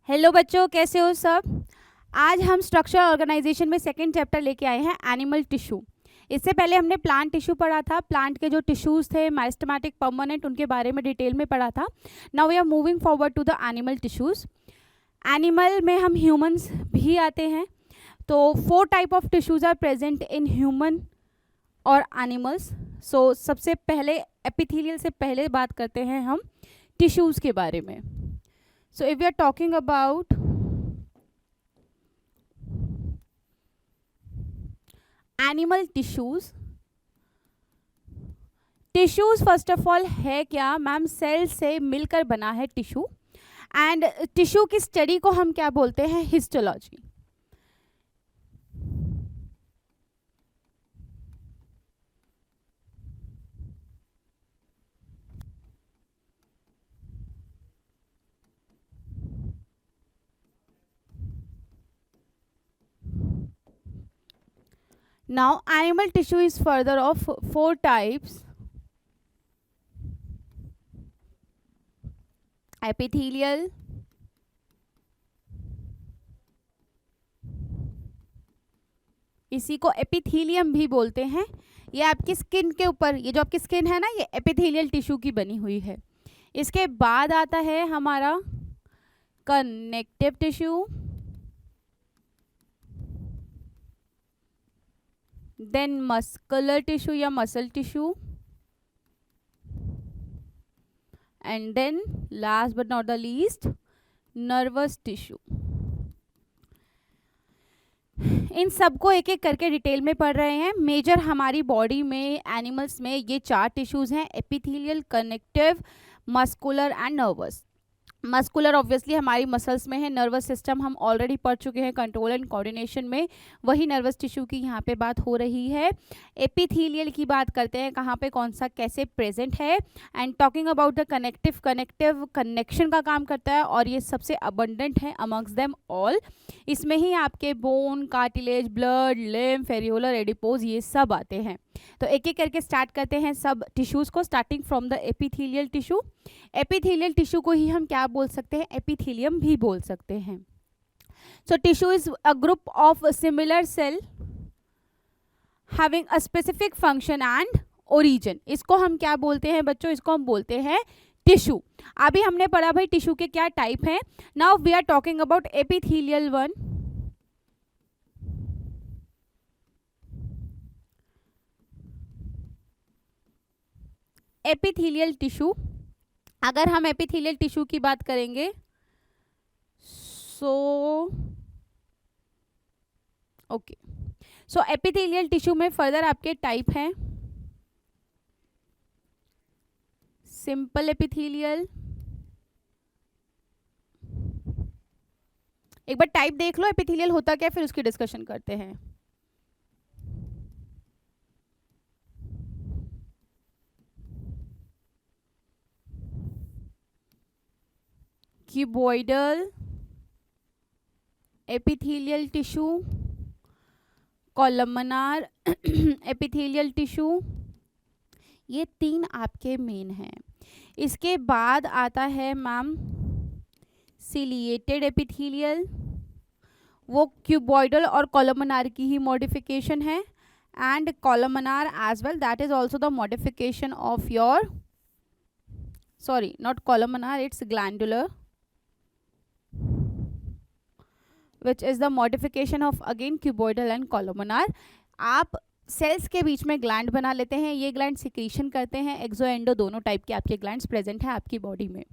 Hello बच्चों, कैसे हो सब। आज हम स्ट्रक्चर ऑर्गेनाइजेशन में सेकंड चैप्टर लेके आए हैं, एनिमल टिश्यू। इससे पहले हमने प्लांट टिश्यू पढ़ा था, प्लांट के जो टिश्यूज थे मेरिस्टेमेटिक परमानेंट, उनके बारे में डिटेल में पढ़ा था। Now we are moving forward to the animal tissues. Animal में हम ह्यूमंस भी आते हैं। तो 4 type of tissues are present in human और एनिमल्स। सो सबसे पहले एपिथेलियल से पहले बात करते हैं हम टिश्यूज के बारे में। So if we are talking about animal tissues, tissues first of all है क्या मैम? सेल से मिलकर बना है टिश्यू। एंड टिश्यू की स्टडी को हम क्या बोलते हैं? Histology. Now animal tissue is further of 4 types: epithelial, इसी को एपिथीलियम भी बोलते हैं। ये आपकी स्किन के ऊपर, ये जो आपकी स्किन है ना, ये एपिथेलियल टिश्यू की बनी हुई है। इसके बाद आता है हमारा connective tissue, then muscular tissue या muscle tissue, and then last but not the least nervous tissue. इन सबको एक एक करके डिटेल में पढ़ रहे हैं। मेजर हमारी बॉडी में एनिमल्स में ये 4 टिश्यूज हैं: epithelial, connective, muscular and nervous. Muscular obviously हमारी मसल्स में है। नर्वस सिस्टम हम ऑलरेडी पढ़ चुके हैं कंट्रोल एंड कोऑर्डिनेशन में, वही नर्वस टिश्यू की यहाँ पे बात हो रही है। एपिथेलियल की बात करते हैं, कहाँ पे कौन सा कैसे प्रेजेंट है। And talking about the connective, connective connection का काम करता है और ये सबसे अबंडेंट है अमंग्स देम ऑल। इसमें ही आपके bone, cartilage, blood, lymph, areolar, adipose ये सब आते हैं। तो एक एक करके स्टार्ट करते हैं सब टिश्यूज को, starting from the epithelial tissue. Epithelial tissue को ही हम क्या बोल सकते हैं? एपिथेलियम भी बोल सकते हैं। So tissue is a group of similar cell having a specific function and origin. इसको हम क्या बोलते हैं बच्चों? इसको हम बोलते हैं टिश्यू। अभी हमने पढ़ा भाई टिश्यू के क्या टाइप हैं। Now we are talking about epithelial one. Epithelial tissue, अगर हम एपिथेलियल टिश्यू की बात करेंगे सो एपिथेलियल टिश्यू में फर्दर आपके टाइप हैं: सिंपल एपिथेलियल। एक बार टाइप देख लो एपिथेलियल होता क्या, फिर उसकी डिस्कशन करते हैं। Cuboidal epithelial tissue, columnar epithelial tissue, ये 3 आपके मेन हैं। इसके बाद आता है मैम सिलिएटेड एपिथेलियल, वो क्यूबॉइडल और कॉलमनार की ही मॉडिफिकेशन है। And columnar as well, that is also the modification of your, sorry not columnar, it's glandular, which is the modification of again cuboidal and columnar। आप sales के बीच में gland बना लेते हैं, ये ग्लैंड सिक्रीशन करते हैं। एक्सो एंडो दोनों टाइप के आपके ग्लैंड्स प्रेजेंट हैं आपकी बॉडी में।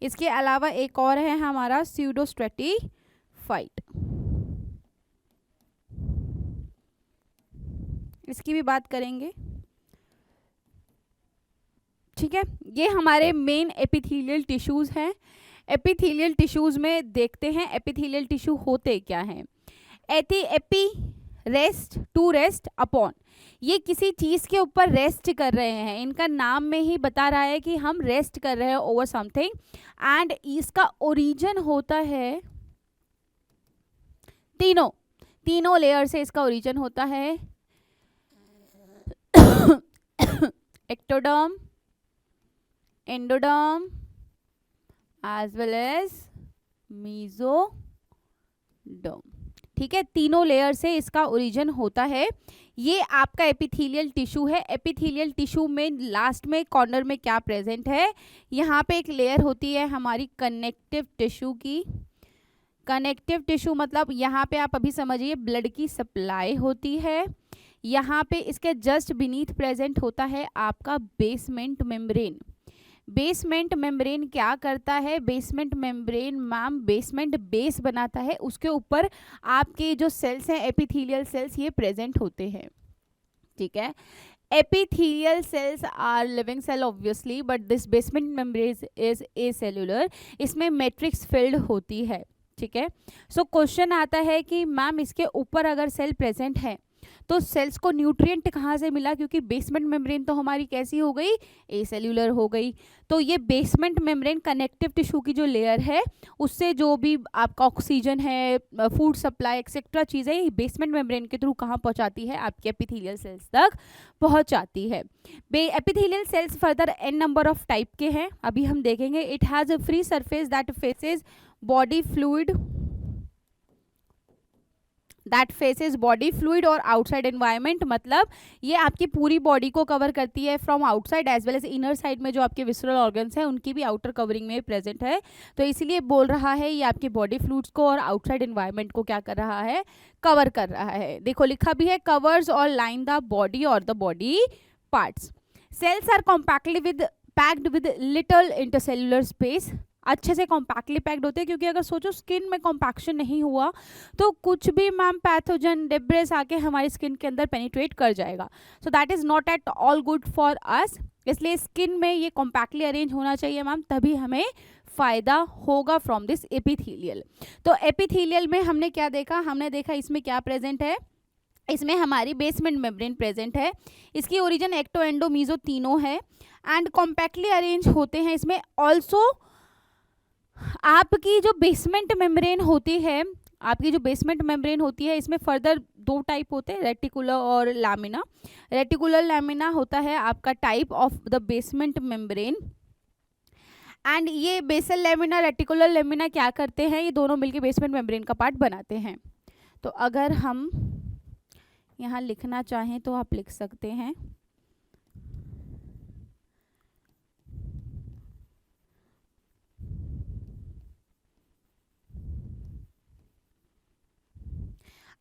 इसके अलावा एक और है हमारा स्यूडोस्ट्रेटिफाइट, इसकी भी बात करेंगे। ठीक है, ये हमारे मेन एपिथेलियल टिश्यूज हैं। एपिथेलियल टिश्यूज में देखते हैं एपिथेलियल टिश्यू होते क्या हैं। Epi rest, to rest, upon, ये किसी चीज के ऊपर रेस्ट कर रहे हैं। इनका नाम में ही बता रहा है कि हम रेस्ट कर रहे हैं ओवर समथिंग। एंड इसका ओरिजिन होता है तीनों लेयर से इसका ओरिजिन होता है। Ectoderm, endoderm as well as mesoderm. ठीक है, तीनों लेयर से इसका ओरिजिन होता है। ये आपका एपिथेलियल टिश्यू है। एपिथेलियल टिश्यू में लास्ट में कॉर्नर में क्या प्रेजेंट है, यहाँ पे एक लेयर होती है हमारी कनेक्टिव टिश्यू की। कनेक्टिव टिश्यू मतलब यहाँ पे आप अभी समझिए ब्लड की सप्लाई होती है। यहाँ पे इसके जस्ट बीनीथ प्रेजेंट होता है आपका बेसमेंट मेम्ब्रेन। बेसमेंट मेम्ब्रेन क्या करता है, basement membrane ma'am basement base बनाता है, उसके ऊपर आपके जो सेल्स हैं एपिथेलियल सेल्स ये प्रेजेंट होते हैं। ठीक है, epithelial cells are living cell obviously but this basement membrane is acellular। इसमें मैट्रिक्स फिल्ड होती है। ठीक है, सो क्वेश्चन आता है कि मैम इसके ऊपर अगर सेल प्रेजेंट है तो सेल्स को न्यूट्रिएंट कहाँ से मिला, क्योंकि बेसमेंट मेम्ब्रेन तो हमारी कैसी हो गई, एसेल्यूलर हो गई। तो ये बेसमेंट मेम्ब्रेन कनेक्टिव टिश्यू की जो लेयर है उससे जो भी आपका ऑक्सीजन है, फूड सप्लाई एक्सेट्रा चीज़ें ये बेसमेंट मेम्ब्रेन के थ्रू कहाँ पहुँचाती है, आपके एपिथेलियल सेल्स तक पहुँचाती है। Epithelial cells further an number of type के हैं, अभी हम देखेंगे। It has a free surface that faces body fluid और आउटसाइड एनवायरनमेंट, मतलब ये आपकी पूरी बॉडी को कवर करती है from outside as well as inner side में जो आपके विसरल ऑर्गन्स हैं उनकी भी आउटर कवरिंग में प्रेजेंट है। तो इसीलिए बोल रहा है ये आपके बॉडी फ्लूइड्स को और आउटसाइड एनवायरनमेंट को क्या कर रहा है, कवर कर रहा है। देखो लिखा भी है कवर्स और लाइन द बॉडी और the body parts. Cells are compactly packed with little intercellular space. अच्छे से कॉम्पैक्टली पैक्ड होते हैं, क्योंकि अगर सोचो स्किन में कॉम्पैक्शन नहीं हुआ तो कुछ भी मैम पैथोजन डिब्रेस आके हमारी स्किन के अंदर पेनिट्रेट कर जाएगा। So that is not at all good for us. इसलिए स्किन में ये कॉम्पैक्टली अरेंज होना चाहिए मैम, तभी हमें फ़ायदा होगा फ्रॉम दिस एपिथेलियल। तो एपिथेलियल में हमने क्या देखा, हमने देखा इसमें क्या प्रेजेंट है, इसमें हमारी बेसमेंट मेम्ब्रेन प्रेजेंट है। इसकी ओरिजिन एक्टो एंडो मीजो तीनों है एंड कॉम्पैक्टली अरेंज होते हैं। इसमें ऑल्सो आपकी जो बेसमेंट मेम्ब्रेन होती है, आपकी जो बेसमेंट मेम्ब्रेन होती है इसमें फर्दर दो टाइप होते हैं, रेटिकुलर और लैमिना। रेटिकुलर लैमिना होता है आपका type of the basement membrane and ये बेसल लैमिना रेटिकुलर लैमिना क्या करते हैं, ये दोनों मिलकर बेसमेंट मेम्ब्रेन का पार्ट बनाते हैं। तो अगर हम यहाँ लिखना चाहें तो आप लिख सकते हैं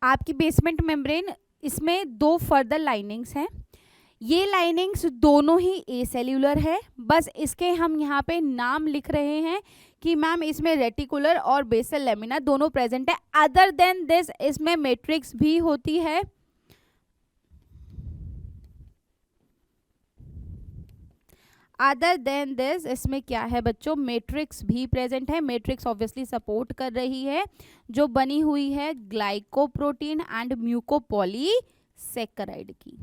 आपकी बेसमेंट मेम्ब्रेन, इसमें दो फर्दर लाइनिंग्स हैं। ये लाइनिंग्स दोनों ही एसेल्यूलर है, बस इसके हम यहाँ पे नाम लिख रहे हैं कि मैम इसमें रेटिकुलर और बेसल लेमिना दोनों प्रेजेंट है। अदर देन दिस इसमें मैट्रिक्स भी होती है। अदर देन दिस इसमें क्या है बच्चों, मैट्रिक्स भी प्रेजेंट है। मैट्रिक्स ऑब्वियसली सपोर्ट कर रही है जो बनी हुई है ग्लाइकोप्रोटीन एंड म्यूकोपॉलीसेकेराइड की।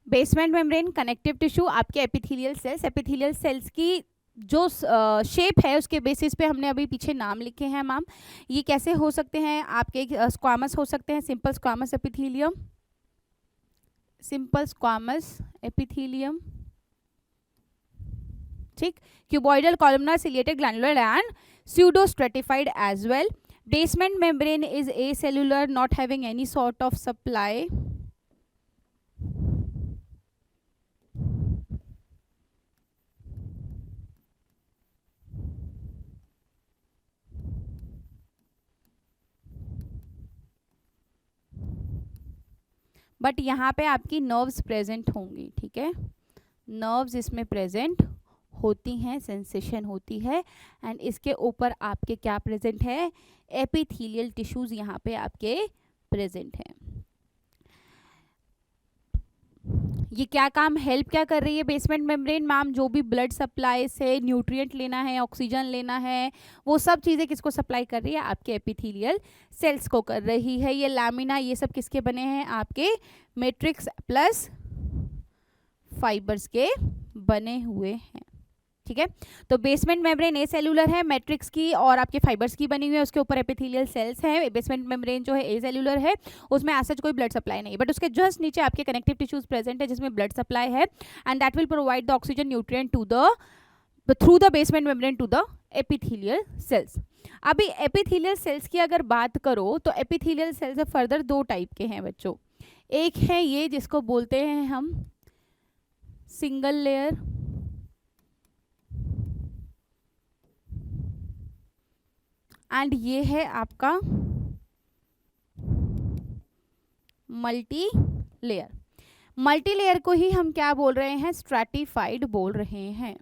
बेसमेंट मेम्ब्रेन कनेक्टिव टिश्यू आपके एपिथेलियल सेल्स की जो शेप है उसके बेसिस पे हमने अभी पीछे नाम लिखे हैं मैम। ये कैसे हो सकते हैं, आपके स्क्वामस हो सकते हैं, simple squamous epithelium, simple squamous epithelium, ठीक, cuboidal columnar ciliated glandular and pseudo stratified as well. Basement membrane is acellular not having any sort of supply. But यहाँ पे आपकी नर्व्स प्रेजेंट होंगी, ठीक है, नर्व्स इसमें प्रेजेंट होती हैं, सेंसेशन होती है एंड इसके ऊपर आपके क्या प्रेजेंट है, एपिथेलियल टिश्यूज यहाँ पे आपके प्रेजेंट हैं। ये क्या काम, हेल्प क्या कर रही है बेसमेंट मेम्ब्रेन मैम, जो भी ब्लड सप्लाई से न्यूट्रिएंट लेना है, ऑक्सीजन लेना है, वो सब चीज़ें किसको सप्लाई कर रही है, आपके एपिथेलियल सेल्स को कर रही है। ये लैमिना ये सब किसके बने हैं, आपके मैट्रिक्स प्लस फाइबर्स के बने हुए हैं। ठीक है। तो बेसमेंट मेम्ब्रेन ए सेलुलर है, मैट्रिक्स की और आपके फाइबर्स की बनी हुई है, उसके ऊपर एपिथेलियल सेल्स है। बेसमेंट मेम्ब्रेन जो है ए सेलुलर है, उसमें ऐसा कोई ब्लड सप्लाई नहीं है, बट उसके जस्ट नीचे आपके कनेक्टिव टिश्यूज प्रेजेंट है जिसमें ब्लड सप्लाई है, and that will provide the oxygen nutrient to the through the basement membrane to the epithelial cells. अभी एपिथेलियल सेल्स की अगर बात करो तो एपिथेलियल सेल्स फर्दर दो टाइप के हैं बच्चों। एक है ये जिसको बोलते हैं हम सिंगल लेयर, एंड ये है आपका मल्टी लेयर। मल्टी लेयर को ही हम क्या बोल रहे हैं, स्ट्रैटिफाइड बोल रहे हैं।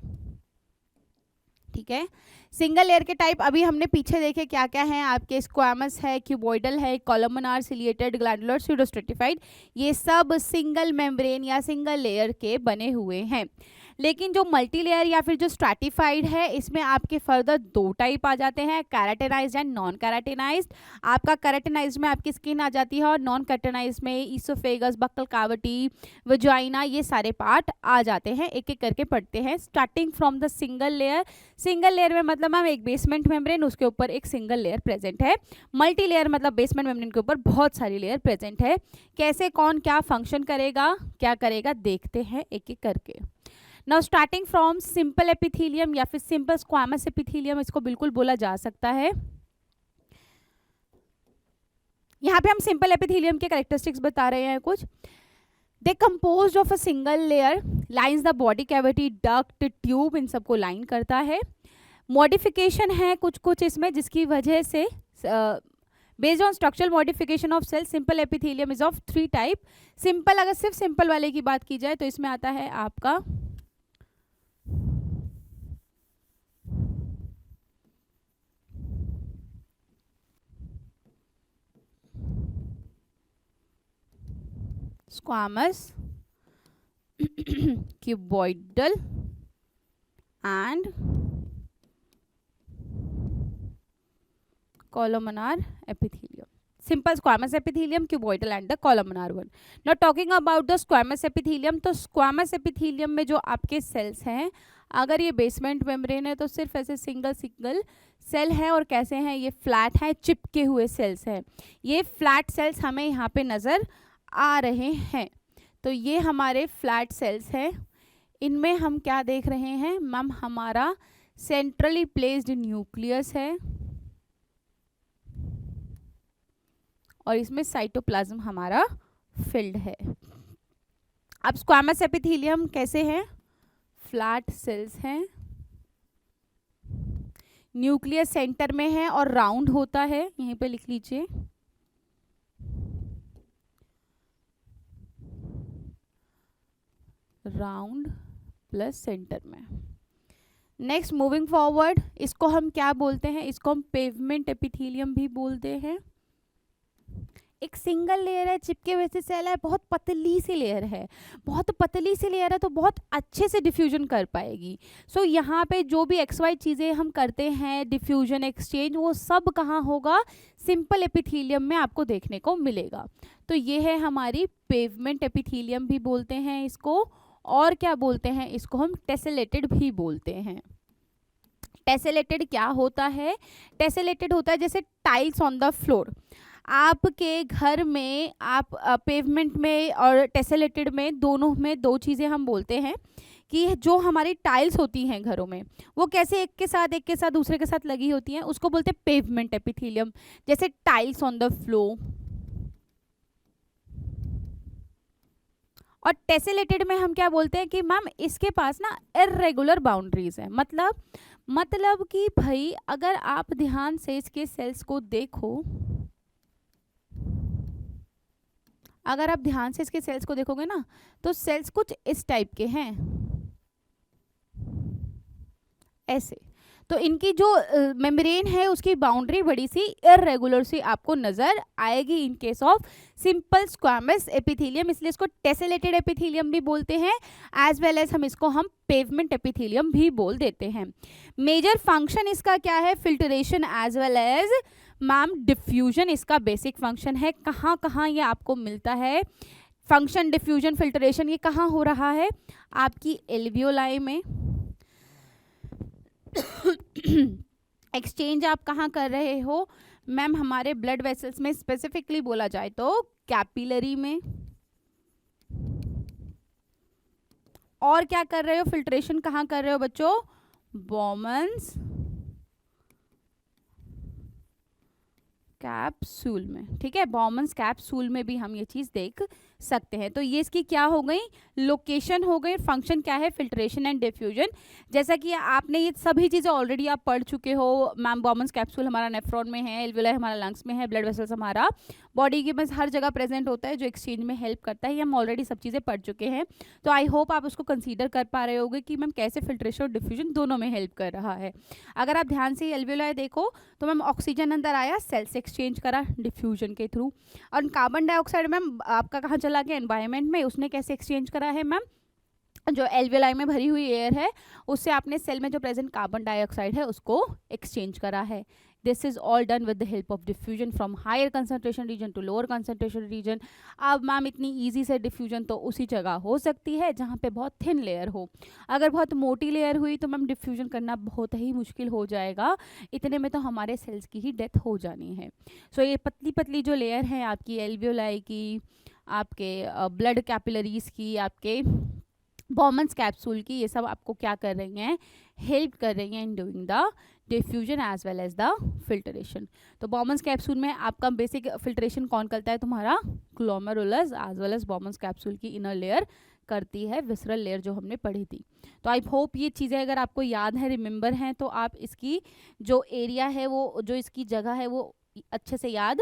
ठीक है। सिंगल लेयर के टाइप अभी हमने पीछे देखे क्या क्या है आपके, स्क्वामस है, क्यूबॉइडल है, कॉलमनार, सिलिएटेड, ग्लैंडुलर, स्यूडोस्ट्रेटिफाइड, ये सब सिंगल मेम्ब्रेन या सिंगल लेयर के बने हुए हैं। लेकिन जो मल्टी लेयर या फिर जो स्ट्रैटिफाइड है, इसमें आपके फर्दर दो टाइप आ जाते हैं, कैराटिनाइज्ड एंड नॉन कैराटिनाइज्ड। आपका कैराटिनाइज्ड में आपकी स्किन आ जाती है और नॉन कैराटिनाइज्ड में ईसोफेगस, बक्कल कैविटी, वजाइना, ये सारे पार्ट आ जाते हैं। एक एक करके पढ़ते हैं, starting from the single layer. Single layer में मतलब मैम एक बेसमेंट मेम्ब्रेन, उसके ऊपर एक सिंगल लेयर प्रेजेंट है। मल्टी लेयर मतलब बेसमेंट मेम्ब्रेन के ऊपर बहुत सारी लेयर प्रेजेंट है। कैसे कौन क्या फंक्शन करेगा, क्या करेगा, देखते हैं एक एक करके। Now starting from simple epithelium या फिर सिंपल स्क्वामस एपिथेलियम, इसको बिल्कुल बोला जा सकता है। यहाँ पे हम सिंपल एपिथेलियम के कैरेक्टरिस्टिक्स बता रहे हैं कुछ। They composed of a single layer, lines the body cavity, duct, tube, इन सबको लाइन करता है। मॉडिफिकेशन है कुछ कुछ इसमें जिसकी वजह से based on structural modification of cell, simple epithelium is of 3 type. Simple, अगर सिर्फ सिंपल वाले की बात की जाए तो इसमें आता है आपका squamous, cuboidal and columnar epithelium. Simple squamous epithelium, cuboidal and the columnar one. Now talking about the squamous epithelium, तो squamous epithelium में जो आपके सेल्स हैं, अगर ये बेसमेंट मेम्ब्रेन है तो सिर्फ ऐसे सिंगल सेल है, और कैसे हैं ये फ्लैट है, चिपके हुए सेल्स हैं। ये फ्लैट सेल्स हमें यहाँ पे नज़र आ रहे हैं। तो ये हमारे फ्लैट सेल्स हैं। इनमें हम क्या देख रहे हैं मैम, हमारा सेंट्रली प्लेस्ड न्यूक्लियस है और इसमें साइटोप्लाज्म हमारा फिल्ड है। अब स्क्वामस एपिथेलियम कैसे हैं, फ्लैट सेल्स हैं, न्यूक्लियस सेंटर में है और राउंड होता है, यहीं पे लिख लीजिए। राउंड प्लस सेंटर में। नेक्स्ट मूविंग फॉरवर्ड, इसको हम क्या बोलते हैं, इसको हम पेवमेंट एपिथेलियम भी बोलते हैं। एक सिंगल लेयर है, चिपके हुए से सेल है, बहुत पतली सी लेयर है, बहुत पतली सी लेयर है तो बहुत अच्छे से डिफ्यूजन कर पाएगी। सो यहाँ पे जो भी XY चीज़ें हम करते हैं, डिफ्यूजन, एक्सचेंज, वो सब कहाँ होगा, सिंपल एपिथेलियम में आपको देखने को मिलेगा। तो ये है हमारी पेवमेंट एपिथेलियम भी बोलते हैं इसको, और क्या बोलते हैं इसको, हम टेसेलेटेड भी बोलते हैं। टेसेलेटेड क्या होता है, टेसेलेटेड होता है जैसे टाइल्स ऑन द फ्लोर। आपके घर में आप पेवमेंट में और टेसेलेटेड में, दोनों में दो चीज़ें हम बोलते हैं कि जो हमारी टाइल्स होती हैं घरों में, वो कैसे एक के साथ दूसरे के साथ लगी होती हैं, उसको बोलते हैं पेवमेंट एपिथेलियम, जैसे टाइल्स ऑन द फ्लोर। और टेसेलेटेड में हम क्या बोलते हैं कि मैम इसके पास ना इर्रेगुलर बाउंड्रीज है। मतलब कि भाई अगर आप ध्यान से इसके सेल्स को देखो, अगर आप ध्यान से इसके सेल्स को देखोगे ना, तो सेल्स कुछ इस टाइप के हैं, ऐसे। तो इनकी जो मेम्ब्रेन है उसकी बाउंड्री बड़ी सी इर्रेगुलर सी आपको नजर आएगी in case of simple squamous epithelium, इसलिए इसको टेसेलेटेड एपिथेलियम भी बोलते हैं, एज वेल एज हम पेवमेंट एपिथेलियम भी बोल देते हैं। मेजर फंक्शन इसका क्या है, filtration as well as ma'am diffusion इसका बेसिक फंक्शन है। कहाँ कहाँ ये आपको मिलता है फंक्शन, डिफ्यूजन, फिल्ट्रेशन, ये कहाँ हो रहा है, आपकी एल्वियोलाई में, एक्सचेंज आप कहाँ कर रहे हो मैम? हमारे ब्लड वेसल्स में, स्पेसिफिकली बोला जाए तो कैपिलरी में। और क्या कर रहे हो? फिल्ट्रेशन कहाँ कर रहे हो बच्चों? बॉमन्स कैप्सूल में। ठीक है, बॉमन्स कैप्सूल में भी हम ये चीज देख सकते हैं। तो ये इसकी क्या हो गई? लोकेशन हो गई। फंक्शन क्या है? Filtration and diffusion. जैसा कि आपने ये सभी चीजें ऑलरेडी आप पढ़ चुके हो मैम। बॉमन्स कैप्सूल हमारा नेफ्रॉन में है, एल्वियोलाई हमारा लंग्स में है, ब्लड वेसल्स हमारा बॉडी के बस हर जगह प्रेजेंट होता है जो एक्सचेंज में हेल्प करता है। ये हम ऑलरेडी सब चीजें पढ़ चुके हैं। तो आई होप आप उसको कंसीडर कर पा रहे होगे कि मैम कैसे फिल्ट्रेशन और डिफ्यूजन दोनों में हेल्प कर रहा है। अगर आप ध्यान से एल्वियोलाई देखो तो मैम ऑक्सीजन अंदर आया, सेल से एक्सचेंज करा डिफ्यूजन के थ्रू। और कार्बन डाइऑक्साइड मैम आपका कहाँ चला गया? एनवायरनमेंट में। उसने कैसे एक्सचेंज करा है मैम? जो एल्वियोलाई में भरी हुई एयर है उससे आपने सेल में जो प्रेजेंट कार्बन डाइऑक्साइड है उसको एक्सचेंज करा है। This is all done with the help of diffusion from higher concentration region to lower concentration region. अब मैम इतनी इजी से डिफ्यूजन तो उसी जगह हो सकती है जहाँ पे बहुत थिन लेयर हो। अगर बहुत मोटी लेयर हुई तो मैम डिफ्यूजन करना बहुत ही मुश्किल हो जाएगा। इतने में तो हमारे सेल्स की ही डेथ हो जानी है। सो ये पतली पतली जो लेयर है आपकी एल्वियोलाई की, आपके ब्लड कैपिलरीज की, आपके बॉमन्स कैप्सूल की, ये सब आपको क्या कर रही हैं? हेल्प कर रही हैं in doing the diffusion as well as the filtration. तो बॉमन्स कैप्सूल में आपका बेसिक फिल्ट्रेशन कौन करता है? तुम्हारा glomerulus as well as Bowman's capsule की इनर लेयर करती है, विसरल लेयर जो हमने पढ़ी थी। तो आई होप ये चीज़ें अगर आपको याद है, रिमेंबर हैं, तो आप इसकी जो एरिया है वो, जो इसकी जगह है वो अच्छे से याद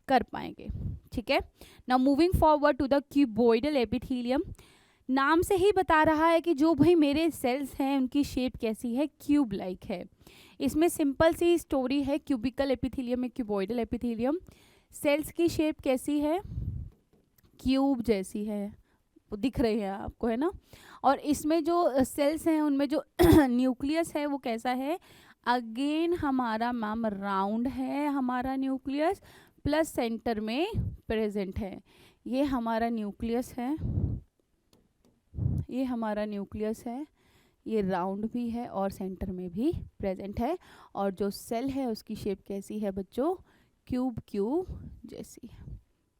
कर पाएंगे। ठीक है, now moving forward to the cuboidal epithelium. नाम से ही बता रहा है कि जो भाई मेरे सेल्स हैं उनकी शेप कैसी है? क्यूब लाइक है। इसमें सिंपल सी स्टोरी है। क्यूबिकल एपिथेलियम में क्यूबॉइडल एपिथेलियम, सेल्स की शेप कैसी है? क्यूब जैसी है, वो दिख रही है आपको, है ना। और इसमें जो सेल्स हैं उनमें जो न्यूक्लियस है वो कैसा है? अगेन हमारा मैम राउंड है हमारा न्यूक्लियस, प्लस सेंटर में प्रेजेंट है। ये हमारा न्यूक्लियस है, ये हमारा न्यूक्लियस है, ये राउंड भी है और सेंटर में भी प्रेजेंट है। और जो सेल है उसकी शेप कैसी है बच्चों? क्यूब जैसी।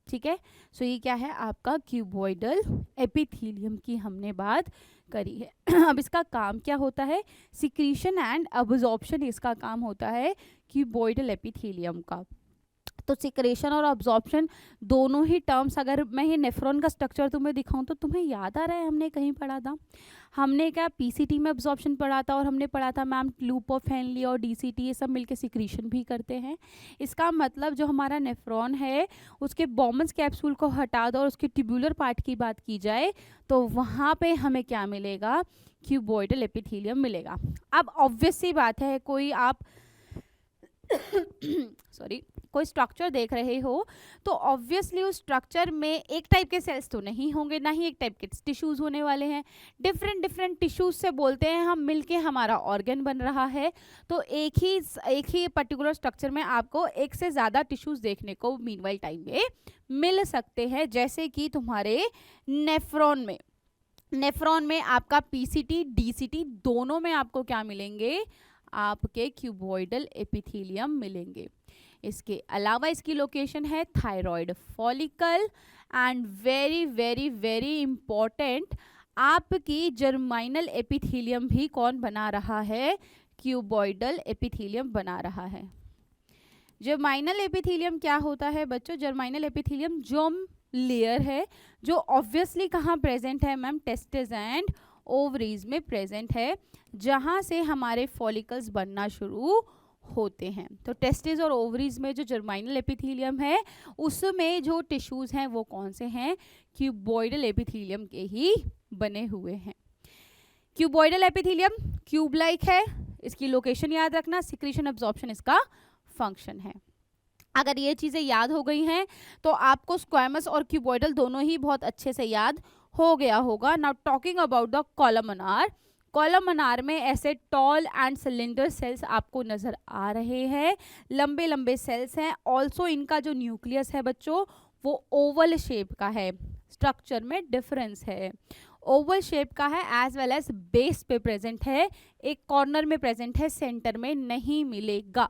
ठीक है, सो ये क्या है? आपका क्यूबॉइडल एपिथेलियम की हमने बात करी है। अब इसका काम क्या होता है? सिक्रीशन एंड अब्जॉर्प्शन इसका काम होता है क्यूबॉइडल एपिथेलियम का। तो सिक्रेशन और अब्जॉर्प्शन दोनों ही टर्म्स, अगर मैं ये नेफ्रॉन का स्ट्रक्चर तुम्हें दिखाऊं तो तुम्हें याद आ रहा है हमने कहीं पढ़ा था? हमने क्या पीसीटी में अब्जॉर्प्शन पढ़ा था, और हमने पढ़ा था मैम लूप ऑफ हेनली और डीसीटी, ये सब मिलके सिक्रीशन भी करते हैं। इसका मतलब जो हमारा नेफ्रॉन है उसके बॉमन्स कैप्सूल को हटा दो और उसके ट्यूबुलर पार्ट की बात की जाए तो वहाँ पे हमें क्या मिलेगा? क्यूबॉइडल एपिथेलियम मिलेगा। अब ऑब्वियस सी बात है, कोई आप सॉरी कोई स्ट्रक्चर देख रहे हो तो ऑब्वियसली उस स्ट्रक्चर में एक टाइप के सेल्स तो नहीं होंगे, ना ही एक टाइप के टिश्यूज होने वाले हैं। डिफरेंट डिफरेंट टिश्यूज से बोलते हैं हम, मिलके हमारा ऑर्गन बन रहा है। तो एक ही पर्टिकुलर स्ट्रक्चर में आपको एक से ज़्यादा टिश्यूज देखने को मीनवाइल टाइम में मिल सकते हैं। जैसे कि तुम्हारे नेफ्रॉन में आपका पीसीटी डीसीटी दोनों में आपको क्या मिलेंगे? आपके क्यूबॉइडल एपिथेलियम मिलेंगे। इसके अलावा इसकी लोकेशन है thyroid follicle and very very very important, आपकी जर्माइनल एपिथेलियम भी कौन बना रहा है? क्यूबॉइडल एपिथेलियम बना रहा है। जर्माइनल एपिथेलियम क्या होता है बच्चों? जर्माइनल एपिथेलियम जोम लेयर है जो ऑब्वियसली कहाँ प्रेजेंट है मैम? टेस्टिस एंड ओवरीज में प्रेजेंट है, जहाँ से हमारे फॉलिकल्स बनना शुरू होते हैं। तो टेस्टिस और ओवरीज में जो जर्माइनल एपिथेलियम है उसमें जो टिश्यूज हैं वो कौन से हैं? क्यूबॉइडल एपिथेलियम के ही बने हुए हैं। क्यूबॉइडल एपिथेलियम क्यूब लाइक है, इसकी लोकेशन याद रखना, सिक्रीशन अब्जॉर्प्शन इसका फंक्शन है। अगर ये चीज़ें याद हो गई हैं तो आपको स्क्वैमस और क्यूबॉइडल दोनों ही बहुत अच्छे से याद हो गया होगा। Now talking about the columnar, columnar में ऐसे टॉल एंड सिलेंडर सेल्स आपको नजर आ रहे हैं, लंबे लंबे सेल्स हैं। ऑल्सो इनका जो न्यूक्लियस है बच्चों वो ओवल शेप का है, स्ट्रक्चर में डिफरेंस है। ओवल शेप का है, एज वेल एज बेस पे प्रेजेंट है, एक कॉर्नर में प्रेजेंट है, सेंटर में नहीं मिलेगा।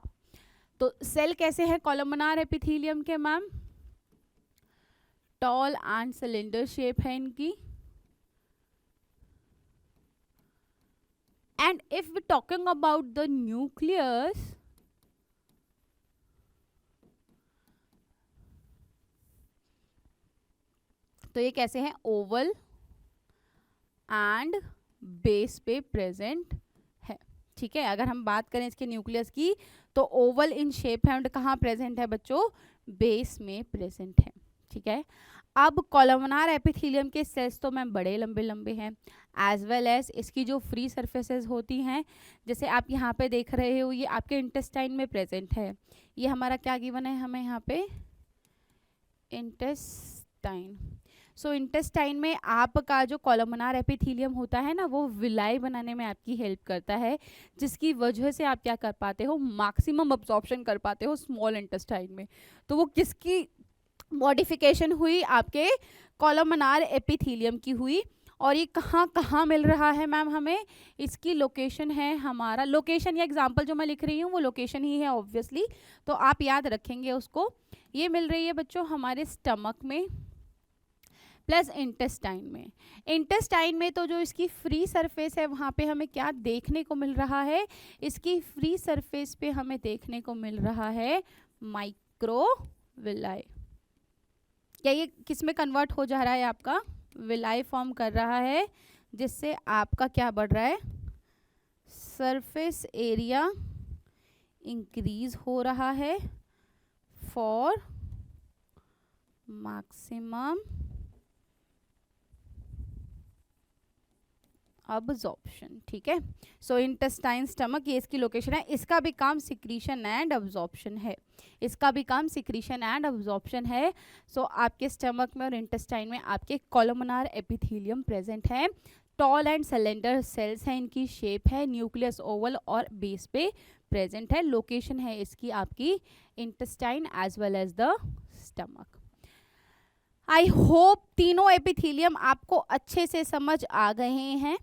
तो सेल कैसे है कॉलमनार एपिथेलियम के ma'am? Tall and cylinder shape है इनकी। And if we talking about the nucleus, तो ये कैसे हैं? ओवल एंड बेस पे प्रेजेंट है। ठीक है, अगर हम बात करें इसके न्यूक्लियस की तो ओवल इन शेप है, कहाँ प्रेजेंट है बच्चों? बेस में प्रेजेंट है। ठीक है, अब कॉलमनार एपिथेलियम के सेल्स तो मैम बड़े लंबे लंबे हैं, एज वेल एज इसकी जो फ्री सरफेसेस होती हैं, जैसे आप यहाँ पे देख रहे हो, ये आपके इंटेस्टाइन में प्रेजेंट है। ये हमारा क्या गिवन है हमें यहाँ पे? इंटेस्टाइन। सो इंटेस्टाइन में आपका जो कॉलमनार एपिथेलियम होता है ना, वो विलाई बनाने में आपकी हेल्प करता है, जिसकी वजह से आप क्या कर पाते हो? मैक्सिमम अब्जॉर्प्शन कर पाते हो स्मॉल इंटेस्टाइन में। तो वो किसकी मॉडिफिकेशन हुई? आपके कॉलमनार एपिथेलियम की हुई। और ये कहाँ कहाँ मिल रहा है मैम हमें? इसकी लोकेशन है हमारा, लोकेशन या एग्जाम्पल जो मैं लिख रही हूँ वो लोकेशन ही है ऑब्वियसली, तो आप याद रखेंगे उसको। ये मिल रही है बच्चों हमारे स्टमक में प्लस इंटेस्टाइन में। इंटेस्टाइन में तो जो इसकी फ्री सरफेस है वहाँ पे हमें क्या देखने को मिल रहा है? इसकी फ्री सरफेस पे हमें देखने को मिल रहा है माइक्रोविलाई। क्या ये किस में कन्वर्ट हो जा रहा है? आपका विलाई फॉर्म कर रहा है, जिससे आपका क्या बढ़ रहा है? सरफेस एरिया इंक्रीज हो रहा है फॉर मैक्सिमम अब्जॉर्प्शन। ठीक है, सो इंटेस्टाइन स्टमक, ये इसकी लोकेशन है। इसका भी काम सिक्रीशन एंड अब्जॉर्प्शन है, इसका भी काम सिक्रीशन एंड अब्जॉर्प्शन है। सो आपके स्टमक में और इंटेस्टाइन में आपके कॉलमनार एपिथेलियम प्रेजेंट है। टॉल एंड सिलेंडर सेल्स हैं, इनकी शेप है, न्यूक्लियस ओवल और बेस पे प्रेजेंट है। लोकेशन है इसकी आपकी intestine as well as the stomach. I hope तीनों एपिथेलियम आपको अच्छे से समझ आ गए हैं।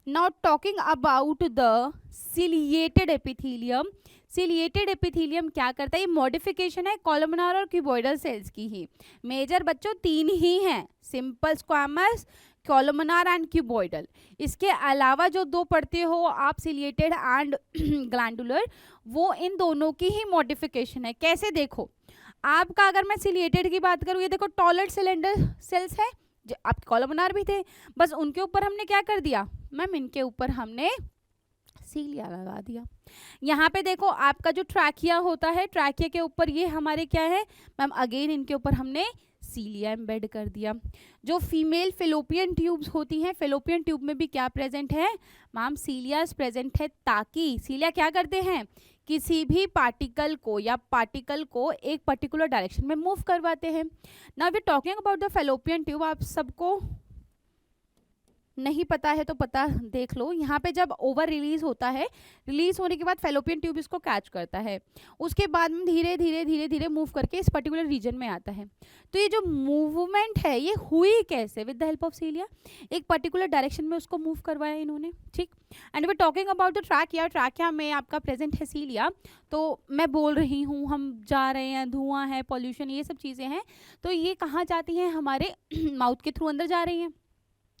Now talking about the ciliated epithelium. Ciliated epithelium क्या करता है? ये मॉडिफिकेशन है कॉलमनार और क्यूबॉइडल सेल्स की ही। मेजर बच्चों तीन ही हैं, simple squamous, columnar and cuboidal. इसके अलावा जो दो पढ़ते हो आप सिलिएटेड एंड ग्लैंडुलर, वो इन दोनों की ही मॉडिफिकेशन है। कैसे? देखो आपका, अगर मैं सिलिएटेड की बात करूँ, ये देखो टॉलर सिलेंडर सेल्स है, जो आपके कॉलमनार भी थे, बस उनके ऊपर हमने क्या कर दिया मैम? इनके ऊपर हमने सीलिया लगा दिया। यहाँ पे देखो आपका जो ट्रैकिया होता है, ट्रैकिया के ऊपर ये हमारे क्या है मैम? अगेन इनके ऊपर हमने सीलिया एम्बेड कर दिया। जो फीमेल फेलोपियन ट्यूब्स होती हैं, फेलोपियन ट्यूब में भी क्या प्रेजेंट है मैम? सीलियास प्रेजेंट है, ताकि सीलिया क्या करते हैं? किसी भी पार्टिकल को या पार्टिकल को एक पर्टिकुलर डायरेक्शन में मूव करवाते हैं। Now we talking about the fallopian tube. आप सबको नहीं पता है तो पता देख लो। यहाँ पे जब ओवर रिलीज होता है, रिलीज होने के बाद फेलोपियन ट्यूब इसको कैच करता है, उसके बाद में धीरे धीरे धीरे धीरे मूव करके इस पर्टिकुलर रीजन में आता है। तो ये जो मूवमेंट है ये हुई कैसे? With the help of cilia, एक पर्टिकुलर डायरेक्शन में उसको मूव करवाया इन्होंने। ठीक, and we talking about the trachea. Trachea में आपका प्रेजेंट है सीलिया। तो मैं बोल रही हूँ हम जा रहे हैं, धुआं है, पॉल्यूशन, ये सब चीज़ें हैं, तो ये कहाँ जाती हैं? हमारे माउथ के थ्रू अंदर जा रही हैं,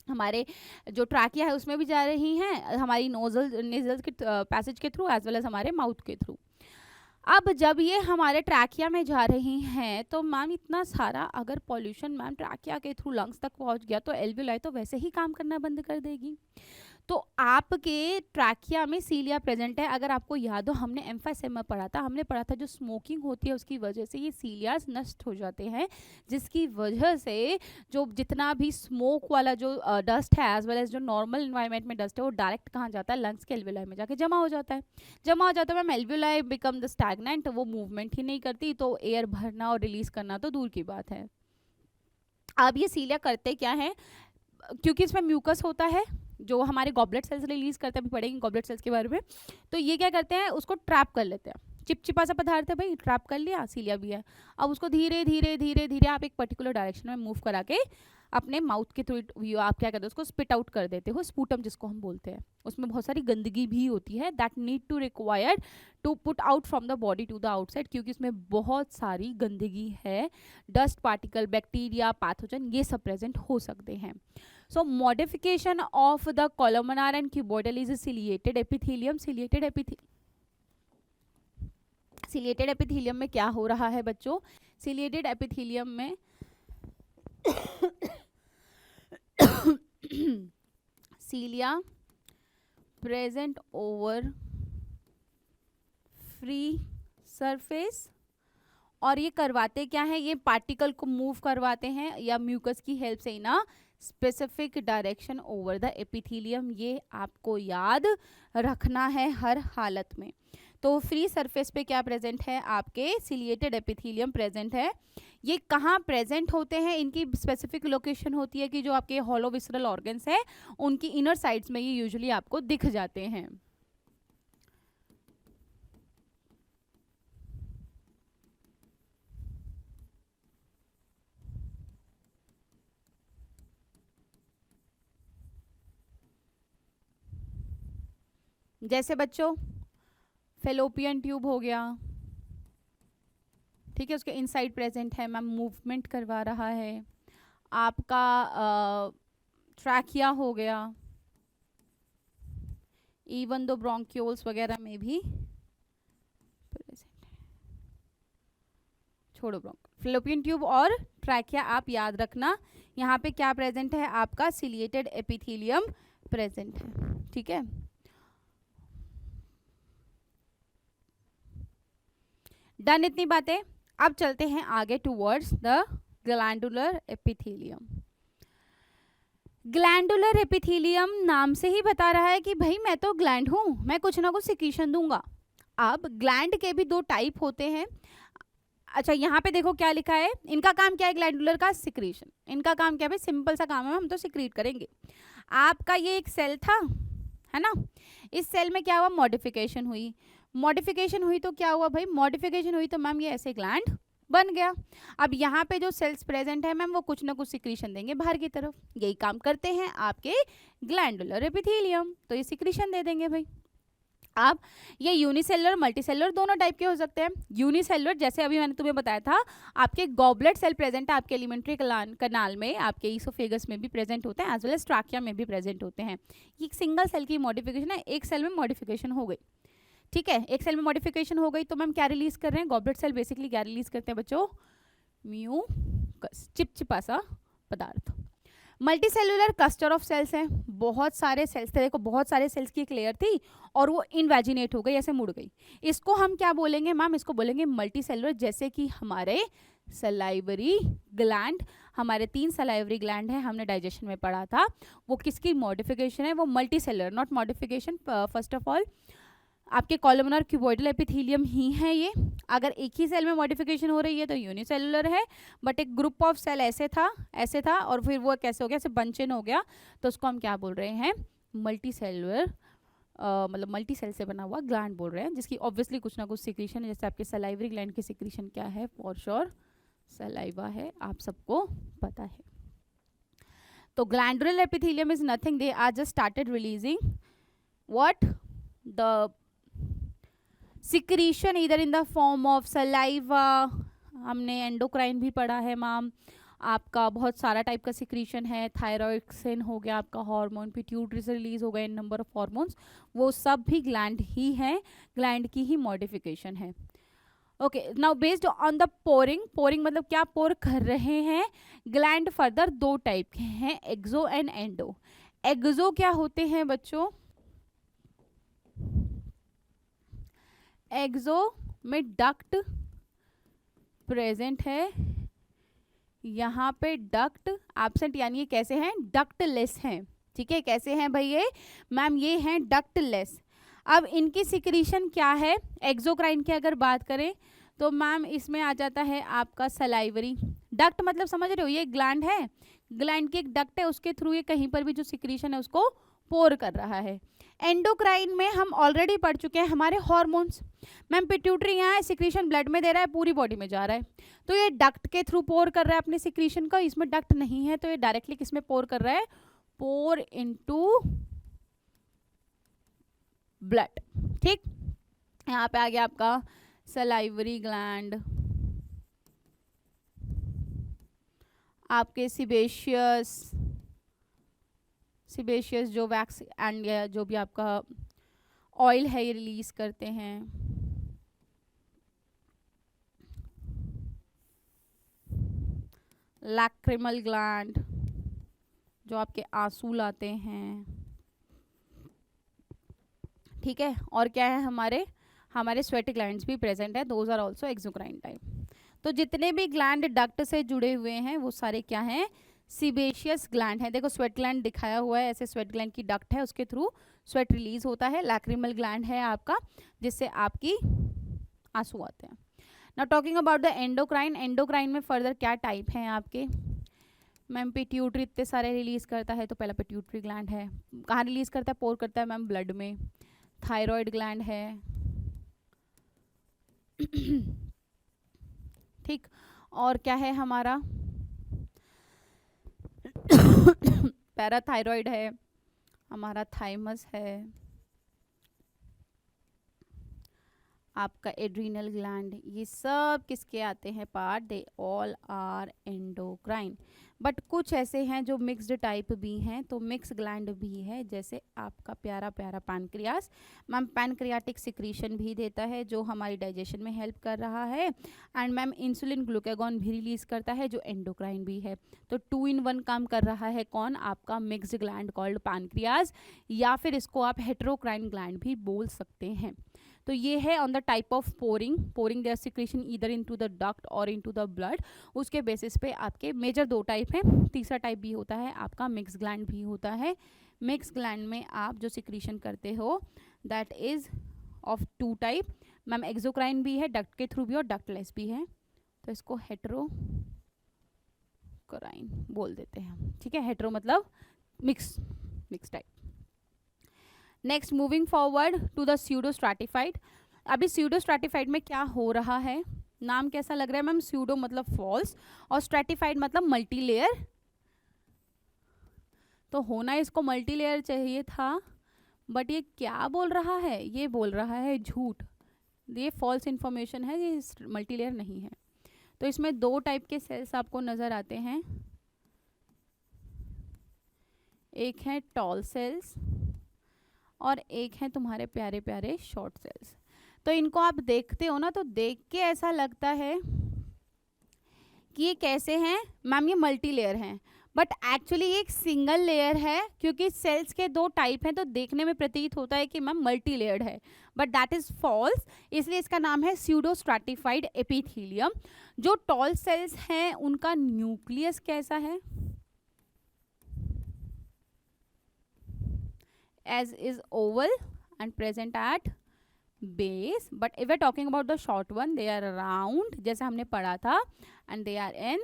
हमारे जो ट्रैकिया है उसमें भी जा रही हैं, हमारी नेजल के पैसेज के थ्रू एज वेल एज हमारे माउथ के थ्रू। अब जब ये हमारे ट्रैकिया में जा रही हैं तो मैम इतना सारा अगर पॉल्यूशन मैम ट्रैकिया के थ्रू लंग्स तक पहुंच गया तो एल्वियोलाई तो वैसे ही काम करना बंद कर देगी। तो आपके ट्रैकिया में सीलिया प्रेजेंट है। अगर आपको याद हो, हमने एम्फासेम में पढ़ा था, हमने पढ़ा था जो स्मोकिंग होती है उसकी वजह से ये सीलियास नष्ट हो जाते हैं, जिसकी वजह से जो जितना भी स्मोक वाला जो डस्ट है एज वेल एज जो नॉर्मल इन्वायरमेंट में डस्ट है वो डायरेक्ट कहाँ जाता है? लंग्स के एल्वियोलाई में जाके जमा हो जाता है। जमा हो जाता है ma'am, alveoli become the stagnant, वो मूवमेंट ही नहीं करती, तो एयर भरना और रिलीज करना तो दूर की बात है। अब ये सीलिया करते क्या है? क्योंकि इसमें म्यूकस होता है जो हमारे गॉबलेट सेल्स रिलीज करते हैं, अभी पढ़ेंगे गॉबलेट सेल्स के बारे में। तो ये क्या करते हैं? उसको ट्रैप कर लेते हैं। चिपचिपा सा पदार्थ है भाई, ट्रैप कर लिया, सीलिया भी है। अब उसको धीरे धीरे धीरे धीरे आप एक पर्टिकुलर डायरेक्शन में मूव करा के अपने माउथ के थ्रू आप क्या करते हो उसको स्पिट आउट कर देते हो, स्पूटम जिसको हम बोलते हैं। उसमें बहुत सारी गंदगी भी होती है that need to required to put out from the body to the outside, क्योंकि उसमें बहुत सारी गंदगी है, डस्ट पार्टिकल, बैक्टीरिया, पैथोजन, ये सब प्रेजेंट हो सकते हैं। So modification of the columnar and cuboidal is ciliated epithelium. Ciliated epithelium में क्या हो रहा है बच्चों? सिलिएटेड एपिथेलियम में cilia present over free surface, और ये करवाते क्या है? ये पार्टिकल को मूव करवाते हैं या म्यूकस की हेल्प से in a specific direction over the epithelium. ये आपको याद रखना है हर हालत में। तो फ्री सरफेस पे क्या प्रेजेंट है? आपके सिलिएटेड एपिथेलियम प्रेजेंट है। ये कहाँ प्रेजेंट होते हैं? इनकी स्पेसिफिक लोकेशन होती है कि जो आपके हॉलो विसरल ऑर्गन्स है उनकी इनर साइड्स में ये यूजुअली आपको दिख जाते हैं। जैसे बच्चों फेलोपियन ट्यूब हो गया, ठीक है, उसके इनसाइड प्रेजेंट है, मैम मूवमेंट करवा रहा है। आपका ट्रैकिया हो गया, इवन दो ब्रोंक्यूल्स वगैरह में भी प्रेजेंट है। छोड़ो फेलोपियन ट्यूब और ट्रैकिया आप याद रखना। यहाँ पे क्या प्रेजेंट है? आपका सिलिएटेड एपिथेलियम प्रेजेंट है, ठीक है। डन इतनी बातें। अब चलते हैं आगे towards the glandular epithelium. Glandular epithelium नाम से ही बता रहा है कि भाई मैं तो ग्लैंड हूं, मैं कुछ ना कुछ सिक्रीशन दूंगा। अब ग्लैंड के भी दो टाइप होते हैं। अच्छा यहाँ पे देखो क्या लिखा है, इनका काम क्या है? ग्लैंडुलर का सिक्रीशन। इनका काम क्या है? सिंपल सा काम है, हम तो सिक्रीट करेंगे। आपका ये एक सेल था, है ना, इस सेल में क्या हुआ? मॉडिफिकेशन हुई। मॉडिफिकेशन हुई तो क्या हुआ भाई? मॉडिफिकेशन हुई तो मैम ये ऐसे ग्लैंड बन गया। अब यहाँ पे जो सेल्स प्रेजेंट है मैम वो कुछ ना कुछ सिक्रीशन देंगे बाहर की तरफ। यही काम करते हैं आपके ग्लैंडुलर एपिथेलियम, तो ये सिक्रीशन दे देंगे भाई। अब ये यूनिसेलुलर मल्टीसेलुलर दोनों टाइप के हो सकते हैं। यूनिसेलुलर जैसे अभी मैंने तुम्हें बताया था, आपके गॉबलेट सेल प्रेजेंट है आपके एलिमेंट्री कनाल में, आपके ईसोफेगस में भी प्रेजेंट होते हैं, एज वेल एज ट्रैकिया में भी प्रेजेंट होते हैं। ये एक सिंगल सेल की मॉडिफिकेशन है, एक सेल में मॉडिफिकेशन हो गई, ठीक है। एक सेल में मॉडिफिकेशन हो गई तो मैम क्या रिलीज कर रहे हैं? गॉबलेट सेल बेसिकली क्या रिलीज करते हैं बच्चों? म्यूकस, चिपचिपा सा पदार्थ। मल्टीसेलुलर क्लस्टर ऑफ सेल्स हैं, बहुत सारे सेल्स थे। देखो बहुत सारे सेल्स की एक लेयर थी और वो इनवैजिनेट हो गई, ऐसे मुड़ गई। इसको हम क्या बोलेंगे मैम? इसको बोलेंगे मल्टीसेलुलर। जैसे कि हमारे सलाइवरी ग्लैंड, हमारे 3 सलाइवरी ग्लैंड है, हमने डाइजेशन में पढ़ा था। वो किसकी मॉडिफिकेशन है? वो multicellular, not modification. First of all आपके कॉलमनर क्यूबोइडल एपिथेलियम ही है ये। अगर एक ही सेल में मॉडिफिकेशन हो रही है तो यूनिसेलुलर है, बट एक ग्रुप ऑफ सेल ऐसे था और फिर वो कैसे हो गया? ऐसे बंचन हो गया, तो उसको हम क्या बोल रहे हैं? मल्टीसेलुलर, मतलब मल्टी सेल से बना हुआ ग्लैंड बोल रहे हैं, जिसकी ऑब्वियसली कुछ ना कुछ सिक्रीशन है। जैसे आपके सलाइवरी ग्लैंड की सिक्रीशन क्या है? फॉर श्योर सलाइवा है, आप सबको पता है। तो glandular epithelium is nothing, they are just started releasing what? The secretion इधर in the form of saliva. हमने एंडोक्राइन भी पढ़ा है मैम, आपका बहुत सारा टाइप का सिक्रीशन है। थायरॉक्सिन हो गया आपका हार्मोन, पिट्यूटरी से रिलीज हो गए नंबर ऑफ हार्मोन्स, वो सब भी ग्लैंड ही है, ग्लैंड की ही मॉडिफिकेशन है। Okay, now based on the pouring मतलब क्या पोर कर रहे हैं? ग्लैंड फर्दर दो टाइप के हैं, एक्सो एंड एंडो। एक्सो क्या होते हैं बच्चों? एक्सो में डक्ट प्रेजेंट है, यहाँ पे डक्ट एब्सेंट, यानी ये कैसे हैं? डक्टलेस हैं, ठीक है। कैसे हैं भाई ये? मैम ये हैं डक्टलेस। अब इनकी सिक्रीशन क्या है? एक्सोक्राइन की अगर बात करें तो मैम इसमें आ जाता है आपका सलाइवरी। डक्ट मतलब समझ रहे हो, ये ग्लैंड है, ग्लैंड की एक डक्ट है, उसके थ्रू ये कहीं पर भी जो सिक्रीशन है उसको पोर कर रहा है। एंडोक्राइन में हम ऑलरेडी पढ़ चुके हैं हमारे हॉर्मोन्स। मैम पिट्यूटरी यहाँ है, सिक्रीशन ब्लड में दे रहा है, पूरी बॉडी में जा रहा है, तो ये डक्ट के थ्रू पोर कर रहा है अपने सिक्रीशन का, इसमें डक्ट नहीं है तो ये डायरेक्टली किस में पोर कर रहा है, पोर इनटू ब्लड। ठीक, यहाँ पे आ गया आपका सलाइवरी ग्लैंड, आपके सिबेशियस जो वैक्स एंड जो भी आपका ऑयल है ये रिलीज करते हैं। लैक्रिमल ग्लैंड जो आपके आंसू लाते हैं। ठीक है, और क्या है हमारे स्वेट ग्लैंड्स भी प्रेजेंट है, those are also exocrine type. तो जितने भी ग्लैंड डक्ट से जुड़े हुए हैं वो सारे क्या हैं, सीबेशियस ग्लैंड है। देखो स्वेट ग्लैंड दिखाया हुआ है, ऐसे स्वेट ग्लैंड की डक्ट है, उसके थ्रू स्वेट रिलीज होता है। लैक्रिमल ग्लैंड है आपका, जिससे आपकी आंसू आते हैं। Now talking about the endocrine, endocrine में फर्दर क्या टाइप हैं आपके, मैम पिट्यूटरी इतने सारे रिलीज करता है, तो पहला पिट्यूटरी ग्लैंड है, कहाँ रिलीज करता है, पोर करता है मैम ब्लड में। थायराइड ग्लैंड है, ठीक, और क्या है हमारा पैराथायरॉइड है, हमारा थाइमस है, आपका एड्रीनल ग्लैंड, ये सब किसके आते हैं part, they all are endocrine. But कुछ ऐसे हैं जो मिक्स्ड टाइप भी हैं, तो मिक्स ग्लैंड भी है, जैसे आपका प्यारा पैनक्रियास, मैम पैनक्रियाटिक सिक्रीशन भी देता है जो हमारी डाइजेशन में हेल्प कर रहा है, एंड मैम इंसुलिन ग्लूकागॉन भी रिलीज करता है जो एंडोक्राइन भी है। तो 2 in 1 काम कर रहा है कौन, आपका मिक्स्ड ग्लैंड कॉल्ड पैनक्रियास, या फिर इसको आप हेटेरोक्राइन ग्लैंड भी बोल सकते हैं। तो ये है on the type of pouring their secretion either into the duct और इनटू द ब्लड। उसके बेसिस पे आपके मेजर 2 टाइप हैं, तीसरा टाइप भी होता है आपका मिक्स ग्लैंड भी होता है। मिक्स ग्लैंड में आप जो सिक्रीशन करते हो that is of 2 type, ma'am exocrine भी है, डक्ट के थ्रू भी और डक्टलेस भी है, तो इसको हेटेरोक्राइन बोल देते हैं। ठीक है, हेटेरो मतलब mix type. Next moving forward to the pseudo stratified. अभी स्यूडो स्ट्रैटिफाइड में क्या हो रहा है, नाम कैसा लग रहा है मैम, स्यूडो मतलब फॉल्स और स्ट्रैटिफाइड मतलब मल्टी लेयर, तो होना इसको मल्टी लेयर चाहिए था, बट ये क्या बोल रहा है, ये बोल रहा है झूठ, ये फॉल्स इंफॉर्मेशन है, ये मल्टी लेयर नहीं है। तो इसमें 2 टाइप के सेल्स आपको नजर आते हैं, एक है टॉल सेल्स और एक है तुम्हारे प्यारे प्यारे शॉर्ट सेल्स। तो इनको आप देखते हो ना, तो देख के ऐसा लगता है कि ये कैसे हैं मैम, ये मल्टी लेयर हैं, बट एक्चुअली ये एक सिंगल लेयर है, क्योंकि सेल्स के 2 टाइप हैं तो देखने में प्रतीत होता है कि मैम मल्टी लेयर्ड है, बट दैट इज फॉल्स, इसलिए इसका नाम है स्यूडो स्ट्रैटिफाइड एपिथेलियम। जो टॉल सेल्स हैं उनका न्यूक्लियस कैसा है, as is oval and present at base, but if we're talking about the short one they are round जैसा हमने पढ़ा था, and they are in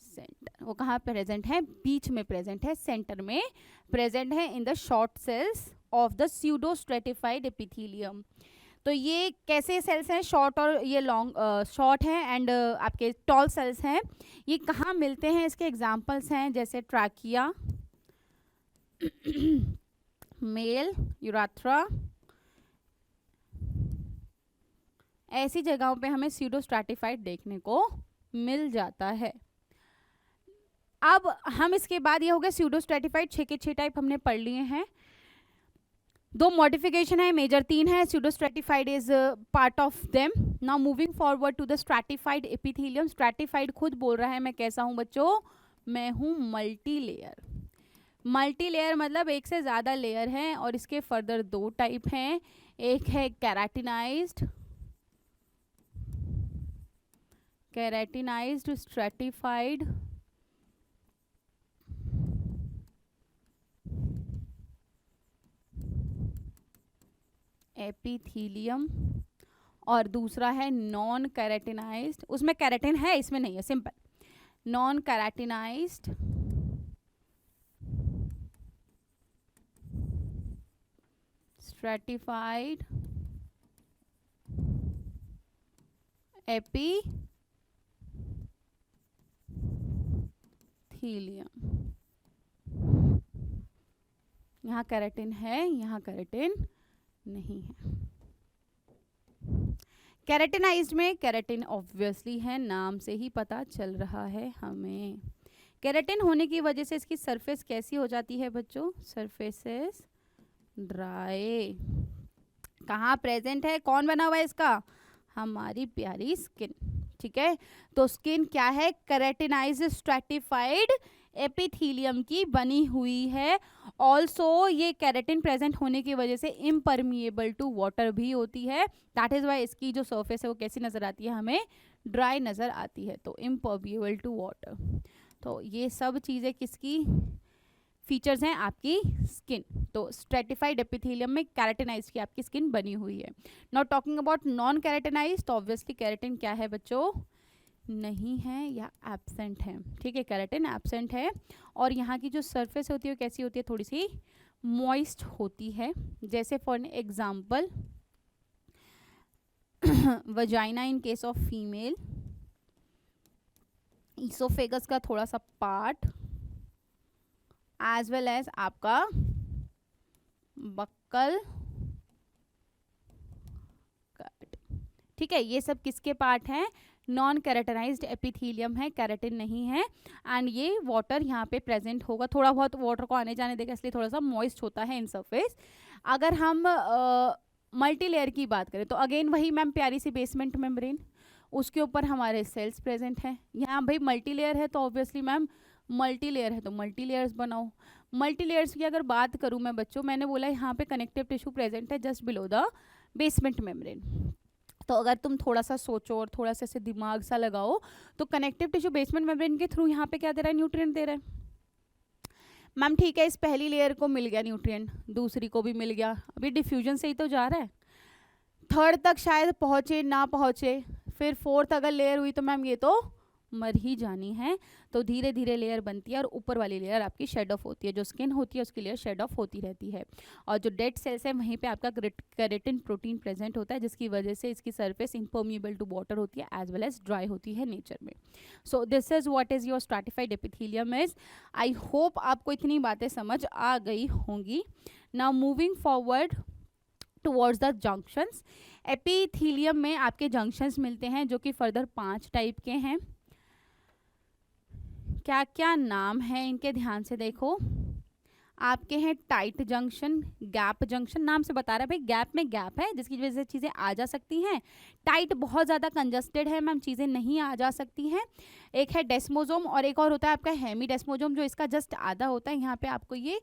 center। वो कहाँ प्रेजेंट है, बीच में प्रेजेंट है, सेंटर में प्रेजेंट है in the short cells of the pseudo stratified epithelium. तो ये कैसे सेल्स हैं, शॉर्ट और ये लॉन्ग, शॉर्ट हैं एंड आपके टॉल सेल्स हैं। ये कहाँ मिलते हैं, इसके एग्जांपल्स हैं जैसे ट्रैकिया, मेल, यूरेथ्रा, ऐसी जगहों पे हमें स्यूडो स्ट्रैटिफाइड देखने को मिल जाता है। अब हम इसके बाद ये हो गया स्यूडो स्ट्रैटिफाइड, 6 के 6 टाइप हमने पढ़ लिए हैं। 2 मॉडिफिकेशन है, मेजर 3 है, pseudo stratified is part of them. Now moving forward to the stratified epithelium. Stratified खुद बोल रहा है मैं कैसा हूं बच्चों, मैं हूं मल्टी लेयर। मल्टी लेयर मतलब एक से ज़्यादा लेयर हैं और इसके फर्दर 2 टाइप हैं, एक है कैराटिनाइज्ड स्ट्रैटिफाइड एपिथेलियम और दूसरा है नॉन कैराटिनाइज्ड, उसमें कैराटिन है इसमें नहीं है, सिंपल नॉन कैराटिनाइज्ड स्ट्रैटिफाइड एपिथीलियम, यहाँ केराटिन है, यहाँ केराटिन नहीं है। केराटिनाइज्ड में केराटिन ऑब्वियसली है, नाम से ही पता चल रहा है हमें। केराटिन होने की वजह से इसकी सरफेस कैसी हो जाती है बच्चों? Surfaces dry. कहाँ प्रेजेंट है, कौन बना हुआ है इसका? हमारी प्यारी स्किन। ठीक है, तो स्किन क्या है? केराटिनाइज्ड स्ट्रैटिफाइड एपिथीलियम की बनी हुई है। ऑल्सो ये केराटिन प्रेजेंट होने की वजह से इम्परमिएबल टू वाटर भी होती है। दैट इज वाई इसकी जो सरफेस है वो कैसी नजर आती है हमें? ड्राई नजर आती है। तो इम्परमिएबल टू वाटर। तो ये सब चीजें किसकी फीचर्स हैं? आपकी स्किन। तो स्ट्रेटिफाइड एपिथेलियम में केराटिनाइज की आपकी स्किन बनी हुई है। नॉट टॉकिंग अबाउट नॉन केराटिनाइज, तो ऑब्वियसली केराटिन क्या है बच्चों? नहीं है या एब्सेंट है। ठीक है, केराटिन एब्सेंट है। और यहाँ की जो सरफेस होती है वो कैसी होती है? थोड़ी सी मॉइस्ट होती है। जैसे for example vagina in case of female, oesophagus का थोड़ा सा पार्ट, एज वेल एज आपका बक्कल। ठीक है, ये सब किसके पार्ट हैं? नॉन केराटिनाइज्ड एपिथेलियम है, केराटिन नहीं है। एंड ये वाटर यहाँ पे प्रेजेंट होगा, थोड़ा बहुत वाटर को आने जाने देगा, इसलिए थोड़ा सा मॉइस्ट होता है इन सरफेस। अगर हम मल्टी लेयर की बात करें तो अगेन वही मैम प्यारी सी बेसमेंट मेम्ब्रेन, उसके ऊपर हमारे सेल्स प्रेजेंट हैं। यहाँ भाई मल्टी लेयर है तो ऑब्वियसली मैम मल्टी लेयर है तो मल्टी लेयर्स बनाओ। मल्टी लेयर्स की अगर बात करूँ मैं बच्चों, मैंने बोला यहाँ पे कनेक्टिव टिश्यू प्रेजेंट है just below the basement membrane. तो अगर तुम थोड़ा सा सोचो और थोड़ा सा ऐसे दिमाग सा लगाओ तो कनेक्टिव टिश्यू बेसमेंट मेम्ब्रेन के थ्रू यहाँ पे क्या दे रहा है? न्यूट्रिएंट दे रहा है। मैम ठीक है, इस पहली लेयर को मिल गया न्यूट्रिएंट, दूसरी को भी मिल गया, अभी डिफ्यूजन से ही तो जा रहा है। थर्ड तक शायद पहुँचे ना पहुँचे, फिर फोर्थ अगर लेयर हुई तो मैम ये तो मर ही जानी है। तो धीरे धीरे लेयर बनती है और ऊपर वाली लेयर आपकी शेड ऑफ होती है, जो स्किन होती है उसकी लेयर शेड ऑफ होती रहती है। और जो डेड सेल्स है वहीं पे आपका केराटिन प्रोटीन प्रेजेंट होता है, जिसकी वजह से इसकी सरफेस इम्पर्मिएबल टू वाटर होती है एज वेल एज ड्राई होती है नेचर में। सो this is what is your stratified epithelium is. I hope आपको इतनी बातें समझ आ गई होंगी। Now moving forward towards the junctions. Epithelium में आपके जंक्शंस मिलते हैं जो कि फर्दर 5 टाइप के हैं। क्या क्या नाम है इनके? ध्यान से देखो। आपके हैं टाइट जंक्शन, गैप जंक्शन, नाम से बता रहा है भाई गैप में गैप है जिसकी वजह से चीज़ें आ जा सकती हैं। टाइट बहुत ज़्यादा कंजस्टेड है मैम, चीज़ें नहीं आ जा सकती हैं। एक है डेस्मोजोम और एक और होता है आपका हेमी डेस्मोजोम, जो इसका जस्ट आधा होता है। यहाँ पे आपको ये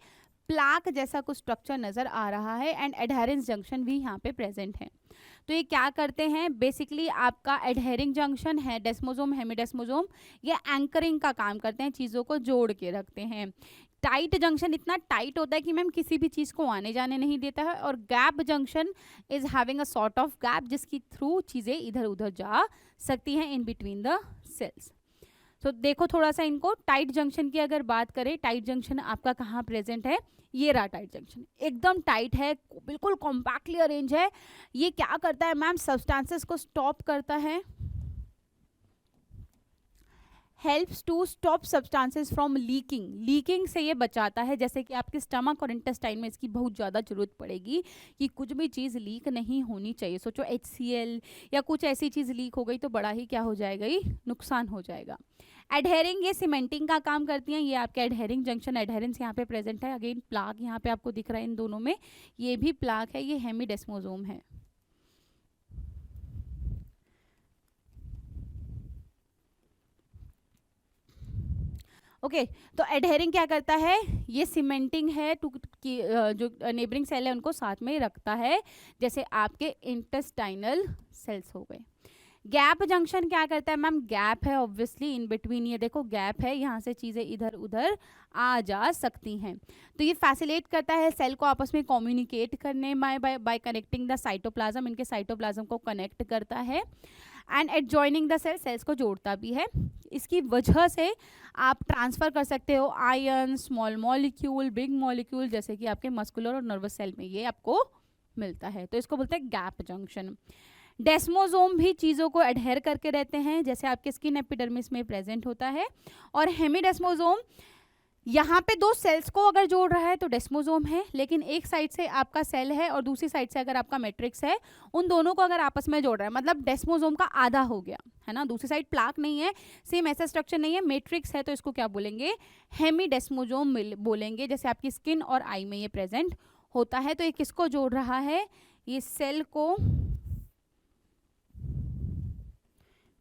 प्लाक जैसा कुछ स्ट्रक्चर नज़र आ रहा है। एंड एडहेरेंस जंक्शन भी यहाँ पे प्रेजेंट है। तो ये क्या करते हैं? बेसिकली आपका एडहेरिंग जंक्शन है डेस्मोजोम हेमिडेस्मोजोम, ये एंकरिंग का काम करते हैं, चीज़ों को जोड़ के रखते हैं। टाइट जंक्शन इतना टाइट होता है कि मैम किसी भी चीज़ को आने जाने नहीं देता है। और gap junction is having a sort of gap जिसकी थ्रू चीज़ें इधर उधर जा सकती हैं इन बिटवीन द सेल्स। तो देखो थोड़ा सा इनको, टाइट जंक्शन की अगर बात करें, टाइट जंक्शन आपका कहाँ प्रेजेंट है? ये रहा टाइट जंक्शन, एकदम टाइट है, बिल्कुल कॉम्पैक्टली अरेंज है। ये क्या करता है मैम? सब्सटेंसेस को स्टॉप करता है, helps to stop substances from leaking, leaking से ये बचाता है। जैसे कि आपके स्टमक और इंटेस्टाइन में इसकी बहुत ज़्यादा जरूरत पड़ेगी कि कुछ भी चीज़ लीक नहीं होनी चाहिए। सोचो HCl या कुछ ऐसी चीज़ लीक हो गई तो बड़ा ही क्या हो जाएगा? ही नुकसान हो जाएगा। एडहेरिंग, ये सीमेंटिंग का काम करती हैं। ये आपके एडहेरिंग जंक्शन, एडहेरेंस यहाँ पे प्रेजेंट है। अगेन प्लाक यहाँ पे आपको दिख रहा है इन दोनों में, ये भी प्लाक है, ये हेमिडेस्मोजोम है। ओके तो एडहेरिंग क्या करता है? ये सीमेंटिंग है टू की जो नेबरिंग सेल है उनको साथ में रखता है, जैसे आपके इंटेस्टाइनल सेल्स हो गए। गैप जंक्शन क्या करता है मैम? गैप है ऑब्वियसली इन बिटवीन, ये देखो गैप है, यहाँ से चीज़ें इधर उधर आ जा सकती हैं। तो ये फैसिलिटेट करता है सेल को आपस में कम्युनिकेट करने में बाय कनेक्टिंग द साइटोप्लाज्म, इनके साइटोप्लाज्म को कनेक्ट करता है। And adjoining the cell, cells को जोड़ता भी है। इसकी वजह से आप ट्रांसफ़र कर सकते हो ion, small molecule, big molecule, जैसे कि आपके मस्कुलर और नर्वस सेल में ये आपको मिलता है। तो इसको बोलते हैं गैप जंक्शन। डेस्मोसोम भी चीज़ों को एडहेयर करके रहते हैं, जैसे आपके स्किन एपिडर्मिस में प्रेजेंट होता है। और हेमीडेस्मोसोम यहाँ पे दो सेल्स को अगर जोड़ रहा है तो डेस्मोसोम है, लेकिन एक साइड से आपका सेल है और दूसरी साइड से अगर आपका मैट्रिक्स है, उन दोनों को अगर आपस में जोड़ रहा है मतलब डेस्मोसोम का आधा हो गया है ना। दूसरी साइड प्लाक नहीं है, सेम ऐसा स्ट्रक्चर नहीं है, मैट्रिक्स है, तो इसको क्या बोलेंगे, हेमीडेस्मोसोम बोलेंगे। जैसे आपकी स्किन और आई में ये प्रेजेंट होता है। तो ये किसको जोड़ रहा है, ये सेल को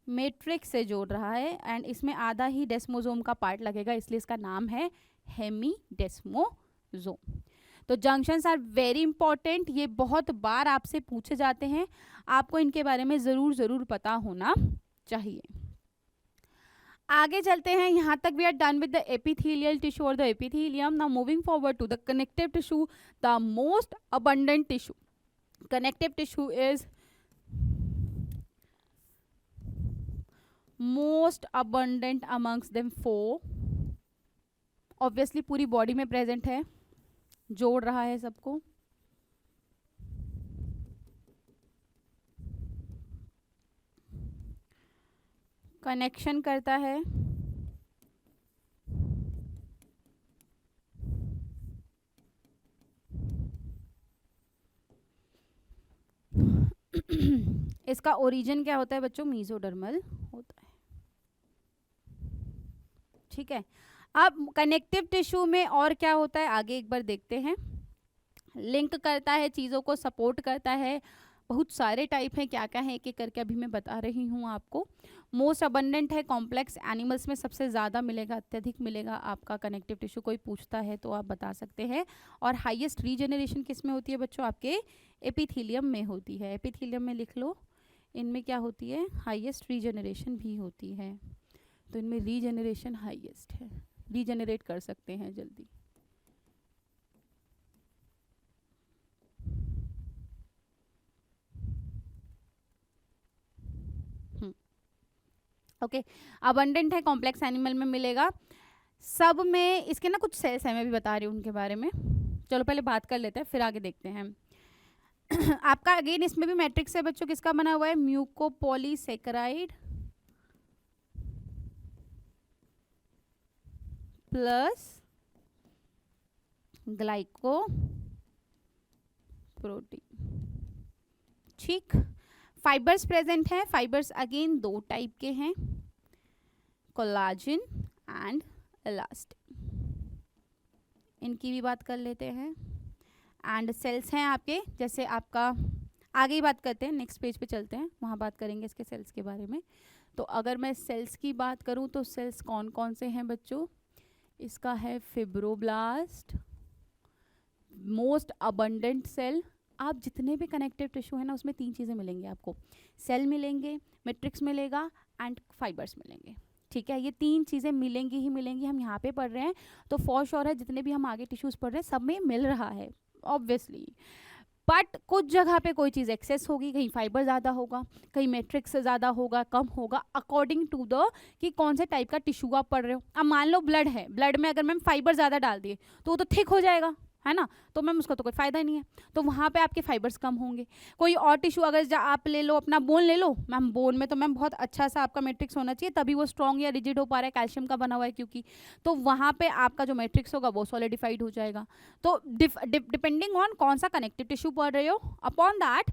मैट्रिक्स से जोड़ रहा है, एंड इसमें आधा ही डेस्मोसोम का पार्ट लगेगा, इसलिए इसका नाम है हेमीडेस्मोसोम। तो जंक्शंस आर वेरी इंपॉर्टेंट, ये बहुत बार आपसे पूछे जाते हैं, आपको इनके बारे में ज़रूर ज़रूर पता होना चाहिए। आगे चलते हैं, यहाँ तक we are done with the epithelial tissue और the epithelium. Now moving forward to the connective tissue, the most abundant tissue. Connective tissue is most abundant amongst them 4। Obviously पूरी बॉडी में प्रेजेंट है, जोड़ रहा है सबको। कनेक्शन करता है, इसका ओरिजिन क्या होता है बच्चों, मीजोडर्मल होता है। ठीक है, अब कनेक्टिव टिश्यू में और क्या होता है आगे एक बार देखते हैं। लिंक करता है, चीज़ों को सपोर्ट करता है, बहुत सारे टाइप हैं, क्या क्या है एक एक करके अभी मैं बता रही हूँ आपको। मोस्ट अबंडेंट है, कॉम्प्लेक्स एनिमल्स में सबसे ज़्यादा मिलेगा, अत्यधिक मिलेगा आपका कनेक्टिव टिश्यू। कोई पूछता है तो आप बता सकते हैं। और हाईएस्ट रीजनरेशन किस में होती है बच्चों, आपके एपिथेलियम में होती है। एपिथेलियम में लिख लो, इनमें क्या होती है, हाईएस्ट रीजनरेशन भी होती है। तो इनमें रीजनरेशन हाईएस्ट है, रीजनरेट कर सकते हैं जल्दी। ओके, अबंडेंट है, कॉम्प्लेक्स एनिमल में मिलेगा सब में। इसके ना कुछ सेल्स हैं, मैं भी बता रही हूँ उनके बारे में। चलो पहले बात कर लेते हैं, फिर आगे देखते हैं। आपका अगेन इसमें भी मैट्रिक्स है बच्चों, किसका बना हुआ है, म्यूकोपॉलीसेकेराइड प्लस ग्लाइकोप्रोटीन। ठीक, फाइबर्स प्रेजेंट हैं। फाइबर्स अगेन दो टाइप के हैं, कोलाजिन एंड इलास्टिन। इनकी भी बात कर लेते हैं। एंड सेल्स हैं आपके, जैसे आपका आगे ही बात करते हैं, नेक्स्ट पेज पे चलते हैं, वहाँ बात करेंगे इसके सेल्स के बारे में। तो अगर मैं सेल्स की बात करूँ तो सेल्स कौन कौन से हैं बच्चों, इसका है फिब्रोब्लास्ट, मोस्ट अबंडेंट सेल। आप जितने भी कनेक्टिव टिश्यू है ना, उसमें तीन चीज़ें मिलेंगी आपको, सेल मिलेंगे, मैट्रिक्स मिलेगा एंड फाइबर्स मिलेंगे। ठीक है, ये तीन चीज़ें मिलेंगी ही मिलेंगी। हम यहाँ पे पढ़ रहे हैं तो फॉर श्योर है, जितने भी हम आगे टिश्यूज़ पढ़ रहे हैं सब में मिल रहा है ऑब्वियसली। बट कुछ जगह पे कोई चीज़ एक्सेस होगी, कहीं फाइबर ज़्यादा होगा, कहीं मैट्रिक्स ज़्यादा होगा, कम होगा, अकॉर्डिंग टू द कि कौन से टाइप का टिश्यू आप पढ़ रहे हो। अब मान लो ब्लड है, ब्लड में अगर मैम फाइबर ज़्यादा डाल दिए तो वो तो थिक हो जाएगा, है ना, तो मैम उसका तो कोई फ़ायदा नहीं है, तो वहाँ पे आपके फाइबर्स कम होंगे। कोई और टिश्यू अगर आप ले लो, अपना बोन ले लो मैम, बोन में तो मैम बहुत अच्छा सा आपका मैट्रिक्स होना चाहिए, तभी वो स्ट्रॉन्ग या रिजिड हो पा रहा है, कैल्शियम का बना हुआ है क्योंकि, तो वहाँ पे आपका जो मैट्रिक्स होगा वो सॉलिडिफाइड हो जाएगा। तो डिपेंडिंग ऑन कौन सा कनेक्टिव टिश्यू पढ़ रहे हो, अपॉन दैट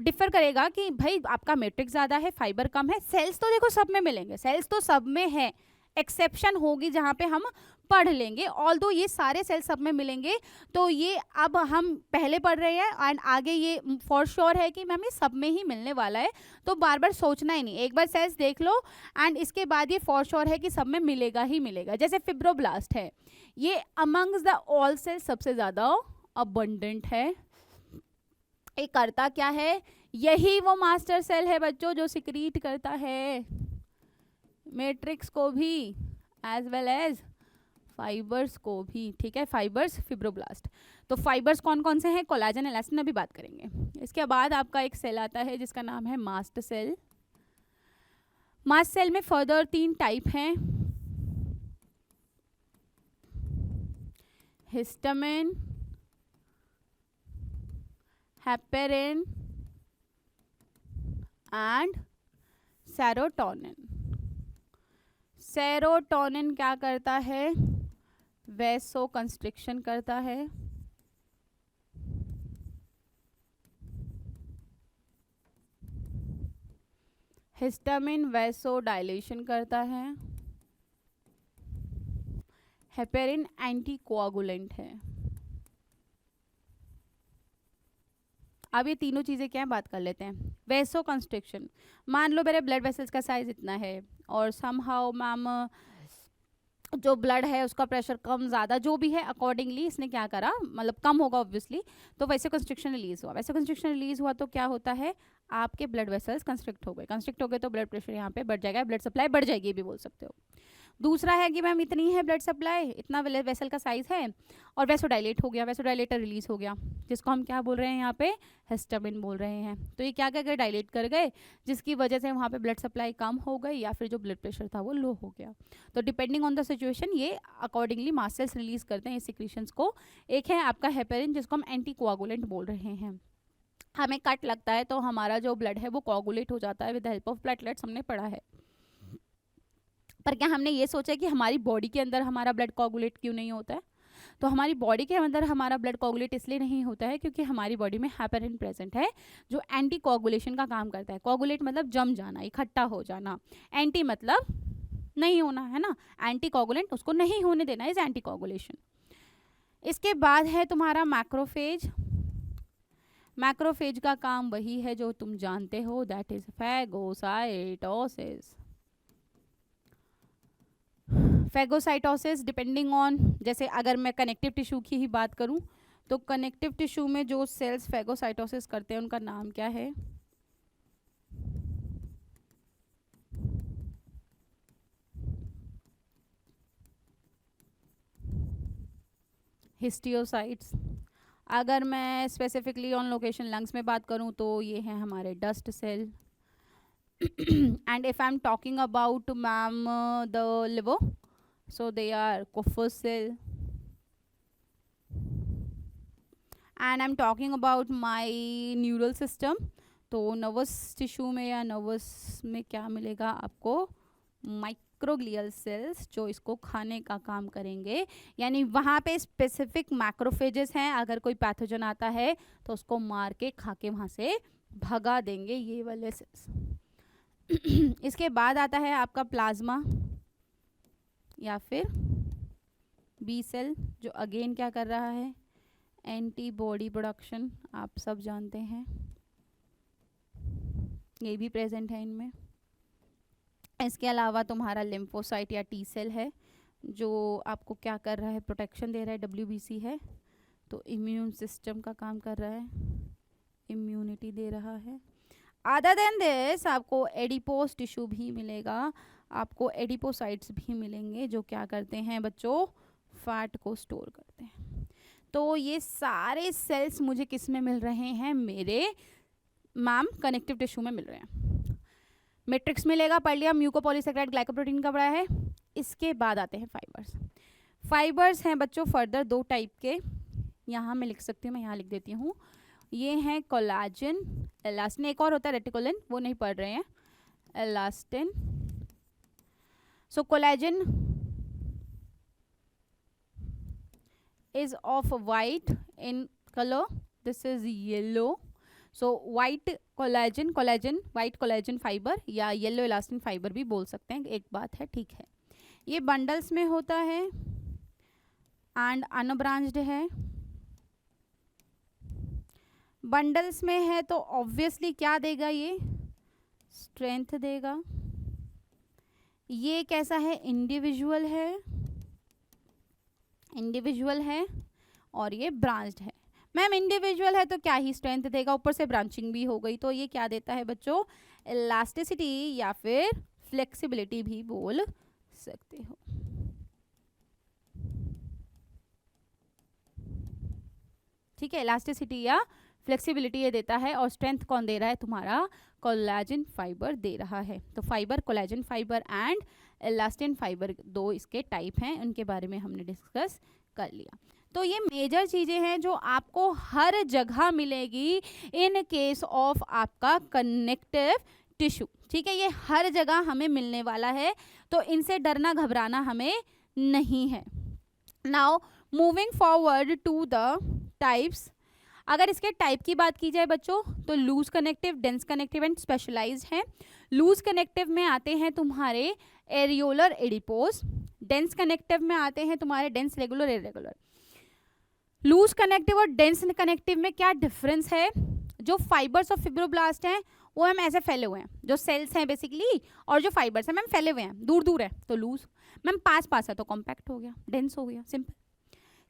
डिफर करेगा कि भाई आपका मैट्रिक्स ज़्यादा है, फाइबर कम है। सेल्स तो देखो सब में मिलेंगे, सेल्स तो सब में है, एक्सेप्शन होगी जहाँ पे हम पढ़ लेंगे, ऑल्दो ये सारे सेल सब में मिलेंगे। तो ये अब हम पहले पढ़ रहे हैं एंड आगे ये फॉर श्योर है कि मैम ये सब में ही मिलने वाला है, तो बार बार सोचना ही नहीं, एक बार सेल्स देख लो एंड इसके बाद ये फॉर श्योर है कि सब में मिलेगा ही मिलेगा। जैसे फिब्रोब्लास्ट है, ये अमंग्स द ऑल सेल सबसे ज़्यादा अबंडेंट है। ये करता क्या है, यही वो मास्टर सेल है बच्चों जो सिक्रीट करता है मैट्रिक्स को भी एज वेल एज फाइबर्स को भी। ठीक है, फाइबर्स, फिब्रोब्लास्ट। तो फाइबर्स कौन कौन से हैं, कोलाजन, इलास्टिन, अभी बात करेंगे। इसके बाद आपका एक सेल आता है जिसका नाम है मास्ट सेल। मास्ट सेल में फर्दर तीन टाइप हैं, histamine, heparin and serotonin. Serotonin क्या करता है? वैसो कंस्ट्रिक्शन करता है। हिस्टामिन वैसो डायलेशन करता है। हेपेरिन एंटी कोआगुलेंट है। अब ये तीनों चीज़ें क्या है बात कर लेते हैं। वैसो कंस्ट्रिक्शन, मान लो मेरे ब्लड वेसल्स का साइज इतना है और समहाउ मैम जो ब्लड है उसका प्रेशर कम ज़्यादा जो भी है अकॉर्डिंगली इसने क्या करा, मतलब कम होगा ऑब्वियसली, तो वैसे कंस्ट्रिक्शन रिलीज हुआ। वैसे कंस्ट्रिक्शन रिलीज हुआ तो क्या होता है, आपके ब्लड वेसल्स कंस्ट्रिक्ट हो गए। कंस्ट्रिक्ट हो गए तो ब्लड प्रेशर यहाँ पे बढ़ जाएगा, ब्लड सप्लाई बढ़ जाएगी, ये भी बोल सकते हो। दूसरा है कि मैम इतनी है ब्लड सप्लाई, इतना वेसल का साइज है और वैसोडाइलेट हो गया, वैसोडाइलेटर रिलीज हो गया, जिसको हम क्या बोल रहे हैं यहाँ पे, हिस्टामिन बोल रहे हैं। तो ये क्या कर गए, डायलेट कर गए, जिसकी वजह से वहाँ पे ब्लड सप्लाई कम हो गई या फिर जो ब्लड प्रेशर था वो लो हो गया। तो डिपेंडिंग ऑन द सिचुएशन ये अकॉर्डिंगली मास्ट सेल्स रिलीज करते हैं इस सिक्रीशंस को। एक है आपका हेपेरिन जिसको हम एंटी कोआगुलेंट बोल रहे हैं। हमें कट लगता है तो हमारा जो ब्लड है वो कोआगुलेट हो जाता है with the help of platelets, हमने पढ़ा है। पर क्या हमने ये सोचा कि हमारी बॉडी के अंदर हमारा ब्लड कोआगुलेट क्यों नहीं होता है? तो हमारी बॉडी के अंदर हमारा ब्लड कोआगुलेट इसलिए नहीं होता है क्योंकि हमारी बॉडी में हेपेरिन प्रेजेंट है जो एंटी कोआगुलेशन का काम करता है। कोआगुलेट मतलब जम जाना, इकट्ठा हो जाना, एंटी मतलब नहीं होना, है ना, एंटी कोआगुलेंट उसको नहीं होने देना इज एंटी कोआगुलेशन। इसके बाद है तुम्हारा मैक्रोफेज। मैक्रोफेज का काम वही है जो तुम जानते हो, that is phagocytosis. Phagocytosis depending on, जैसे अगर मैं कनेक्टिव टिश्यू की ही बात करूं तो कनेक्टिव टिश्यू में जो सेल्स फैगोसाइटोसिस करते हैं उनका नाम क्या है? हिस्टियोसाइट्स। अगर मैं स्पेसिफिकली ऑन लोकेशन लंग्स में बात करूं तो ये हैं हमारे dust cell. And if I am talking about ma'am the liver, so they are Kupffer cell. And I'm talking about my neural system. तो नर्वस टिश्यू में या नर्वस में क्या मिलेगा आपको? माइक्रोग्लियल सेल्स जो इसको खाने का काम करेंगे, यानी वहाँ पे स्पेसिफिक मैक्रोफेजेस हैं, अगर कोई पैथोजन आता है तो उसको मार के खा के वहाँ से भगा देंगे, ये वाले सेल्स। इसके बाद आता है आपका प्लाज्मा या फिर बी सेल जो अगेन क्या कर रहा है, एंटीबॉडी प्रोडक्शन, आप सब जानते हैं, ये भी प्रेजेंट है इनमें। इसके अलावा तुम्हारा लिम्फोसाइट या टी सेल है जो आपको क्या कर रहा है, प्रोटेक्शन दे रहा है, WBC है तो इम्यून सिस्टम का काम कर रहा है, इम्यूनिटी दे रहा है। अदर देन दिस आपको एडिपोस टिश्यू भी मिलेगा, आपको एडिपोसाइट्स भी मिलेंगे जो क्या करते हैं बच्चों, फैट को स्टोर करते हैं। तो ये सारे सेल्स मुझे किस में मिल रहे हैं, मेरे मैम कनेक्टिव टिश्यू में मिल रहे हैं। मैट्रिक्स मिलेगा, पढ़ लिया, म्यूकोपॉलीसेकेराइड ग्लाइकोप्रोटीन का पढ़ा है। इसके बाद आते हैं फाइबर्स। फाइबर्स हैं बच्चों फर्दर दो टाइप के, यहाँ मैं लिख सकती हूँ, मैं यहाँ लिख देती हूँ। ये हैं कोलाजन, एलास्टिन, एक और होता है रेटिकुलिन, वो नहीं पढ़ रहे हैं, एलास्टिन। So collagen is of white in color. This is yellow. So white collagen, white collagen fiber या yellow elastin fiber भी बोल सकते हैं, एक बात है, ठीक है। ये bundles में होता है and unbranched है। bundles में है तो obviously क्या देगा, ये strength देगा। ये कैसा है, इंडिविजुअल है, इंडिविजुअल है और ये ब्रांच्ड है। मैम इंडिविजुअल है तो क्या ही स्ट्रेंथ देगा, ऊपर से ब्रांचिंग भी हो गई, तो ये क्या देता है बच्चों, इलास्टिसिटी या फिर फ्लेक्सिबिलिटी भी बोल सकते हो। ठीक है, इलास्टिसिटी या फ्लेक्सिबिलिटी ये देता है और स्ट्रेंथ कौन दे रहा है, तुम्हारा कोलाजन फाइबर दे रहा है। तो fibre, collagen fibre and elastin fibre दो इसके टाइप हैं, उनके बारे में हमने डिस्कस कर लिया। तो ये मेजर चीज़ें हैं जो आपको हर जगह मिलेगी इन केस ऑफ आपका कनेक्टिव टिश्यू, ठीक है, ये हर जगह हमें मिलने वाला है, तो इनसे डरना घबराना हमें नहीं है। Now moving forward to the types, अगर इसके टाइप की बात की जाए बच्चों तो loose connective, dense connective and specialized हैं। लूज कनेक्टिव में आते हैं तुम्हारे एरियोलर, एडिपोज। डेंस कनेक्टिव में आते हैं तुम्हारे dense, regular, irregular. Loose connective और डेंस कनेक्टिव में क्या डिफरेंस है? जो फाइबर्स ऑफ फिब्रोब्लास्ट हैं वो मैम ऐसे फैले हुए हैं, जो सेल्स हैं बेसिकली, और जो फाइबर्स हैं मैम फैले हुए हैं, दूर दूर है तो लूज, मैम पास पास है तो कॉम्पैक्ट हो गया, डेंस हो गया, सिंपल।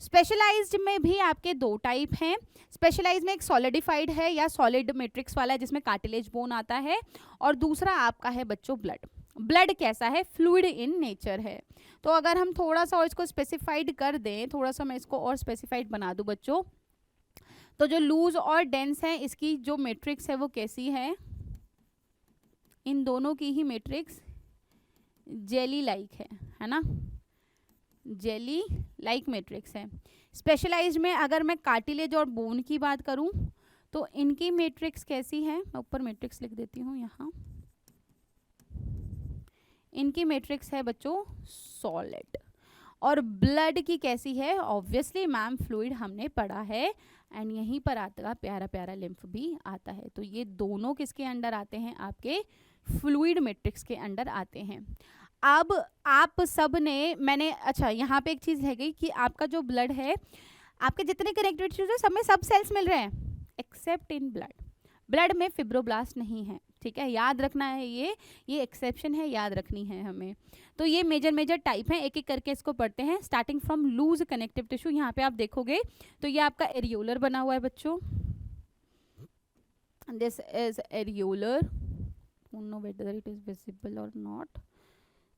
स्पेशलाइज्ड में भी आपके दो टाइप हैं। स्पेशलाइज्ड में एक सॉलिडिफाइड है या सॉलिड मैट्रिक्स वाला है जिसमें कार्टिलेज बोन आता है, और दूसरा आपका है बच्चों ब्लड। ब्लड कैसा है? फ्लूइड इन नेचर है। तो अगर हम थोड़ा सा और इसको स्पेसिफाइड कर दें, थोड़ा सा मैं इसको और स्पेसिफाइड बना दूं बच्चों, तो जो लूज और डेंस है इसकी जो मैट्रिक्स है वो कैसी है? इन दोनों की ही मैट्रिक्स जेली लाइक है ना, जेली लाइक मैट्रिक्स है। स्पेशलाइज्ड में अगर मैं कार्टिलेज और बोन की बात करूं तो इनकी मैट्रिक्स कैसी है? मैं ऊपर मैट्रिक्स लिख देती हूँ यहाँ। इनकी मैट्रिक्स है बच्चों सॉलिड। और ब्लड की कैसी है? ऑब्वियसली मैम फ्लूइड हमने पढ़ा है, एंड यहीं पर आता प्यारा प्यारा लिम्फ भी आता है। तो ये दोनों किसके अंडर आते हैं? आपके फ्लूइड मैट्रिक्स के अंडर आते हैं। अब आप सब ने, मैंने अच्छा यहाँ पे एक चीज़ रह गई कि आपका जो ब्लड है, आपके जितने कनेक्टिव टिश्यूज है सब में सब सेल्स मिल रहे हैं एक्सेप्ट इन ब्लड। ब्लड में फिब्रोब्लास्ट नहीं है, ठीक है, याद रखना है, ये एक्सेप्शन है, याद रखनी है हमें। तो ये मेजर टाइप हैं, एक एक करके इसको पढ़ते हैं। Starting from loose connective tissue, यहाँ पे आप देखोगे तो ये आपका एरियोलर बना हुआ है बच्चों, this is areolar, don't know whether it is visible और नॉट,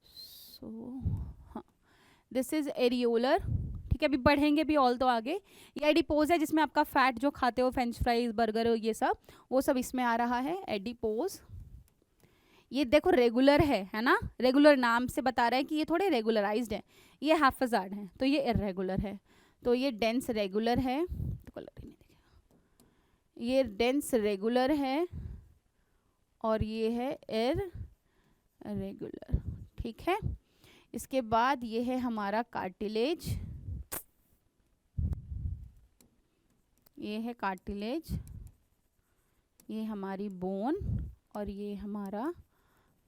सो हाँ दिस इज एरियोलर, ठीक है, अभी बढ़ेंगे भी ऑल तो आगे। ये एडिपोज है जिसमें आपका फैट जो खाते हो, फ्रेंच फ्राइज, बर्गर, ये सब, वो सब इसमें आ रहा है, एडिपोज। ये देखो रेगुलर है ना, रेगुलर नाम से बता रहा है कि ये थोड़े रेगुलराइज्ड है। ये हैफाजार्ड है तो ये इरेगुलर है, तो ये डेंस रेगुलर है, तो कलर ही नहीं दिखेगा, ये डेंस रेगुलर है और ये है इरेगुलर, ठीक है। इसके बाद ये है हमारा कार्टिलेज, ये है कार्टिलेज, ये हमारी बोन और ये हमारा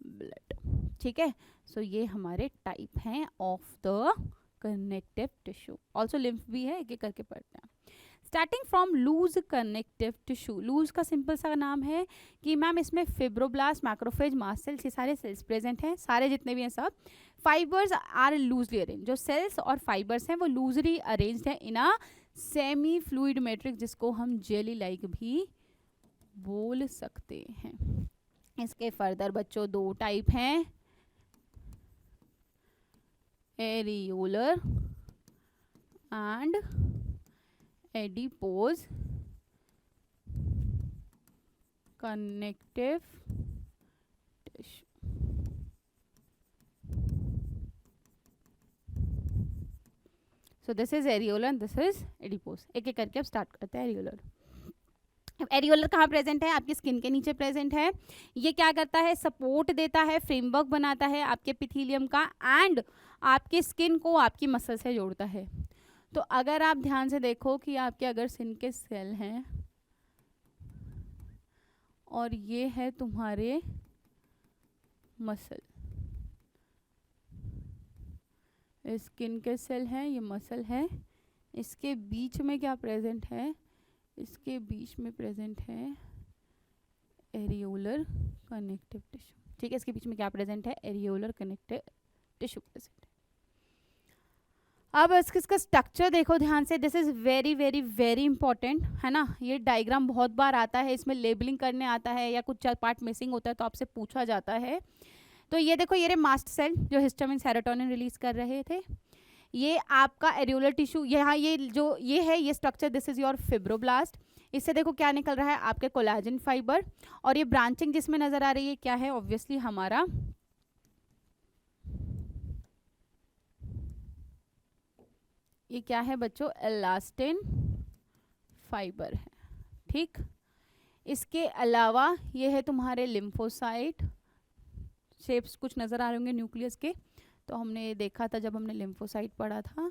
ब्लड, ठीक है। सो ये हमारे टाइप हैं of the connective tissue. Also lymph भी है, एक एक करके पढ़ते हैं। Starting from loose connective tissue, loose का सिंपल सा नाम है कि मैम इसमें फिब्रोब्लास्ट, मैक्रोफेज, मास्ट सेल्स, ये सारे सेल्स प्रेजेंट हैं, सारे जितने भी हैं सब। फाइबर्स आर लूजली अरेंज, जो सेल्स और फाइबर्स हैं वो लूजली अरेंज्ड है इन अ सेमी फ्लूइड मैट्रिक्स, जिसको हम जेली लाइक भी बोल सकते हैं। इसके फर्दर बच्चों दो टाइप हैं, areolar and adipose connective tissue. So this is areolar and this is adipose. एक एक करके अब स्टार्ट करते हैं। एरियोलर, एरियोलर कहाँ प्रेजेंट है? आपकी स्किन के नीचे प्रेजेंट है। ये क्या करता है? सपोर्ट देता है, फ्रेमवर्क बनाता है आपके एपिथेलियम का, एंड आपके स्किन को आपकी मसल से जोड़ता है। तो अगर आप ध्यान से देखो कि आपके अगर स्किन के सेल हैं और ये है तुम्हारे मसल, स्किन के सेल हैं, ये मसल है, इसके बीच में क्या प्रेजेंट है? इसके बीच में प्रेजेंट है एरियोलर कनेक्टिव टिश्यू, ठीक है। इसके बीच में क्या प्रेजेंट है? एरियोलर कनेक्टिव टिश्यू प्रेजेंट है। अब इसका स्ट्रक्चर देखो ध्यान से, this is very very very important, है ना। ये डायग्राम बहुत बार आता है, इसमें लेबलिंग करने आता है या कुछ पार्ट मिसिंग होता है तो आपसे पूछा जाता है। तो ये देखो, ये मास्ट सेल जो हिस्टामिन सेरोटोनिन रिलीज कर रहे थे, ये आपका एरियोलर टिश्यू, यहाँ ये जो ये है ये structure, this is your fibroblast. इससे देखो क्या निकल रहा है? आपके कोलाजन फाइबर, और ये ब्रांचिंग जिसमें नजर आ रही है क्या है? ऑब्वियसली हमारा ये क्या है बच्चों? एलास्टिन फाइबर है, ठीक। इसके अलावा ये है तुम्हारे लिम्फोसाइट, शेप्स कुछ नज़र आ रहे होंगे न्यूक्लियस के, तो हमने ये देखा था जब हमने लिम्फोसाइट पढ़ा था।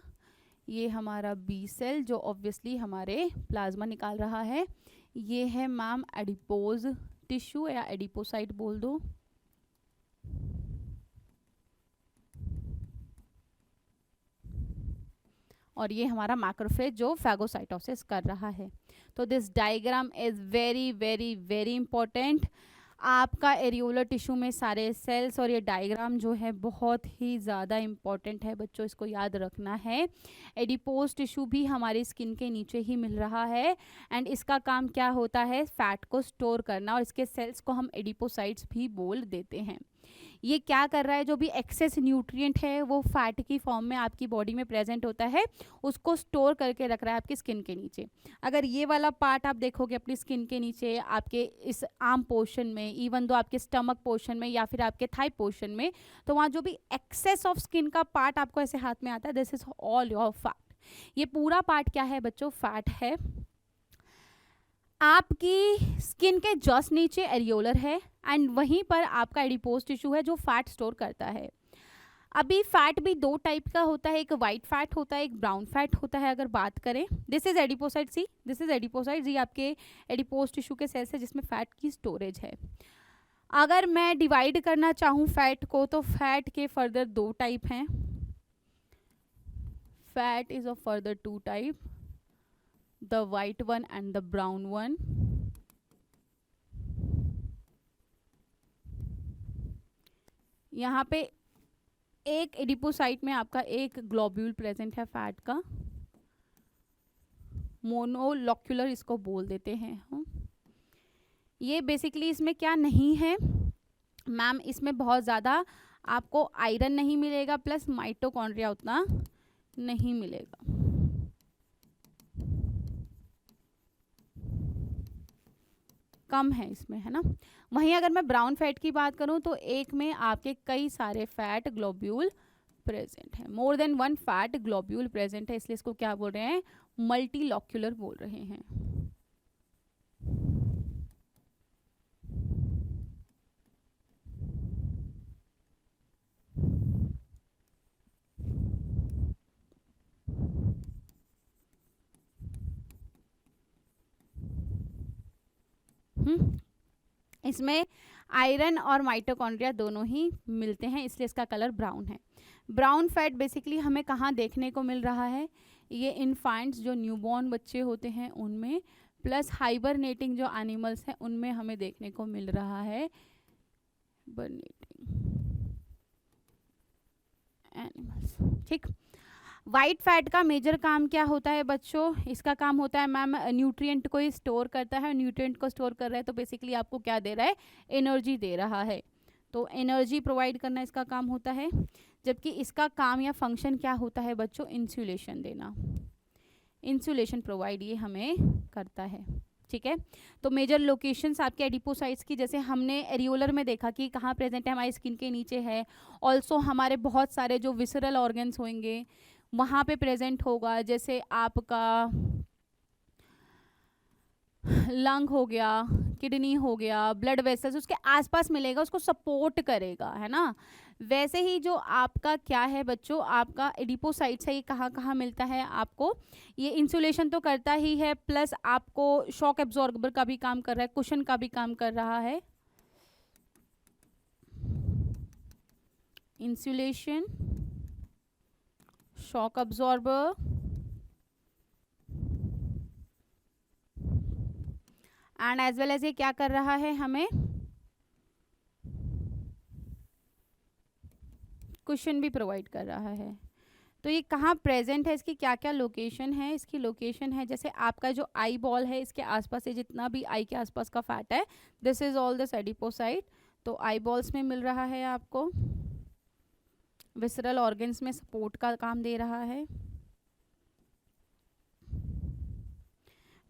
ये हमारा बी सेल जो ऑब्वियसली हमारे प्लाज्मा निकाल रहा है। ये है मैम एडिपोज टिश्यू या एडिपोसाइट बोल दो। और ये हमारा मैक्रोफेज जो फैगोसाइटोसिस कर रहा है। तो this diagram is very very very important. आपका एरियोलर टिश्यू में सारे सेल्स और ये डायग्राम जो है बहुत ही ज़्यादा इम्पॉर्टेंट है बच्चों, इसको याद रखना है। एडिपोज टिश्यू भी हमारी स्किन के नीचे ही मिल रहा है एंड इसका काम क्या होता है, फैट को स्टोर करना, और इसके सेल्स को हम एडिपोसाइट्स भी बोल देते हैं। ये क्या कर रहा है, जो भी एक्सेस न्यूट्रिएंट है वो फैट की फॉर्म में आपकी बॉडी में प्रेजेंट होता है, उसको स्टोर करके रख रहा है आपकी स्किन के नीचे। अगर ये वाला पार्ट आप देखोगे अपनी स्किन के नीचे, आपके इस आर्म पोर्शन में, इवन दो आपके स्टमक पोर्शन में या फिर आपके थाई पोर्शन में, तो वहाँ जो भी एक्सेस ऑफ स्किन का पार्ट आपको ऐसे हाथ में आता है, this is all your fat. ये पूरा पार्ट क्या है बच्चों, फैट है। आपकी स्किन के जस्ट नीचे एरियोलर है एंड वहीं पर आपका एडिपोज टिश्यू है जो फैट स्टोर करता है। अभी फैट भी दो टाइप का होता है, एक वाइट फैट होता है, एक ब्राउन फैट होता है। अगर बात करें, this is adipocyte, see this is adipocyte, ये आपके एडिपोज टिश्यू के सेल्स है जिसमें फैट की स्टोरेज है। अगर मैं डिवाइड करना चाहूँ फैट को, तो फैट के फर्दर दो टाइप हैं। Fat is of further two type, the white one and the brown one. यहाँ पे एक एडिपोसाइट में आपका एक ग्लोब्यूल प्रेजेंट है फैट का, मोनोलॉक्यूलर इसको बोल देते हैं हम। ये बेसिकली इसमें क्या नहीं है मैम, इसमें बहुत ज़्यादा आपको आयरन नहीं मिलेगा, प्लस माइटोकॉन्ड्रिया उतना नहीं मिलेगा। कम है इसमें, है ना। वहीं अगर मैं ब्राउन फैट की बात करूं तो एक में आपके कई सारे फैट ग्लोब्यूल प्रेजेंट है, more than one fat globule present है, इसलिए इसको क्या बोल रहे हैं, मल्टीलॉक्यूलर बोल रहे हैं। इसमें आयरन और माइटोकॉन्ड्रिया दोनों ही मिलते हैं, इसलिए इसका कलर ब्राउन है। ब्राउन फैट बेसिकली हमें कहाँ देखने को मिल रहा है, ये इन्फेंट्स जो न्यूबॉर्न बच्चे होते हैं उनमें, प्लस हाइबरनेटिंग जो एनिमल्स हैं उनमें हमें देखने को मिल रहा है हाइबरनेटिंग एनिमल्स। ठीक, वाइट फैट का मेजर काम क्या होता है बच्चों, इसका काम होता है मैम न्यूट्रिएंट को ही स्टोर करता है, न्यूट्रिएंट को स्टोर कर रहा है तो बेसिकली आपको क्या दे रहा है, एनर्जी दे रहा है, तो एनर्जी प्रोवाइड करना इसका काम होता है। जबकि इसका काम या फंक्शन क्या होता है बच्चों, इंसुलेशन देना, इंसुलेशन प्रोवाइड ये हमें करता है। ठीक है, तो मेजर लोकेशंस आपके एडिपोसाइट्स की, जैसे हमने एरियोलर में देखा कि कहाँ प्रेजेंट है, हमारी स्किन के नीचे है। ऑल्सो हमारे बहुत सारे जो विसरल ऑर्गन्स होंगे वहाँ पे प्रेजेंट होगा, जैसे आपका लंग हो गया, किडनी हो गया, ब्लड वेसल्स उसके आसपास मिलेगा, उसको सपोर्ट करेगा, है ना। वैसे ही जो आपका क्या है बच्चों, आपका एडिपोसाइट्स है, ये कहाँ कहाँ मिलता है आपको, ये इंसुलेशन तो करता ही है, प्लस आपको शॉक एब्जॉर्बर का भी काम कर रहा है, कुशन का भी काम कर रहा है। Insulation, shock absorber and as well as ये क्या कर रहा है, हमें कुशन भी प्रोवाइड कर रहा है। तो ये कहाँ प्रेजेंट है, इसकी क्या क्या लोकेशन है, इसकी लोकेशन है जैसे आपका जो आई बॉल है इसके आसपास से जितना भी आई के आसपास का फैट है, this is all this adipocyte, तो आई बॉल्स में मिल रहा है आपको, विसरल ऑर्गन्स में सपोर्ट का काम दे रहा है,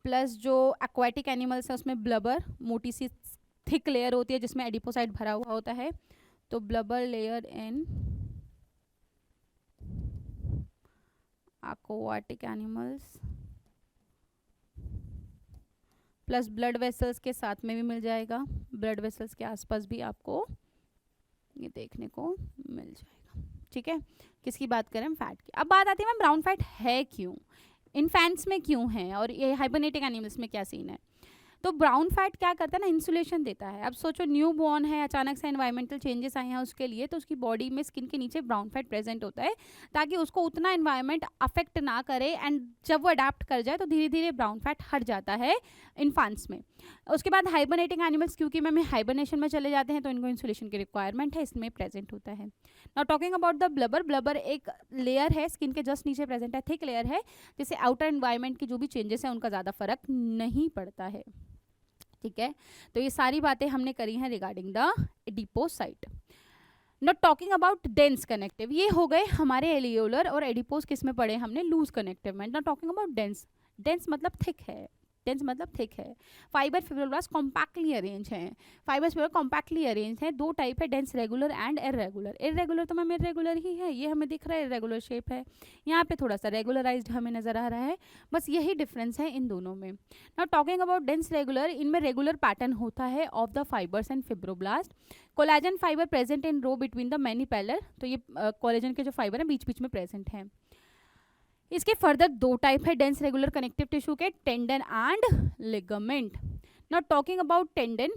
प्लस जो एक्वाटिक एनिमल्स है उसमें ब्लबर, मोटी सी थिक लेयर होती है जिसमें एडिपोसाइट भरा हुआ होता है, तो blubber layer in aquatic animals, plus blood vessels के साथ में भी मिल जाएगा, ब्लड वेसल्स के आसपास भी आपको ये देखने को मिल जाएगा। ठीक है, किसकी बात करें हम? फैट की। अब बात आती है मैम ब्राउन फैट है क्यों, इन्फेंट्स में क्यों है, और ये हाइबरनेटिंग एनिमल्स में क्या सीन है? तो ब्राउन फैट क्या करता है ना, इंसुलेशन देता है। अब सोचो न्यू बॉर्न है, अचानक से एनवायरमेंटल चेंजेस आए हैं उसके लिए, तो उसकी बॉडी में स्किन के नीचे ब्राउन फैट प्रेजेंट होता है ताकि उसको उतना एनवायरमेंट अफेक्ट ना करे, एंड जब वो अडेप्ट कर जाए तो धीरे धीरे ब्राउन फैट हट जाता है इन्फांट्स में। उसके बाद हाइबरनेटिंग एनिमल्स क्योंकि मैम हाइबरनेशन में चले जाते हैं तो इनको इंसुलेशन की रिक्वायरमेंट है, इसमें प्रेजेंट होता है। Now talking about the blubber, blubber एक लेयर है स्किन के जस्ट नीचे प्रेजेंट है, थिक लेयर है, जिससे आउटर एनवायरमेंट की जो भी चेंजेस है उनका ज़्यादा फर्क नहीं पड़ता है। ठीक है, तो ये सारी बातें हमने करी हैं regarding the adipocyte. Not talking about dense connective, ये हो गए हमारे एलियोलर और एडिपोस किस में पड़े हमने, लूज कनेक्टिव में। Not talking about dense, dense मतलब थिक है, डेंस मतलब थिक है। फाइबर फिब्रोब्लास्ट कॉम्पैक्टली अरेंज हैं, फाइबर्स फिब्रोब्लास्ट कॉम्पैक्टली अरेंज हैं। दो टाइप है, dense regular and irregular. Irregular तो मैम इरेगुलर ही है, ये हमें दिख रहा है इरेगुलर शेप है, यहाँ पे थोड़ा सा रेगुलराइज्ड हमें नजर आ रहा है, बस यही डिफरेंस है इन दोनों में। Now talking about dense regular, इनमें रेगुलर पैटर्न होता है of the fibres and fibroblast. Collagen fibre present in row between the many pillar, तो ये कोलेजन के जो फाइबर है बीच बीच में प्रेजेंट हैं। इसके फर्दर दो टाइप है डेंस रेगुलर कनेक्टिव टिश्यू के, tendon and ligament. Not talking about tendon,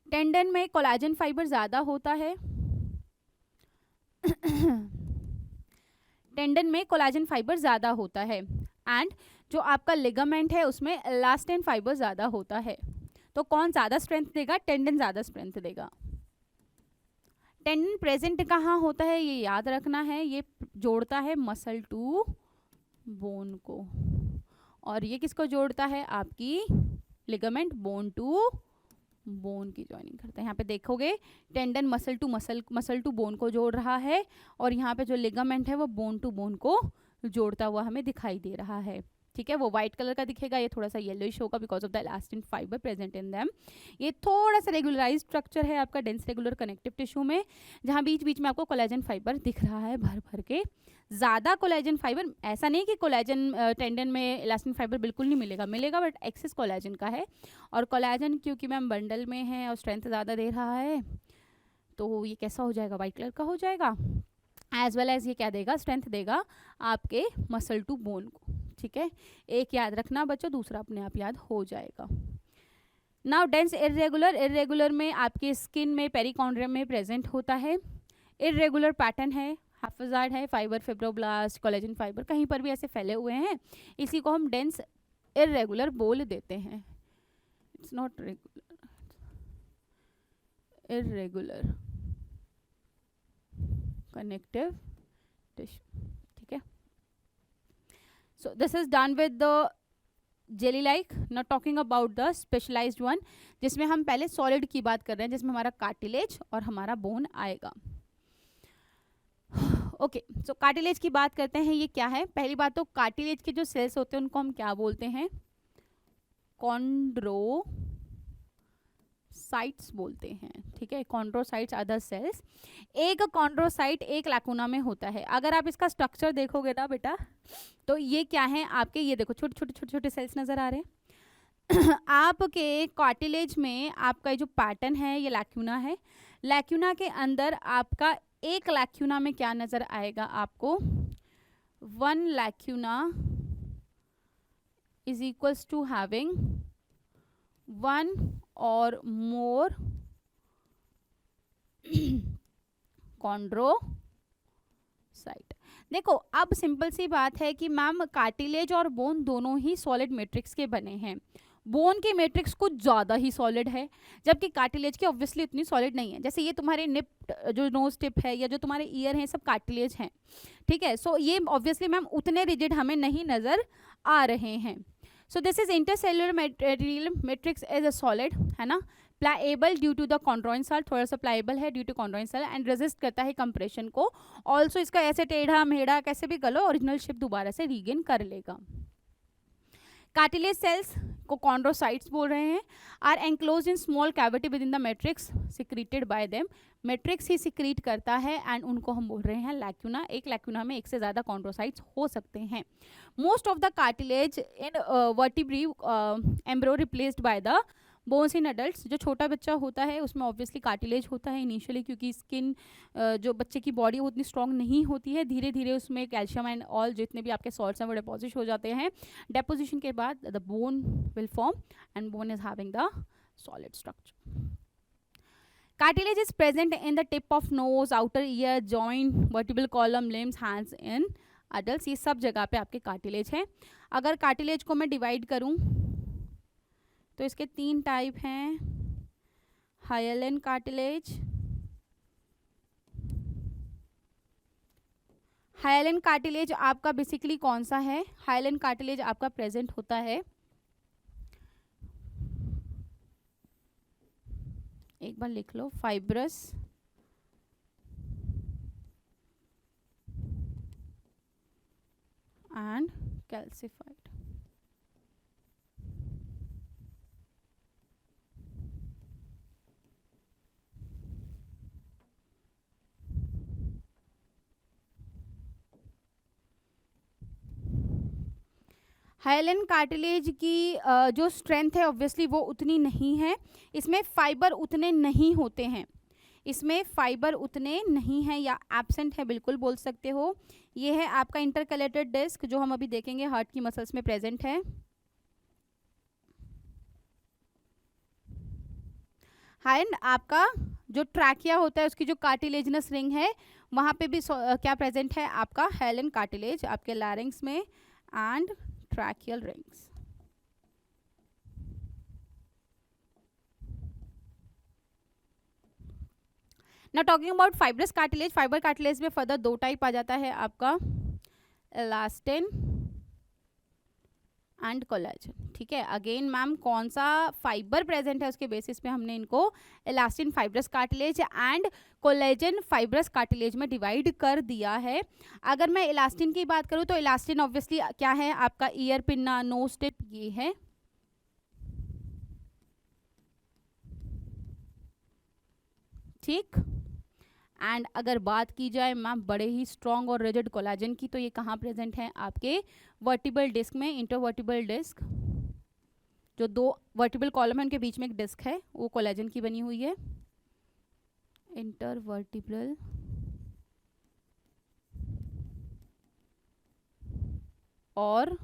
tendon में कोलेजन फाइबर ज्यादा होता है टेंडन में कोलेजन फाइबर ज्यादा होता है, एंड जो आपका लिगामेंट है उसमें इलास्टिन फाइबर ज्यादा होता है। तो कौन ज्यादा स्ट्रेंथ देगा? टेंडन ज्यादा स्ट्रेंथ देगा। टेंडन प्रेजेंट कहाँ होता है ये याद रखना है, ये जोड़ता है मसल टू बोन को, और ये किसको जोड़ता है? आपकी लिगामेंट बोन टू बोन की ज्वाइनिंग करता है। यहाँ पे देखोगे टेंडन मसल टू बोन को जोड़ रहा है, और यहाँ पे जो लिगामेंट है वो बोन टू बोन को जोड़ता हुआ हमें दिखाई दे रहा है। ठीक है, वो व्हाइट कलर का दिखेगा, ये थोड़ा सा येलोइश होगा because of the elastin fibre present in them. ये थोड़ा सा रेगुलराइज स्ट्रक्चर है आपका डेंस रेगुलर कनेक्टिव टिश्यू में, जहाँ बीच बीच में आपको कोलेजन फाइबर दिख रहा है भर भर के। ज़्यादा कोलेजन फाइबर, ऐसा नहीं कि कोलेजन टेंडन में इलास्टिन फाइबर बिल्कुल नहीं मिलेगा, मिलेगा बट एक्सेस कोलेजन का है, और कोलेजन क्योंकि मैम बंडल में है और स्ट्रेंथ ज़्यादा दे रहा है तो ये कैसा हो जाएगा? वाइट कलर का हो जाएगा, एज वेल एज ये क्या देगा? स्ट्रेंथ देगा आपके मसल टू बोन को। ठीक है, एक याद रखना बच्चों, दूसरा अपने आप याद हो जाएगा। नाउ डेंस इरेगुलर, इरेगुलर में आपके स्किन में पेरिकॉन्ड्रियम में प्रेजेंट होता है, इरेगुलर पैटर्न है, हाफिजार्ड है, फाइबर फिब्रोब्लास्ट कोलेजन फाइबर कहीं पर भी ऐसे फैले हुए हैं, इसी को हम डेंस इरेगुलर बोल देते हैं। It's not regular, irregular connective tissue. ठीक है, so this is done with the jelly like. Not talking about the specialised one, जिसमें हम पहले सॉलिड की बात कर रहे हैं, जिसमें हमारा कार्टिलेज और हमारा बोन आएगा। ओके, सो कार्टिलेज की बात करते हैं, ये क्या है? पहली बात तो कार्टिलेज के जो सेल्स होते हैं उनको हम क्या बोलते हैं? कॉन्ड्रोसाइट्स बोलते हैं। ठीक है, कॉन्ड्रोसाइट्स आर द सेल्स। एक कॉन्ड्रोसाइट एक लैकुना में होता है। अगर आप इसका स्ट्रक्चर देखोगे ना बेटा, तो ये क्या है आपके, ये देखो छोटे छोटे छोटे छोटे सेल्स नजर आ रहे हैं आपके कार्टिलेज में आपका जो पैटर्न है ये लैक्यूना है। लैक्यूना के अंदर आपका एक लैक्यूना में क्या नजर आएगा आपको? One lacuna is equals to having one और मोर कॉन्ड्रोसाइट। देखो अब सिंपल सी बात है कि मैम कार्टिलेज और बोन दोनों ही सॉलिड मैट्रिक्स के बने हैं। बोन की मैट्रिक्स कुछ ज़्यादा ही सॉलिड है, जबकि कार्टिलेज की ऑब्वियसली उतनी सॉलिड नहीं है। जैसे ये तुम्हारे निप जो नोज टिप है या जो तुम्हारे ईयर हैं सब कार्टिलेज हैं। ठीक है, सो ये ऑब्वियसली मैम उतने रिजिड हमें नहीं नज़र आ रहे हैं। So this is intercellular material matrix as a solid, है ना, pliable due to the chondrin cell, थोड़ा सा प्लाएबल है due to chondrin cell, and resist करता है कंप्रेशन को। ऑल्सो इसका ऐसे टेढ़ा मेढ़ा कैसे भी करो ओरिजिनल शेप दोबारा से रीगेन कर लेगा। कार्टिलेज सेल्स इनको कॉन्ड्रोसाइट्स बोल रहे हैं, are enclose in small cavity within the matrix secreted by them, matrix ही सिक्रीट करता है एंड उनको हम बोल रहे हैं लैक्यूना। एक लैक्यूना में एक से ज़्यादा कॉन्ड्रोसाइट्स हो सकते हैं। Most of the cartilage in vertebrae एम्ब्रो replaced by the bones in adults. जो छोटा बच्चा होता है उसमें ऑब्वियसली कार्टिलेज होता है इनिशियली, क्योंकि स्किन जो बच्चे की बॉडी उतनी स्ट्रॉन्ग नहीं होती है, धीरे धीरे उसमें कैल्शियम एंड ऑल जितने भी आपके सॉल्ट्स हैं वो डिपॉजिट हो जाते हैं। डेपोजिशन के बाद the bone will form and bone is having the solid structure. Cartilage is present in the tip of nose, outer ear, joint, vertebral column, limbs, hands in adults। ये सब जगह पे आपके कार्टिलेज है। अगर कार्टिलेज को मैं डिवाइड करूं तो इसके 3 टाइप हैं। हाइलेन कार्टिलेज, हाइलेन कार्टिलेज आपका बेसिकली कौन सा है? हाइलेन कार्टिलेज आपका प्रेजेंट होता है, एक बार लिख लो, फाइब्रस एंड कैल्सिफाइड। हाइलेन कार्टिलेज की जो स्ट्रेंथ है ऑब्वियसली वो उतनी नहीं है, इसमें फाइबर उतने नहीं होते हैं, इसमें फाइबर उतने नहीं हैं या एब्सेंट है बिल्कुल बोल सकते हो। ये है आपका इंटरकलेटेड डिस्क जो हम अभी देखेंगे हार्ट की मसल्स में प्रेजेंट है। एंड आपका जो ट्रैकिया होता है उसकी जो कार्टिलेजनस रिंग है वहाँ पे भी क्या प्रेजेंट है? आपका हाइलेन कार्टिलेज आपके लैरिंग्स में and tracheal rings। Now talking about fibrous cartilage, fibre cartilage में फर्दर 2 टाइप आ जाता है आपका, इलास्टिन एंड कोलेजन। ठीक है, अगेन मैम कौन सा फाइबर प्रेजेंट है उसके बेसिस पे हमने इनको elastin fibrous cartilage and collagen fibrous cartilage में डिवाइड कर दिया है। अगर मैं इलास्टिन की बात करूँ तो इलास्टिन ऑब्वियसली क्या है? आपका ईयर पिन्ना, नोज टिप, ये है। ठीक, एंड अगर बात की जाए मैम बड़े ही स्ट्रॉन्ग और रिजिड कोलेजन की तो ये कहाँ प्रेजेंट है? आपके वर्टिबल डिस्क में, इंटरवर्टिबल डिस्क, जो 2 वर्टिबल कॉलम है उनके बीच में एक डिस्क है वो कोलेजन की बनी हुई है, इंटरवर्टिब्रल और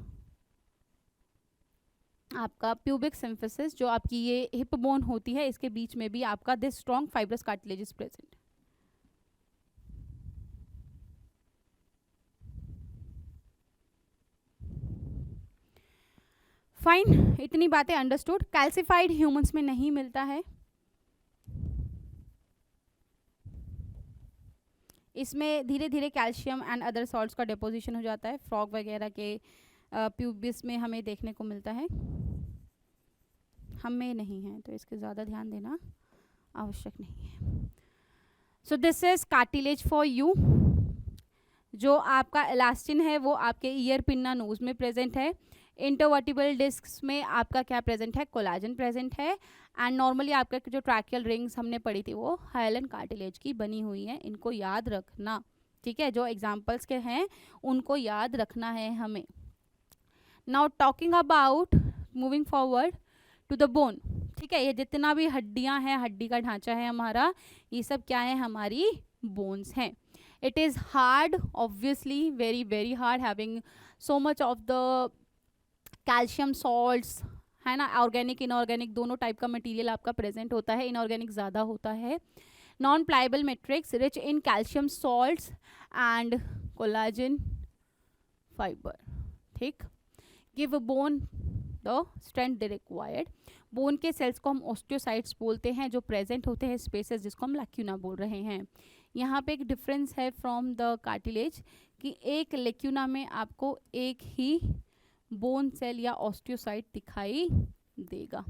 आपका प्यूबिक सिम्फिसिस जो आपकी ये हिप बोन होती है इसके बीच में भी आपका this strong fibrous cartilage is present. Fine, इतनी बातें अंडरस्टूड। कैल्सिफाइड ह्यूमंस में नहीं मिलता है, इसमें धीरे धीरे कैल्शियम एंड अदर सॉल्ट्स का डिपोजिशन हो जाता है। फ्रॉग वगैरह के प्यूबिस में हमें देखने को मिलता है, हम में नहीं है तो इसके ज़्यादा ध्यान देना आवश्यक नहीं है। So this is cartilage for you. जो आपका इलास्टिन है वो आपके ईयर पिन्ना नोज में प्रेजेंट है। इंटरवर्टिबल डिस्क्स में आपका क्या प्रेजेंट है? कोलाजन प्रेजेंट है। एंड नॉर्मली आपका जो ट्रैकियल रिंग्स हमने पढ़ी थी वो हाइलेन कार्टिलेज की बनी हुई है, इनको याद रखना। ठीक है, जो एग्जाम्पल्स के हैं उनको याद रखना है हमें। Now talking about moving forward to the bone. ठीक है, ये जितना भी हड्डियां हैं, हड्डी का ढांचा है हमारा, ये सब क्या है? हमारी बोन्स हैं। It is hard, obviously very very hard, having so much of the calcium salts, है ना। ऑर्गेनिक इनऑर्गेनिक दोनों टाइप का मटेरियल आपका प्रेजेंट होता है, इनऑर्गेनिक ज़्यादा होता है। Non pliable matrix rich in calcium salts and collagen fibre. ठीक, give bone the strength they required. Bone के सेल्स को हम ऑस्टियोसाइट्स बोलते हैं जो प्रेजेंट होते हैं स्पेसेस, जिसको हम लैक्यूना बोल रहे हैं। यहाँ पे एक डिफरेंस है फ्रॉम द कार्टिलेज कि एक लैक्यूना में आपको एक ही बोन सेल या ऑस्टियोसाइट दिखाई देगा।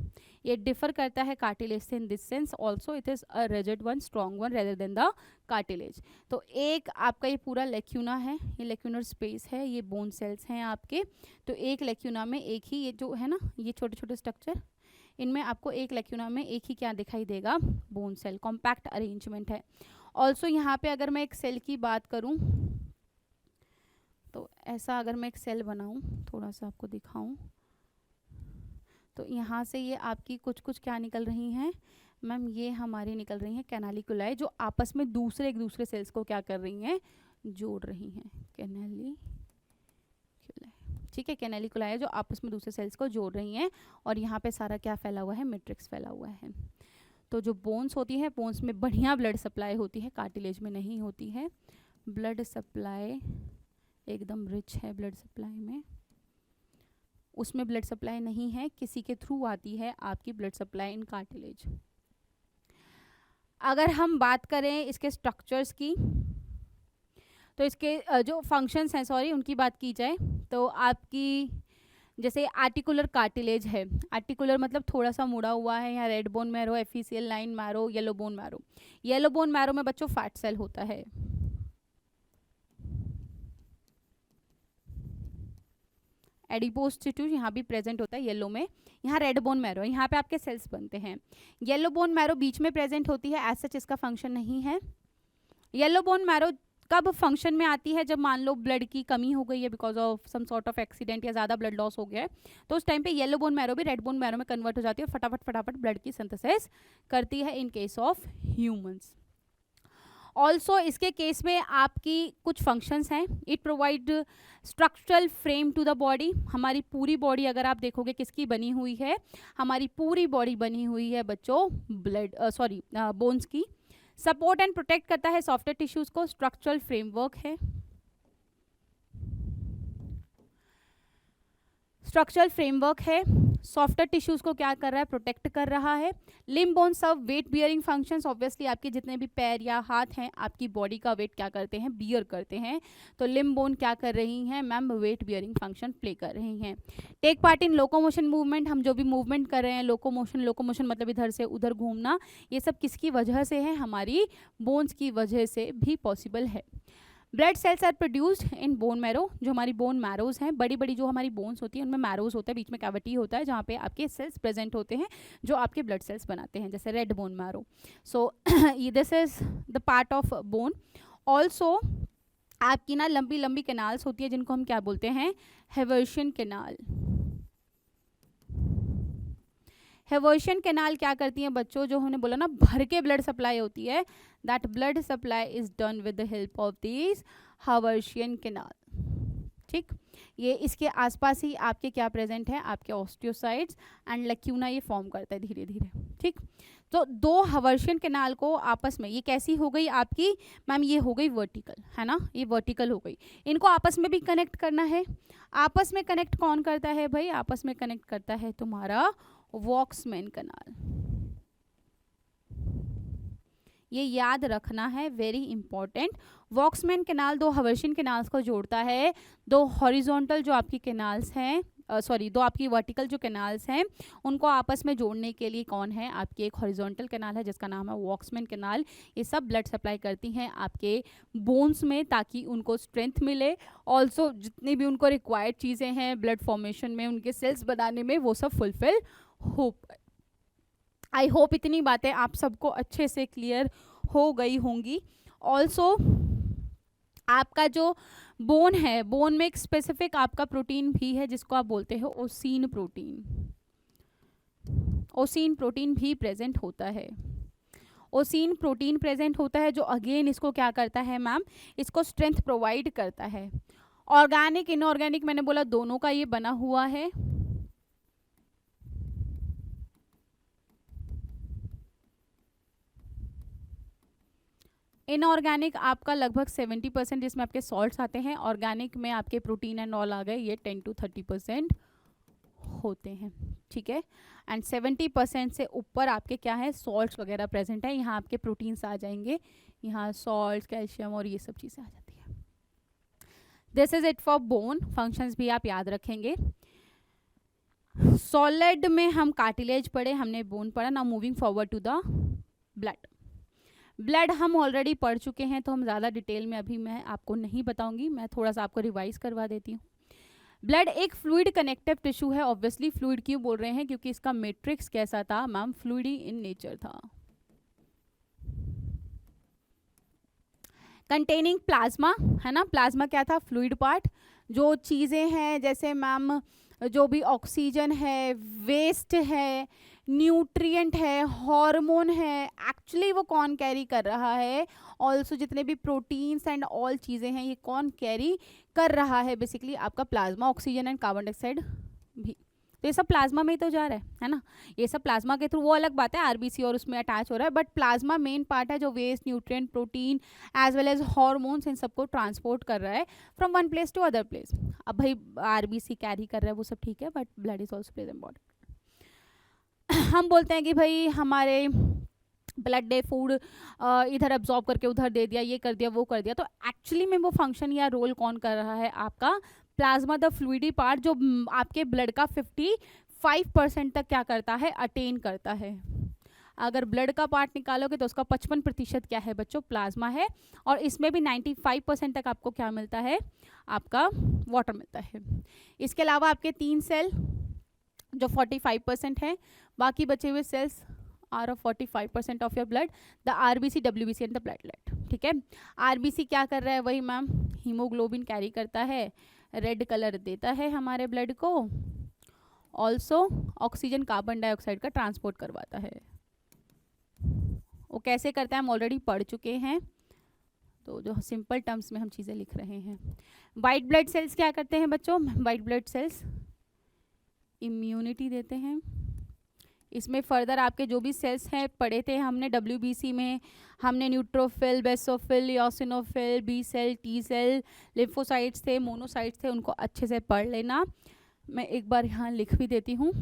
ये डिफर करता है कार्टिलेज से in this sense also it is a rigid one, strong one rather than the cartilage. तो एक आपका ये पूरा लेक्यूना है, ये लेक्यूनर स्पेस है, ये बोन सेल्स हैं आपके। तो एक लेक्यूना में एक ही, ये जो है ना ये छोटे छोटे स्ट्रक्चर, इनमें आपको एक लेक्यूना में एक ही क्या दिखाई देगा, बोन सेल। कॉम्पैक्ट अरेंजमेंट है। ऑल्सो यहाँ पे अगर मैं एक सेल की बात करूँ तो ऐसा, अगर मैं एक सेल बनाऊँ, थोड़ा सा आपको दिखाऊँ, तो यहाँ से ये आपकी कुछ कुछ क्या निकल रही हैं मैम, ये हमारी निकल रही हैं कैनालिकुलाई, जो आपस में दूसरे एक दूसरे सेल्स को क्या कर रही हैं, जोड़ रही हैं। कैनालिकुलाई, ठीक है, कैनालिकुलाई है जो आपस में दूसरे सेल्स को जोड़ रही हैं। और यहाँ पे सारा क्या फैला हुआ है, मैट्रिक्स फैला हुआ है। तो जो बोन्स होती है, बोन्स में बढ़िया ब्लड सप्लाई होती है, कार्टिलेज में नहीं होती है। ब्लड सप्लाई एकदम रिच है, ब्लड सप्लाई में, उसमें ब्लड सप्लाई नहीं है, किसी के थ्रू आती है आपकी ब्लड सप्लाई इन कार्टिलेज। अगर हम बात करें इसके स्ट्रक्चर्स की, तो इसके जो फंक्शंस हैं, सॉरी, उनकी बात की जाए तो आपकी जैसे आर्टिकुलर कार्टिलेज है, आर्टिकुलर मतलब थोड़ा सा मुड़ा हुआ है, यहाँ red bone marrow, epiphyseal line marrow, yellow bone marrow. Yellow bone marrow में बच्चों फैट सेल होता है। एडिपोज टिश्यू यहाँ भी प्रेजेंट होता है येलो में। यहाँ रेड बोन मैरो, यहाँ पे आपके सेल्स बनते हैं। येलो बोन मैरो बीच में प्रेजेंट होती है, एज सच इसका फंक्शन नहीं है। येलो बोन मैरो कब फंक्शन में आती है, जब मान लो ब्लड की कमी हो गई है because of some sort of accident या ज़्यादा ब्लड लॉस हो गया है, तो उस टाइम पे येलो बोन मैरो भी रेड बोन मैरो में कन्वर्ट हो जाती है, फटाफट फटाफट ब्लड की सिंथेसिस करती है in case of humans. Also इसके केस में आपकी कुछ फंक्शंस हैं। It provide structural frame to the body. हमारी पूरी बॉडी अगर आप देखोगे किसकी बनी हुई है, हमारी पूरी बॉडी बनी हुई है बच्चों ब्लड बोन्स की। सपोर्ट एंड प्रोटेक्ट करता है सॉफ्टवेयर टिश्यूज को, स्ट्रक्चरल फ्रेमवर्क है। स्ट्रक्चरल फ्रेमवर्क है, सॉफ्टवेयर टिश्यूज को क्या कर रहा है, प्रोटेक्ट कर रहा है। लिम्ब बोन सर्व वेट बियरिंग फंक्शंस। ऑब्वियसली आपके जितने भी पैर या हाथ हैं, आपकी बॉडी का वेट क्या करते हैं, बियर करते हैं। तो लिम्ब बोन क्या कर रही हैं ma'am, weight bearing function play कर रही हैं। Take part in locomotion movement. हम जो भी मूवमेंट कर रहे हैं, लोकोमोशन मतलब इधर से उधर घूमना, ये सब किसकी वजह से है, हमारी बोन्स की वजह से भी पॉसिबल है। Blood cells are produced in bone marrow. जो हमारी बोन मैरोज हैं, बड़ी बड़ी जो हमारी बोन्स होती हैं उनमें मैरोज होता है, बीच में कैविटी होता है जहाँ पे आपके सेल्स प्रेजेंट होते हैं जो आपके ब्लड सेल्स बनाते हैं, जैसे red bone marrow. So this is the part of bone. Also आपकी ना लंबी लंबी कैनाल्स होती है जिनको हम क्या बोलते हैं, हेवर्शियन कैनाल। हेवर्शियन कैनाल क्या करती हैं बच्चों, जो हमने बोला ना भर के ब्लड सप्लाई होती है, that blood supply is done with the help of this Haversian canal. ठीक, ये इसके आसपास ही आपके क्या प्रेजेंट है, आपके ऑस्टियोसाइट्स एंड लेक्यूना ये फॉर्म करता है धीरे धीरे। ठीक, तो दो हेवर्शियन कैनाल को आपस में, ये कैसी हो गई आपकी मैम, ये हो गई वर्टिकल, है ना, ये वर्टिकल हो गई। इनको आपस में भी कनेक्ट करना है। आपस में कनेक्ट कौन करता है भाई, आपस में कनेक्ट करता है तुम्हारा वॉक्समैन कैनाल। ये याद रखना है, वेरी इंपॉर्टेंट। वॉक्समैन कैनाल दो हेवर्शियन कैनाल्स को जोड़ता है। दो हॉरिजॉन्टल जो आपकी कैनाल्स हैं, दो आपकी वर्टिकल जो कैनाल्स हैं उनको आपस में जोड़ने के लिए कौन है, आपकी एक हॉरिजॉन्टल कैनाल है जिसका नाम है वॉक्समैन कैनाल। ये सब ब्लड सप्लाई करती हैं आपके बोन्स में ताकि उनको स्ट्रेंथ मिले। ऑल्सो जितनी भी उनको रिक्वायर्ड चीज़ें हैं ब्लड फॉर्मेशन में, उनके सेल्स बनाने में, वो सब फुलफिल हो पाए। आई होप इतनी बातें आप सबको अच्छे से क्लियर हो गई होंगी। ऑल्सो आपका जो बोन है, बोन में एक स्पेसिफिक आपका प्रोटीन भी है जिसको आप बोलते हो ओसीन प्रोटीन। ओसीन प्रोटीन भी प्रेजेंट होता है। ओसीन प्रोटीन प्रेजेंट होता है जो अगेन इसको क्या करता है मैम, इसको स्ट्रेंथ प्रोवाइड करता है। ऑर्गेनिक इनऑर्गेनिक मैंने बोला दोनों का ये बना हुआ है। इनऑर्गेनिक आपका लगभग 70% जिसमें आपके सॉल्ट्स आते हैं, ऑर्गेनिक में आपके प्रोटीन एंड ऑल आ गए, ये 10 to 30% होते हैं। ठीक है, एंड 70% से ऊपर आपके क्या है, सॉल्ट्स वगैरह प्रेजेंट है। यहाँ आपके प्रोटीन्स आ जाएंगे, यहाँ सॉल्ट, कैल्शियम और ये सब चीज़ें आ जाती है। This is it for bone. Functions भी आप याद रखेंगे। सॉलिड में हम कार्टिलेज पढ़े, हमने बोन पढ़ा। Now moving forward to the blood. Blood हम ऑलरेडी पढ़ चुके हैं, तो हम ज़्यादा डिटेल में अभी मैं आपको नहीं बताऊंगी, मैं थोड़ा सा आपको रिवाइज करवा देती हूँ। ब्लड एक फ्लूइड कनेक्टिव टिश्यू है। ऑब्वियसली फ्लूइड क्यों बोल रहे हैं, क्योंकि इसका मैट्रिक्स कैसा था मैम, फ्लूइडी इन नेचर था। कंटेनिंग प्लाज्मा, है ना, प्लाज्मा क्या था, फ्लूइड पार्ट। जो चीज़ें हैं जैसे मैम जो भी ऑक्सीजन है, वेस्ट है, न्यूट्रिएंट है, हार्मोन है, एक्चुअली वो कौन कैरी कर रहा है। ऑल्सो जितने भी प्रोटीन्स एंड ऑल चीज़ें हैं ये कौन कैरी कर रहा है, बेसिकली आपका plasma, oxygen and carbon dioxide भी। तो ये सब प्लाज्मा में ही तो जा रहा है ना, ये सब प्लाज्मा के थ्रू, वो अलग बात है आरबीसी और उसमें अटैच हो रहा है, बट प्लाज्मा मेन पार्ट है जो waste, nutrient, protein as well as hormones इन सबको ट्रांसपोर्ट कर रहा है from one place to other place. अब भाई आरबीसी कैरी कर रहा है वो सब ठीक है, but blood is also plays important. हम बोलते हैं कि भाई हमारे ब्लड ने फूड इधर एब्जॉर्ब करके उधर दे दिया, ये कर दिया, वो कर दिया, तो एक्चुअली में वो फंक्शन या रोल कौन कर रहा है, आपका प्लाज्मा द फ्लूइडी पार्ट, जो आपके ब्लड का 55% तक क्या करता है, अटेन करता है। अगर ब्लड का पार्ट निकालोगे तो उसका 55% क्या है बच्चों, प्लाज्मा है, और इसमें भी 95% तक आपको क्या मिलता है, आपका वाटर मिलता है। इसके अलावा आपके 3 सेल जो 45% है, बाकी बचे हुए cells are of 45% of your blood, the RBC, WBC and the platelet. ठीक है, आरबीसी क्या कर रहा है, वही मैम हीमोग्लोबिन कैरी करता है, रेड कलर देता है हमारे ब्लड को, ऑल्सो ऑक्सीजन कार्बन डाइऑक्साइड का ट्रांसपोर्ट करवाता है। वो कैसे करता है हम ऑलरेडी पढ़ चुके हैं, तो जो सिंपल टर्म्स में हम चीज़ें लिख रहे हैं। वाइट ब्लड सेल्स क्या करते हैं बच्चों, वाइट ब्लड सेल्स इम्यूनिटी देते हैं। इसमें फर्दर आपके जो भी सेल्स हैं पढ़े थे हमने डब्ल्यूबीसी में, हमने neutrophil, basophil, eosinophil, B cell, T cell, lymphocytes थे, मोनोसाइट्स थे, उनको अच्छे से पढ़ लेना। मैं एक बार यहाँ लिख भी देती हूँ।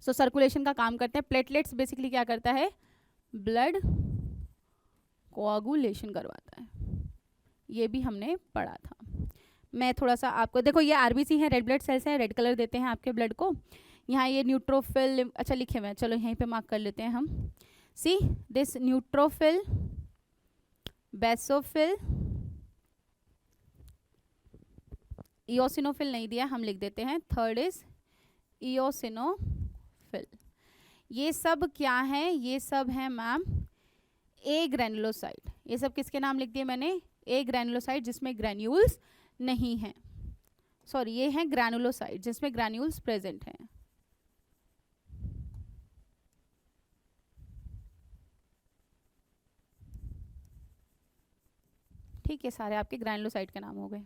सो सर्कुलेशन का काम करते हैं। प्लेटलेट्स बेसिकली क्या करता है, ब्लड कोआगुलेशन करवाता है, ये भी हमने पढ़ा था। मैं थोड़ा सा आपको, देखो ये आरबीसी है, रेड ब्लड सेल्स हैं, रेड कलर देते हैं आपके ब्लड को। यहाँ ये न्यूट्रोफिल, अच्छा लिखे हुए, चलो यहीं पे मार्क कर लेते हैं हम। See this neutrophil, basophil, eosinophil नहीं दिया, हम लिख देते हैं, थर्ड इज इओसिनोफिल। ये सब क्या है, ये सब है मैम ए ग्रैनुलोसाइट। ये सब किसके नाम लिख दिए मैंने, ए ग्रैनुलोसाइट जिसमें ग्रैन्यूल्स नहीं हैं, सॉरी ये है ग्रैनुलोसाइट जिसमें ग्रैन्यूल्स प्रेजेंट हैं। ठीक है, सारे आपके ग्रैनुलोसाइट के नाम हो गए।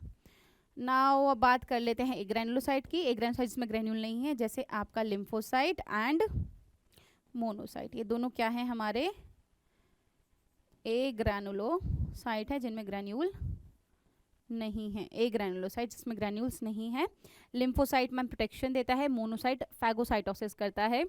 नाउ अब बात कर लेते हैं एक ग्रैनुलोसाइट की। एक ग्रैनुलोसाइट जिसमें ग्रैन्यूल नहीं है, जैसे आपका लिम्फोसाइट एंड मोनोसाइट, ये दोनों क्या है हमारे ए ग्रैनुलोसाइट है जिनमें ग्रैन्यूल नहीं है। ए ग्रैनुलोसाइट जिसमें ग्रैन्यूल्स नहीं है। लिम्फोसाइट में प्रोटेक्शन देता है, मोनोसाइट फैगोसाइटोसिस करता है,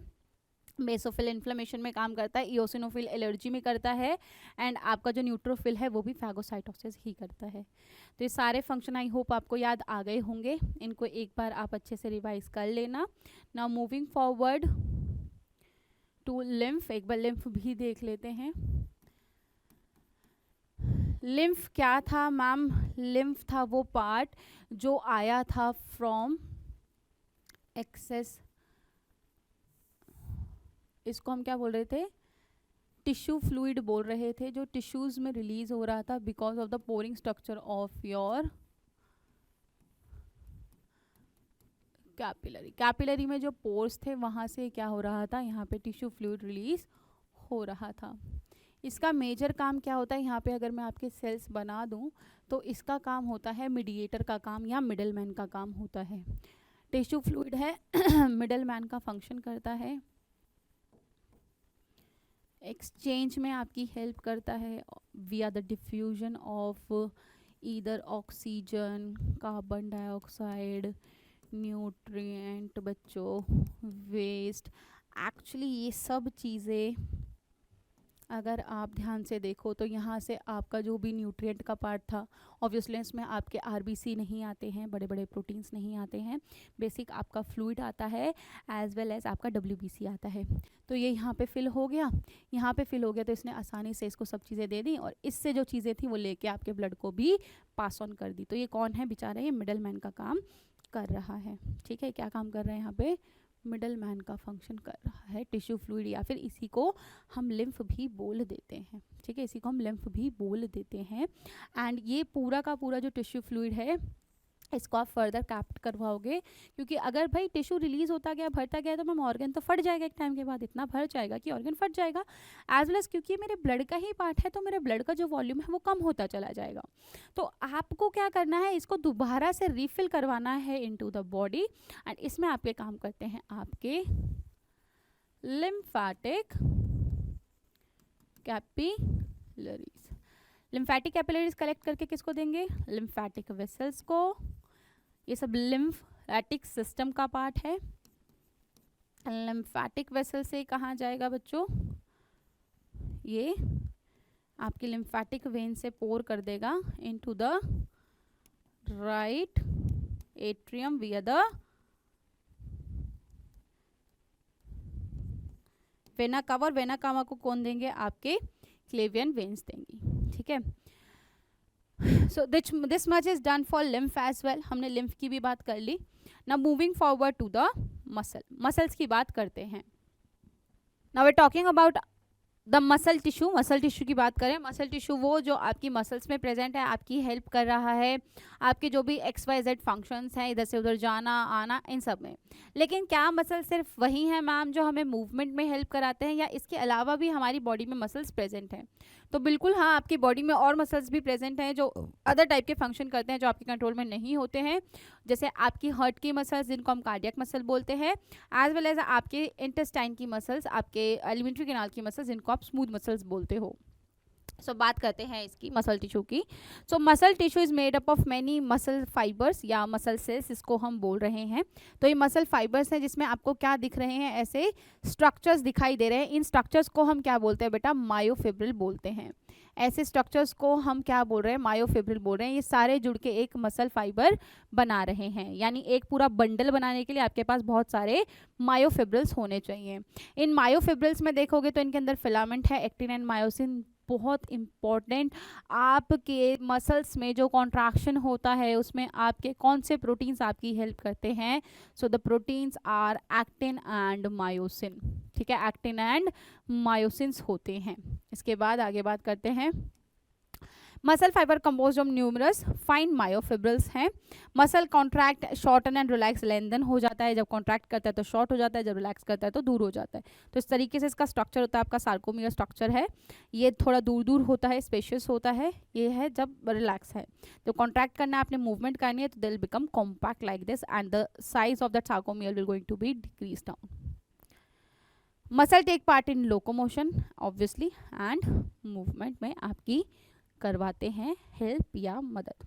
बेसोफिल इन्फ्लेमेशन में काम करता है, इओसिनोफिल एलर्जी में करता है, एंड आपका जो न्यूट्रोफिल है वो भी फैगोसाइटोसिस ही करता है। तो ये सारे फंक्शन आई होप आपको याद आ गए होंगे, इनको एक बार आप अच्छे से रिवाइज कर लेना। Now moving forward to lymph, एक बार लिम्फ भी देख लेते हैं। लिम्फ क्या था मैम, लिम्फ था वो पार्ट जो आया था फ्रॉम एक्सेस, इसको हम क्या बोल रहे थे, टिश्यू फ्लूइड बोल रहे थे, जो टिश्यूज में रिलीज हो रहा था because of the pouring structure of your capillary. Capillary में जो पोर्स थे वहाँ से क्या हो रहा था, यहाँ पे टिश्यू फ्लूइड रिलीज हो रहा था। इसका मेजर काम क्या होता है, यहाँ पे अगर मैं आपके सेल्स बना दूँ तो इसका काम होता है मीडिएटर का काम या मिडलमैन का काम होता है। टिश्यू फ्लूइड है मिडलमैन का फंक्शन करता है, एक्सचेंज में आपकी हेल्प करता है विया the diffusion of either oxygen, carbon dioxide, nutrient बच्चों, वेस्ट। एक्चुअली ये सब चीज़ें अगर आप ध्यान से देखो तो यहाँ से आपका जो भी न्यूट्रिएंट का पार्ट था, ऑब्वियसली इसमें आपके आरबीसी नहीं आते हैं, बड़े बड़े प्रोटीन्स नहीं आते हैं, बेसिक आपका फ्लूइड आता है एज वेल एज आपका डब्ल्यूबीसी आता है। तो ये यहाँ पे फिल हो गया, यहाँ पे फिल हो गया तो इसने आसानी से इसको सब चीज़ें दे दी और इससे जो चीज़ें थी वो लेके आपके ब्लड को भी पास ऑन कर दी। तो ये कौन है बेचारा, ये मिडल मैन का काम कर रहा है। ठीक है, क्या काम कर रहा है यहाँ पे, मिडल मैन का फंक्शन कर रहा है। टिश्यू फ्लूइड या फिर इसी को हम लिम्फ भी बोल देते हैं। ठीक है, इसी को हम लिम्फ भी बोल देते हैं। एंड ये पूरा का पूरा जो टिश्यू फ्लूइड है इसको आप फर्दर कैप्ट करवाओगे, क्योंकि अगर भाई टिश्यू रिलीज होता गया भरता गया तो मैम ऑर्गन तो फट जाएगा, एक टाइम के बाद इतना भर जाएगा कि ऑर्गन फट जाएगा। एज वेल एज क्योंकि मेरे ब्लड का ही पार्ट है तो मेरे ब्लड का जो वॉल्यूम है वो कम होता चला जाएगा। तो आपको क्या करना है, इसको दोबारा से रिफिल करवाना है इनटू द बॉडी। एंड इसमें आपके काम करते हैं आपके lymphatic capillaries. Lymphatic capillaries collect करके किसको देंगे, लिम्फेटिक वेसल्स को। ये सब लिम्फेटिक सिस्टम का पार्ट है। लिम्फेटिक वेसल से कहाँ जाएगा बच्चों, ये आपकी लिम्फेटिक वेन से पोर कर देगा इनटू द राइट एट्रियम विया द वेना कावा। और वेना कावा को कौन देंगे, आपके क्लेवियन वेन्स देंगी। ठीक है, so this much is done for lymph as well. हमने लिम्फ की भी बात कर ली। Now moving forward to the muscles की बात करते हैं। Now we talking about the muscle tissue की बात करें। मसल टिश्यू वो जो आपकी मसल्स में प्रेजेंट है, आपकी हेल्प कर रहा है आपके जो भी XYZ फंक्शंस हैं, इधर से उधर जाना आना, इन सब में। लेकिन क्या मसल सिर्फ वही है मैम जो हमें मूवमेंट में हेल्प कराते हैं, या इसके अलावा भी हमारी बॉडी में मसल्स प्रेजेंट हैं? तो बिल्कुल हाँ, आपकी बॉडी में और मसल्स भी प्रेजेंट हैं जो अदर टाइप के फंक्शन करते हैं, जो आपके कंट्रोल में नहीं होते हैं। जैसे आपकी हार्ट की मसल्स जिनको हम कार्डियक मसल बोलते हैं, एज वेल एज आपके इंटेस्टाइन की मसल्स, आपके एलिमेंट्री कैनाल की मसल्स जिनको आप स्मूथ मसल्स बोलते हो। सो बात करते हैं इसकी मसल टिश्यू की। So muscle tissue is made up of many muscle fibres या मसल सेल्स, इसको हम बोल रहे हैं। तो ये मसल फाइबर्स हैं जिसमें आपको क्या दिख रहे हैं, ऐसे स्ट्रक्चर्स दिखाई दे रहे हैं। इन स्ट्रक्चर्स को हम क्या बोलते हैं बेटा, मायोफिब्रिल बोलते हैं। ऐसे स्ट्रक्चर्स को हम क्या बोल रहे हैं, मायोफिब्रिल बोल रहे हैं। ये सारे जुड़ के एक मसल फाइबर बना रहे हैं, यानी एक पूरा बंडल बनाने के लिए आपके पास बहुत सारे मायोफिब्रिल्स होने चाहिए। इन मायोफिब्रिल्स में देखोगे तो इनके अंदर फिलामेंट है, एक्टिन एंड मायोसिन। बहुत इम्पॉर्टेंट, आपके मसल्स में जो कॉन्ट्रैक्शन होता है उसमें आपके कौन से प्रोटीन्स आपकी हेल्प करते हैं? So the proteins are actin and myosin. ठीक है, एक्टिन एंड मायोसिन्स होते हैं। इसके बाद आगे बात करते हैं। Muscle fibre compose of numerous fine myofibrils हैं। Muscle contract, shorten and relax, lengthen हो जाता है। जब कॉन्ट्रैक्ट करता है तो शॉर्ट हो जाता है, जब रिलैक्स करता है तो दूर हो जाता है। तो इस तरीके से इसका स्ट्रक्चर होता है। आपका सार्कोमियर स्ट्रक्चर है, ये थोड़ा दूर दूर होता है, स्पेशियस होता है। ये है जब रिलैक्स है। तो कॉन्ट्रैक्ट करना है, आपने मूवमेंट करनी है, तो they will become compact like this and the size of that sarcomere will going to be decrease down. Muscle take part in locomotion obviously and movement में आपकी करवाते हैं हेल्प या मदद।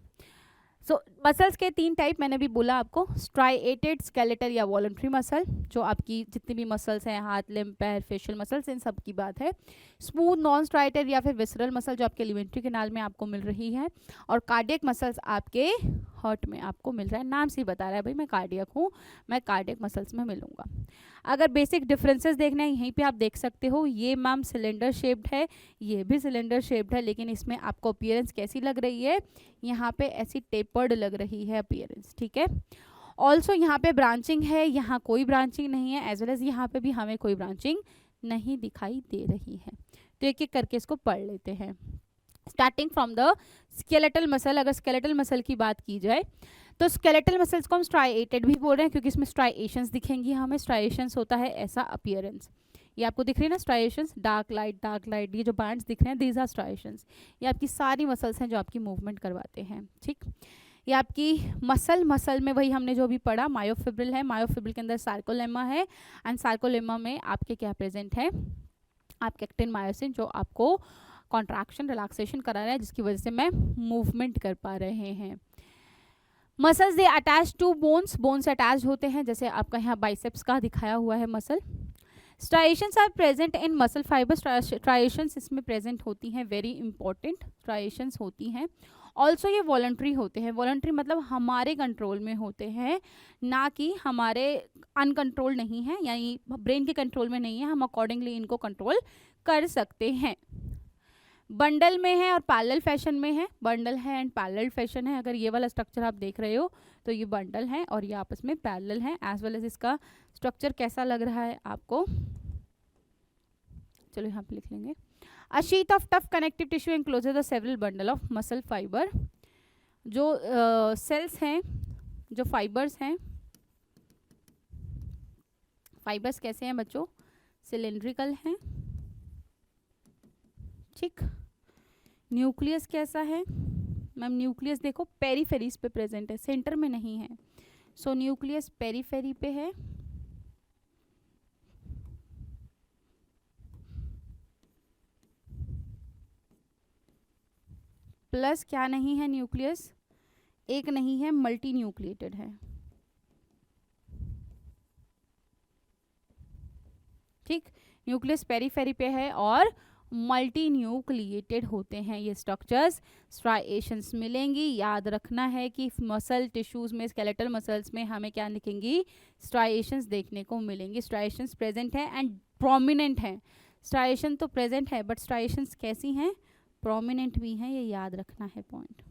सो मसल्स के 3 टाइप मैंने भी बोला आपको, स्ट्राइएटेड, स्केलेटल या वॉलंटरी मसल, जो आपकी जितनी भी मसल्स हैं, हाथ, लिम्ब, पैर, फेशियल मसल्स, इन सब की बात है। स्मूथ नॉन स्ट्राइएटेड या फिर विसरल मसल जो आपके एलिमेंट्री कैनाल में आपको मिल रही है। और कार्डियक मसल्स आपके हार्ट में आपको मिल रहा है। नाम से ही बता रहा है भाई मैं कार्डियक हूँ, मैं कार्डियक मसल्स में मिलूंगा। अगर बेसिक डिफरेंसेस देखना है यहीं पे आप देख सकते हो। ये मैम सिलेंडर शेप्ड है, ये भी सिलेंडर शेप्ड है, लेकिन इसमें आपको अपीयरेंस कैसी लग रही है, यहाँ पे ऐसी टेपर्ड लग रही है अपीयरेंस। ठीक है, ऑल्सो यहाँ पे ब्रांचिंग है, यहाँ कोई ब्रांचिंग नहीं है, एज वेल एज यहाँ पे भी हमें कोई ब्रांचिंग नहीं दिखाई दे रही है। तो एक एक करके इसको पढ़ लेते हैं। Starting from the skeletal muscle. अगर स्केलेटल मसल की बात की जाए तो स्केलेटल मसल्स को हम स्ट्राइएटेड भी बोल रहे हैं, क्योंकि इसमें स्ट्राइएशंस दिखेंगी हमें। स्ट्राइएशंस होता है ऐसा अपीयरेंस, ये आपको दिख रही है ना स्ट्राइएशंस, डार्क लाइट, ये जो बैंड्स दिख रहे हैं दीज आर स्ट्राइएशंस। ये आपकी सारी मसल्स हैं जो आपकी मूवमेंट करवाते हैं। ठीक, ये आपकी मसल में वही हमने जो भी पढ़ा, मायोफिब्रिल है, मायोफिब्रिल के अंदर सार्कोलेमा है, एंड सार्कोलेमा में आपके क्या प्रेजेंट है, आपके एक्टिन मायोसिन, जो आपको कॉन्ट्रैक्शन रिलैक्सेशन करा रहा है, जिसकी वजह से मैं मूवमेंट कर पा रहे हैं। Muscles they attach to bones, bones attach होते हैं, जैसे आपका यहाँ बाइसेप्स का दिखाया हुआ है muscle. Striations are present in muscle fibre, striations इसमें प्रेजेंट होती हैं, वेरी इंपॉर्टेंट स्ट्राइएशंस होती हैं। ऑल्सो ये वॉलंटरी होते हैं, वॉलंटरी मतलब हमारे कंट्रोल में होते हैं, ना कि हमारे अनकंट्रोल नहीं है, यानी ब्रेन के कंट्रोल में नहीं है, हम अकॉर्डिंगली इनको कंट्रोल कर सकते हैं। बंडल में है और पैरेलल फैशन में है, बंडल है एंड पैरेलल फैशन है। अगर ये वाला स्ट्रक्चर आप देख रहे हो तो ये बंडल है और ये आपस में पैरेलल है, एज वेल एज इसका स्ट्रक्चर कैसा लग रहा है आपको, चलो यहाँ पे लिख लेंगे। A sheet of tough connective tissue encloses the several bundle of muscle fibre. जो सेल्स हैं, जो फाइबर्स हैं, फाइबर्स कैसे हैं बच्चों, सिलेंड्रिकल हैं, ठीक। न्यूक्लियस कैसा है मैम, न्यूक्लियस देखो पेरीफेरीज पे प्रेजेंट है, सेंटर में नहीं है, सो न्यूक्लियस पेरीफेरी पे है। प्लस क्या नहीं है, न्यूक्लियस एक नहीं है, मल्टी न्यूक्लिएटेड है, ठीक। न्यूक्लियस पेरीफेरी पे है और मल्टी न्यूक्लिएटेड होते हैं ये स्ट्रक्चर्स। स्ट्राइएशंस मिलेंगी, याद रखना है कि मसल टिश्यूज में, स्केलेटल मसल्स में हमें क्या दिखेंगी, स्ट्राइएशंस देखने को मिलेंगी। स्ट्राइएशंस प्रेजेंट है एंड प्रोमिनेंट है, स्ट्राइएशन तो प्रेजेंट है बट स्ट्राइएशंस कैसी हैं, प्रोमिनेंट भी हैं, ये याद रखना है पॉइंट।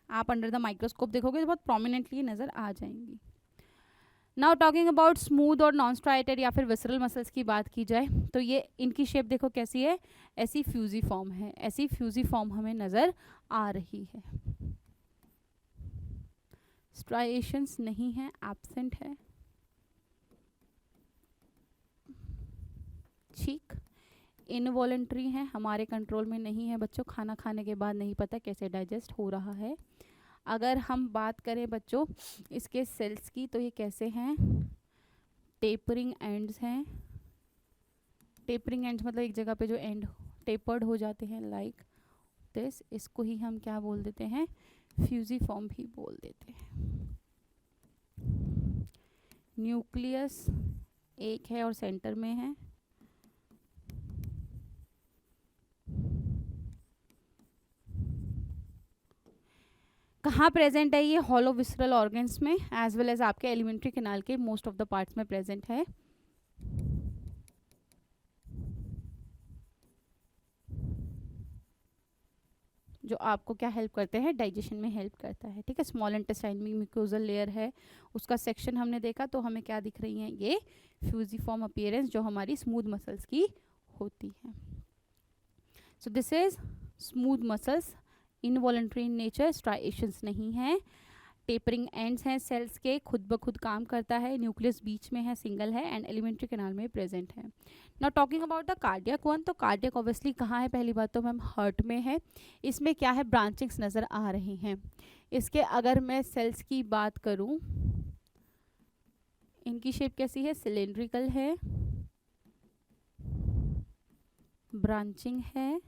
आप अंडर द माइक्रोस्कोप देखोगे तो बहुत प्रोमिनेंटली नजर आ जाएंगी। नाउ टॉकिंग अबाउट स्मूथ और नॉन स्ट्राइएटेड या फिर विसरल मसल्स की बात की जाए तो ये इनकी शेप देखो कैसी है, ऐसी फ्यूजी फॉर्म है, ऐसी फ्यूजी फॉर्म हमें नजर आ रही है। स्ट्राइएशंस नहीं है, एब्सेंट है, ठीक। इनवॉलेंट्री है, हमारे कंट्रोल में नहीं है बच्चों, खाना खाने के बाद नहीं पता कैसे डाइजेस्ट हो रहा है। अगर हम बात करें बच्चों इसके सेल्स की तो ये कैसे हैं, टेपरिंग एंड्स हैं। टेपरिंग एंड्स मतलब एक जगह पे जो एंड टेपर्ड हो जाते हैं लाइक दिस, इसको ही हम क्या बोल देते हैं, फ्यूजी फॉर्म भी बोल देते हैं। न्यूक्लियस एक है और सेंटर में है, कहाँ प्रेजेंट है ये, हॉलो विसरल ऑर्गन्स में एज वेल एज आपके एलिमेंट्री कैनाल के मोस्ट ऑफ द पार्ट्स में प्रेजेंट है। जो आपको क्या हेल्प करते हैं, डाइजेशन में हेल्प करता है, ठीक है। स्मॉल इंटेस्टाइन में म्यूकोजल लेयर है, उसका सेक्शन हमने देखा तो हमें क्या दिख रही हैं, ये फ्यूजीफॉर्म अपीयरेंस जो हमारी स्मूथ मसल्स की होती है। So this is smooth muscles, involuntary in nature, striations नहीं है, टेपरिंग एंड्स हैं सेल्स के, खुद ब खुद काम करता है, न्यूक्लियस बीच में है, सिंगल है एंड एलिमेंट्री कैनाल में प्रेजेंट है। Now talking about the cardiac one, तो कार्डियक ऑब्वियसली कहाँ है, पहली बात तो मैम हार्ट में है। इसमें क्या है, ब्रांचिंग्स नज़र आ रही हैं। इसके अगर मैं सेल्स की बात करूँ, इनकी शेप कैसी है, सिलेंड्रिकल है, ब्रांचिंग है,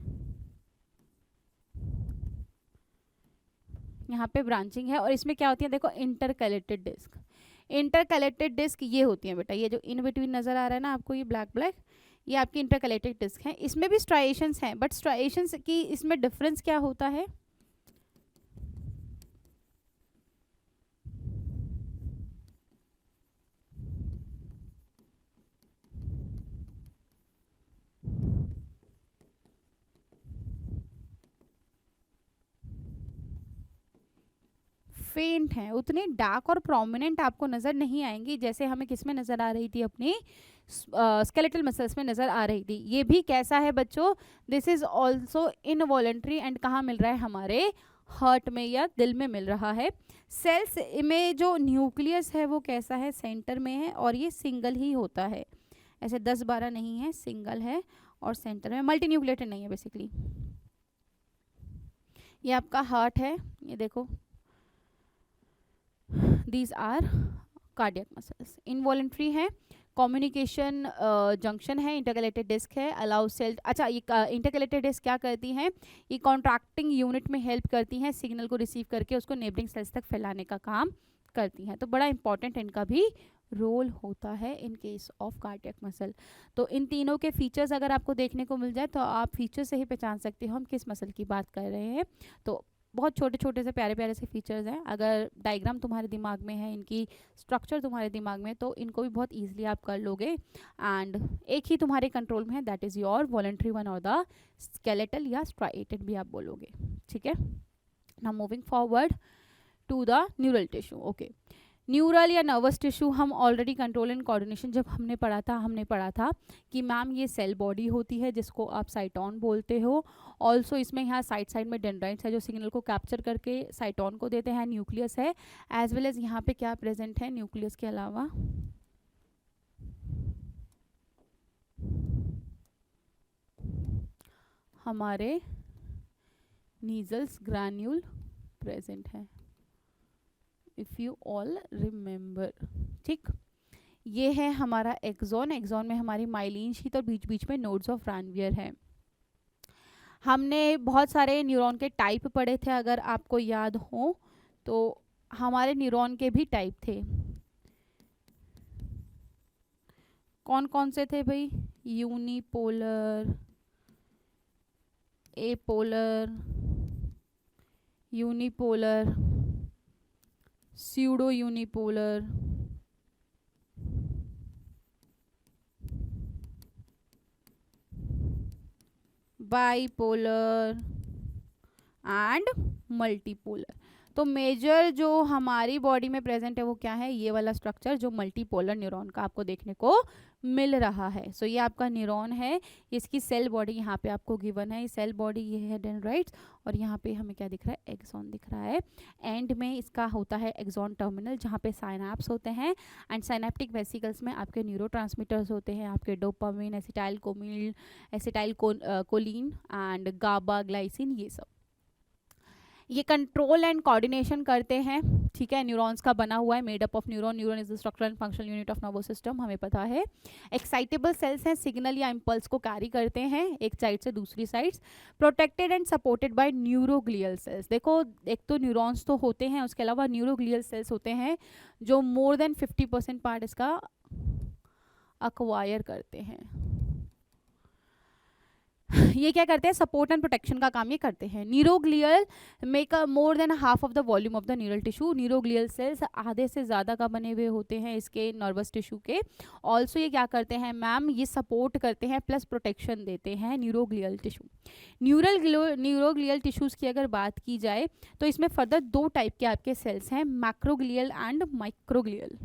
यहाँ पे ब्रांचिंग है और इसमें क्या होती है देखो, इंटरकलेटेड डिस्क। इंटरकलेटेड डिस्क ये होती है बेटा, ये जो इन बिटवीन नजर आ रहा है ना आपको, ये ब्लैक ब्लैक, ये आपकी इंटरकलेटेड डिस्क है। इसमें भी स्ट्राइएशंस हैं बट स्ट्राइएशंस की इसमें डिफरेंस क्या होता है, फेंट हैं, उतनी डार्क और प्रोमिनेंट आपको नज़र नहीं आएंगी जैसे हमें किस में नज़र आ रही थी, अपनी स्केलेटल मसल्स में नज़र आ रही थी। ये भी कैसा है बच्चों, this is also involuntary and कहाँ मिल रहा है, हमारे हार्ट में या दिल में मिल रहा है। सेल्स में जो न्यूक्लियस है वो कैसा है, सेंटर में है और ये सिंगल ही होता है, ऐसे 10-12 नहीं है, सिंगल है और सेंटर में, मल्टी न्यूक्लिएटेड नहीं है बेसिकली। ये आपका हार्ट है, ये देखो, these are cardiac muscles. Involuntary है, कम्युनिकेशन जंक्शन है, इंटरकलेटेड डिस्क है, अलाउ सेल, अच्छा ये इंटरकलेटेड डिस्क क्या करती हैं, ये कॉन्ट्रैक्टिंग यूनिट में हेल्प करती हैं, सिग्नल को रिसीव करके उसको नेबरिंग सेल्स तक फैलाने का काम करती हैं, तो बड़ा इंपॉर्टेंट इनका भी रोल होता है in case of cardiac muscle. तो इन तीनों के फीचर्स अगर आपको देखने को मिल जाए तो आप फीचर से ही पहचान सकते हो हम किस मसल की बात कर रहे हैं। तो बहुत छोटे छोटे से प्यारे प्यारे से फीचर्स हैं, अगर डायग्राम तुम्हारे दिमाग में है, इनकी स्ट्रक्चर तुम्हारे दिमाग में, तो इनको भी बहुत ईजिली आप कर लोगे। एंड एक ही तुम्हारे कंट्रोल में है, that is your voluntary one और द स्केलेटल या स्ट्राइएटेड भी आप बोलोगे, ठीक है। Now moving forward to the neural tissue. Okay, neural या नर्वस टिश्यू हम ऑलरेडी कंट्रोल एंड कोऑर्डिनेशन जब हमने पढ़ा था कि मैम ये सेल बॉडी होती है जिसको आप साइटोन बोलते हो। ऑल्सो इसमें यहाँ साइड साइड में डेंड्राइट्स है जो सिग्नल को कैप्चर करके साइटोन को देते हैं, न्यूक्लियस है, एज वेल एज यहाँ पे क्या प्रेजेंट है न्यूक्लियस के अलावा हमारे नीजल्स ग्रैन्यूल प्रेजेंट है, इफ़ यू ऑल रिमेंबर, ठीक। ये है हमारा एक्सॉन, एक्सॉन में हमारी माइलिन शीथ और बीच बीच में नोड्स ऑफ रानवियर है। हमने बहुत सारे न्यूरॉन के टाइप पढ़े थे, अगर आपको याद हो तो हमारे न्यूरॉन के भी टाइप थे। कौन कौन से थे भाई? Unipolar, apolar, unipolar, pseudo unipolar, bipolar and multipolar. तो मेजर जो हमारी बॉडी में प्रेजेंट है वो क्या है? ये वाला स्ट्रक्चर जो मल्टीपोलर न्यूरॉन का आपको देखने को मिल रहा है। सो ये आपका न्यूरॉन है, इसकी सेल बॉडी यहाँ पे आपको गिवन है, सेल बॉडी ये है डेंड्राइट्स, और यहाँ पे हमें क्या दिख रहा है? एक्सॉन दिख रहा है। एंड में इसका होता है एक्सॉन टर्मिनल जहाँ पे साइनैप्स होते हैं, एंड साइनेप्टिक वेसिकल्स में आपके न्यूरोट्रांसमीटर्स होते हैं, आपके dopamine, acetylcholine and GABA glycine, ये सब ये कंट्रोल एंड कोऑर्डिनेशन करते हैं, ठीक है। न्यूरॉन्स का बना हुआ है, made up of neuron, neuron is the structural and functional unit of nervous system, हमें पता है। एक्साइटेबल सेल्स हैं, सिग्नल या इम्पल्स को कैरी करते हैं एक साइड से दूसरी side. Protected and supported by neuroglial sales. देखो, एक तो न्यूरॉन्स तो होते हैं, उसके अलावा न्यूरोग्लियल सेल्स होते हैं जो मोर देन 50% पार्ट इसका अक्वायर करते हैं। ये क्या करते हैं? सपोर्ट एंड प्रोटेक्शन का काम ये करते हैं। Neuroglial make a more than half of the volume of the neural tissue. Neuroglial sales आधे से ज़्यादा का बने हुए होते हैं इसके नर्वस टिश्यू के। ऑल्सो ये क्या करते हैं मैम? ये सपोर्ट करते हैं प्लस प्रोटेक्शन देते हैं न्यूरोग्लियल टिश्यू। न्यूरोग्लियल टिश्यूज़ की अगर बात की जाए तो इसमें फर्दर दो टाइप के आपके सेल्स हैं, मैक्रोग्लियल एंड माइक्रोग्लियल।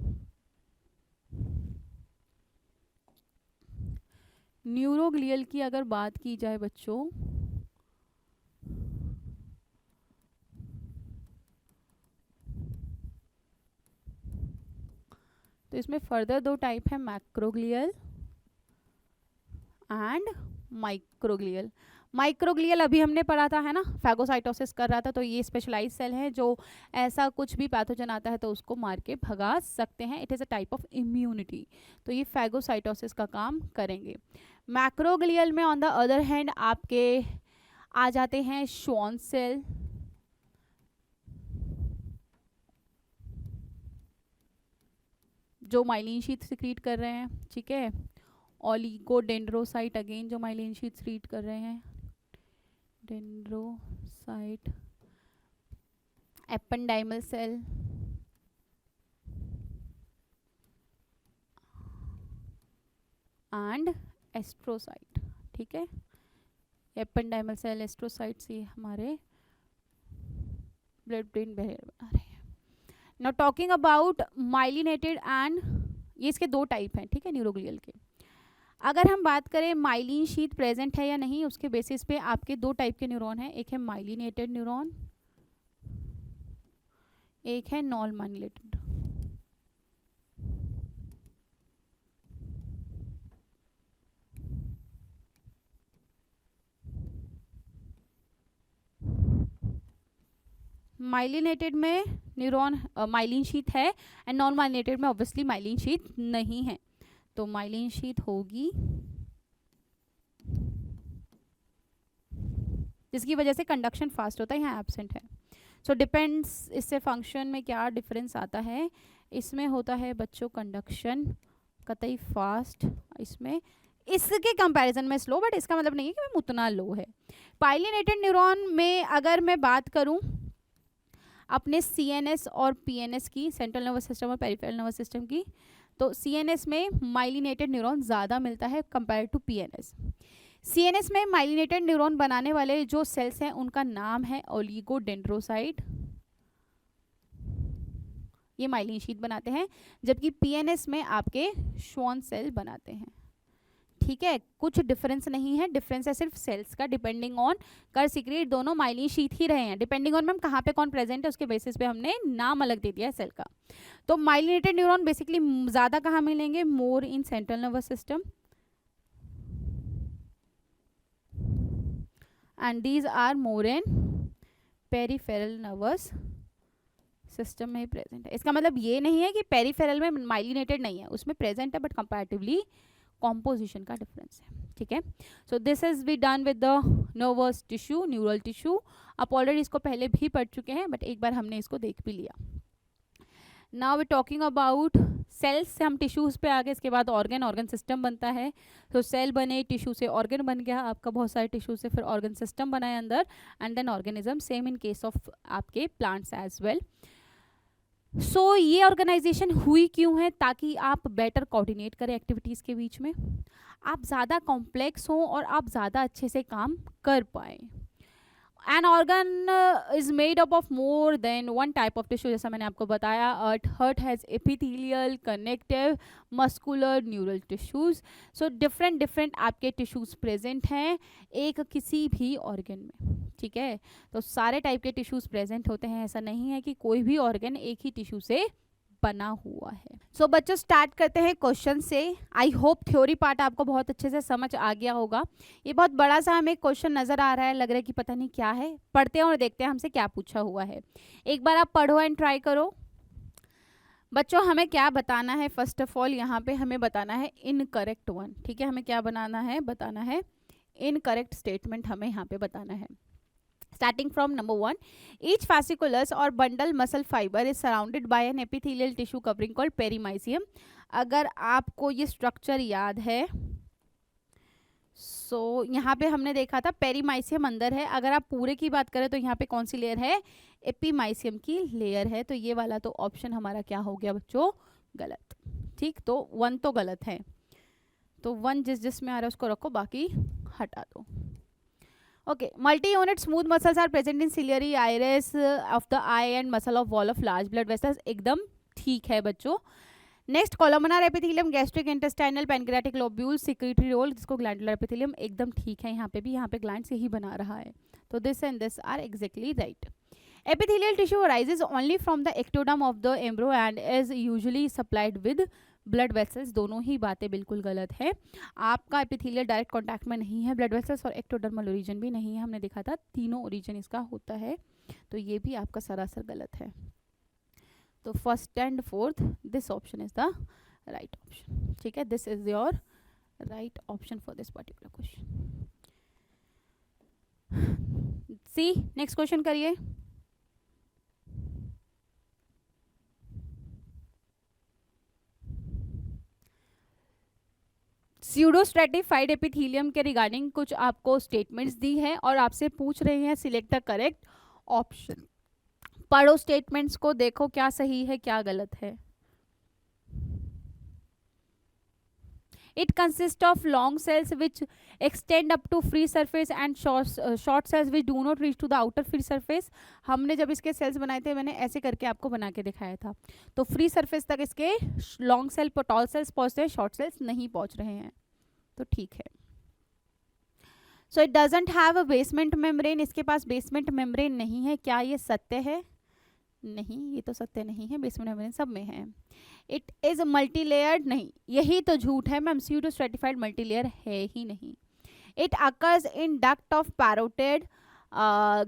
न्यूरोग्लियल की अगर बात की जाए बच्चों तो इसमें फर्दर दो टाइप है, मैक्रोग्लियल एंड माइक्रोग्लियल। माइक्रोग्लियल अभी हमने पढ़ा था, है ना, फैगोसाइटोसिस कर रहा था, तो ये स्पेशलाइज सेल है जो ऐसा कुछ भी पैथोजन आता है तो उसको मार के भगा सकते हैं। It is a type of immunity, तो ये फैगोसाइटोसिस का काम करेंगे। मैक्रोग्लियल में ऑन द अदर हैंड आपके आ जाते हैं श्वान सेल, जो माइलिन शीथ सिक्रीट कर रहे हैं, ठीक है। ओलिगोडेंड्रोसाइट अगेन जो माइलिन शीथ सिक्रीट कर रहे हैं, डेंड्रोसाइट, एपेंडाइमल सेल, एंड एस्ट्रोसाइट, ठीक है। एपेंडाइमल सेल, एस्ट्रोसाइट से हमारे ब्लड ब्रेन बैरियर बना रहे हैं। Now talking about myelinated and, ये इसके दो टाइप हैं, ठीक है, न्यूरोग्लियल के। अगर हम बात करें माइलिन शीथ प्रेजेंट है या नहीं, उसके बेसिस पे आपके दो टाइप के न्यूरॉन हैं, एक है माइलिनेटेड न्यूरॉन, एक है नॉन माइलिनेटेड। माइलिनेटेड में न्यूरॉन माइलिन शीथ है, एंड नॉन माइलिनेटेड में ऑब्वियसली माइलिन शीथ नहीं है, तो माइलिन शीथ होगी जिसकी वजह से कंडक्शन फास्ट होता है, यहाँ एब्सेंट है। सो डिपेंड्स, इससे फंक्शन में क्या डिफरेंस आता है, इसमें होता है बच्चों कंडक्शन कतई फास्ट, इसमें इसके कंपैरिजन में स्लो, बट इसका मतलब नहीं है कि मैम उतना लो है। पाइलिनेटेड न्यूरॉन में अगर मैं बात करूं अपने CNS और PNS की, सेंट्रल नर्वस सिस्टम और पेरिफेरल नर्वस सिस्टम की, तो CNS में माइलिनेटेड न्यूरॉन ज़्यादा मिलता है कंपेयर टू PNS। CNS में माइलिनेटेड न्यूरॉन बनाने वाले जो सेल्स हैं उनका नाम है ओलिगोडेंड्रोसाइट, ये माइलिन शीट बनाते हैं, जबकि PNS में आपके श्वान सेल बनाते हैं। ठीक है, कुछ डिफरेंस नहीं है, डिफरेंस है सिर्फ सेल्स का, डिपेंडिंग ऑन कर सिक्रेट दोनों माइलिन शीट ही रहे हैं, डिपेंडिंग ऑन मैम कहाँ पे कौन प्रेजेंट है उसके बेसिस पे हमने नाम अलग दे दिया है सेल का। तो माइलिनेटेड न्यूरॉन बेसिकली ज़्यादा कहाँ मिलेंगे, more in central nervous system, and these are more in peripheral nervous system में ही प्रेजेंट है। इसका मतलब ये नहीं है कि पेरिफेरल में माइलिनेटेड नहीं है, उसमें प्रेजेंट है, बट कंपैरेटिवली कॉम्पोजिशन का डिफरेंस है। ठीक है, so this is we done with the nervous tissue, neural tissue. आप ऑलरेडी इसको पहले भी पढ़ चुके हैं, बट एक बार हमने इसको देख भी लिया। Now we talking about cells से हम टिश्यूज पे आ गए, इसके बाद ऑर्गन सिस्टम बनता है। तो सेल बने, टिश्यू से ऑर्गन बन गया आपका, बहुत सारे टिश्यू से फिर ऑर्गन सिस्टम बनाए अंदर, and then organism, same in case of आपके प्लांट्स एज वेल। सो ये ऑर्गेनाइजेशन हुई क्यों है, ताकि आप बेटर कोऑर्डिनेट करें एक्टिविटीज़ के बीच में, आप ज़्यादा कॉम्प्लेक्स हों और आप ज़्यादा अच्छे से काम कर पाएँ। An organ is made up of more than one type of tissue, जैसा मैंने आपको बताया। Heart has epithelial, connective, muscular, neural tissues. So different आपके tissues present हैं एक किसी भी organ में। ठीक है, तो सारे टाइप के टिश्यूज प्रेजेंट होते हैं, ऐसा नहीं है कि कोई भी ऑर्गन एक ही टिश्यू से बना हुआ है। सो बच्चों स्टार्ट करते हैं क्वेश्चन से। आई होप थ्योरी पार्ट आपको बहुत अच्छे से समझ आ गया होगा। ये बहुत बड़ा सा हमें क्वेश्चन नजर आ रहा है, लग रहा है कि पता नहीं क्या है, पढ़ते हैं और देखते हैं हमसे क्या पूछा हुआ है। एक बार आप पढ़ो एंड ट्राई करो। बच्चों हमें क्या बताना है, फर्स्ट ऑफ ऑल यहाँ पे हमें बताना है इनकरेक्ट वन। ठीक है, हमें क्या बनाना है, बताना है इनकरेक्ट स्टेटमेंट, हमें यहाँ पे बताना है। Starting from number 1, each fasciculus or bundle muscle fiber is surrounded by an epithelial tissue covering called perimysium. अगर आपको ये स्ट्रक्चर याद है, यहाँ पे हमने देखा था पेरीमाइसियम अंदर है। अगर आप पूरे की बात करें तो यहाँ पे कौन सी लेयर है, एपीमाइसियम की लेयर है। तो ये वाला तो ऑप्शन हमारा क्या हो गया बच्चों, गलत। ठीक, तो 1 तो गलत है, तो 1 जिसमें आ रहा है उसको रखो, बाकी हटा दो। Okay, multi-unit smooth muscles are present in ciliary iris of the eye and muscle of wall of large blood vessels. एकदम ठीक है बच्चों। Next columnar epithelium, gastric intestinal pancreatic lobule, secretory role, जिसको glandular epithelium, एकदम ठीक है। यहाँ पे भी, यहाँ पे ग्लैंड से ही बना रहा है, तो this and this are exactly right. Epithelial tissue arises only from the ectoderm of the embryo and is usually supplied with blood vessels. दोनों ही बातें बिल्कुल गलत है। आपका एपिथेलियल डायरेक्ट कांटेक्ट में नहीं है ब्लड वेसल्स, और एक्टोडर्मल ओरिजिन भी नहीं है, हमने देखा था तीनों ओरिजिन इसका होता है, तो ये भी आपका सरासर गलत है। तो first and fourth, this option is the right option. ठीक है, this is your right option for this particular question. See next question करिए। स्यूडोस्ट्रेटिफाइड एपिथेलियम के रिगार्डिंग कुछ आपको स्टेटमेंट्स दी है और आपसे पूछ रहे हैं सिलेक्ट द करेक्ट ऑप्शन। पढ़ो स्टेटमेंट्स को, देखो क्या सही है क्या गलत है। It consists of long cells which extend up to free surface and short cells which do not reach to the outer free surface. हमने जब इसके सेल्स बनाए थे मैंने ऐसे करके आपको बना के दिखाया था, तो फ्री सरफेस तक इसके लॉन्ग सेल टॉल सेल्स पहुंचते हैं, शॉर्ट सेल्स नहीं पहुंच रहे हैं, तो ठीक है। So it doesn't have a basement membrane, इसके पास बेसमेंट मेम्ब्रेन नहीं है। क्या ये सत्य है? नहीं, ये तो सत्य नहीं है, बेसमेंट मेम्ब्रेन सब में है। इट इज मल्टी लेयर्ड, नहीं, यही तो झूठ है मैम, स्यूडोस्ट्रेटिफाइड मल्टी लेयर है ही नहीं। It occurs in duct of parotid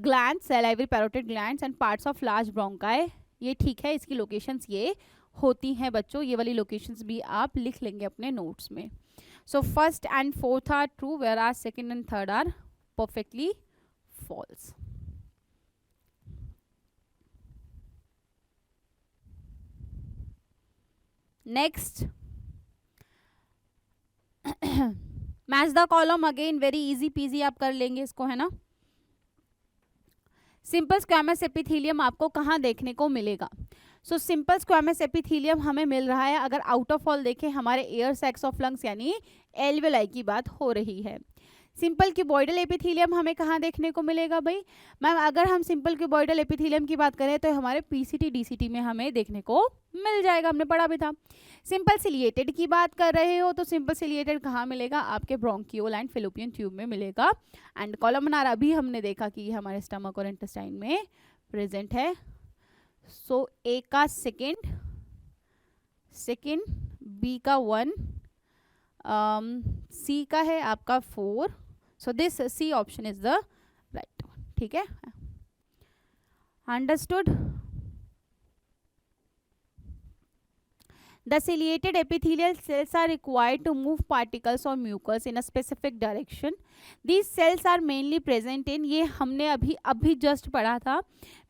glands, salivary parotid glands and parts of large bronchi, ये ठीक है, इसकी लोकेशंस ये होती हैं बच्चों, ये वाली लोकेशंस भी आप लिख लेंगे अपने नोट्स में। So first and fourth are true, where are second and third are perfectly false. Next, match the column, again very easy peasy आप कर लेंगे इसको, है ना। सिंपल स्क्वैमस एपिथेलियम आपको कहाँ देखने को मिलेगा? सो सिंपल स्क्वैमस एपिथेलियम हमें मिल रहा है, अगर आउट ऑफ ऑल देखें, हमारे एयर सैक्स ऑफ लंग्स यानी एल्वेलाई की बात हो रही है। सिंपल क्यूबॉइडल एपिथेलियम हमें कहाँ देखने को मिलेगा भाई? मैम अगर हम सिंपल क्यूबॉइडल एपिथेलियम की बात करें तो हमारे पीसीटी डीसीटी में हमें देखने को मिल जाएगा, हमने पढ़ा भी था। सिंपल सिलिएटेड की बात कर रहे हो तो सिंपल सिलिएटेड कहाँ मिलेगा? आपके ब्रोंकियोल एंड फेलोपियन ट्यूब में मिलेगा। एंड कॉलमनार अभी हमने देखा कि हमारे स्टमक और इंटेस्टाइन में प्रेजेंट है। सो ए का सेकेंड, बी का 1, सी का है आपका 4। So this C option is the right one. ठीक है, understood. The ciliated epithelial cells are required to move particles or mucus in a specific direction. These cells are mainly present in, ये हमने अभी just पढ़ा था,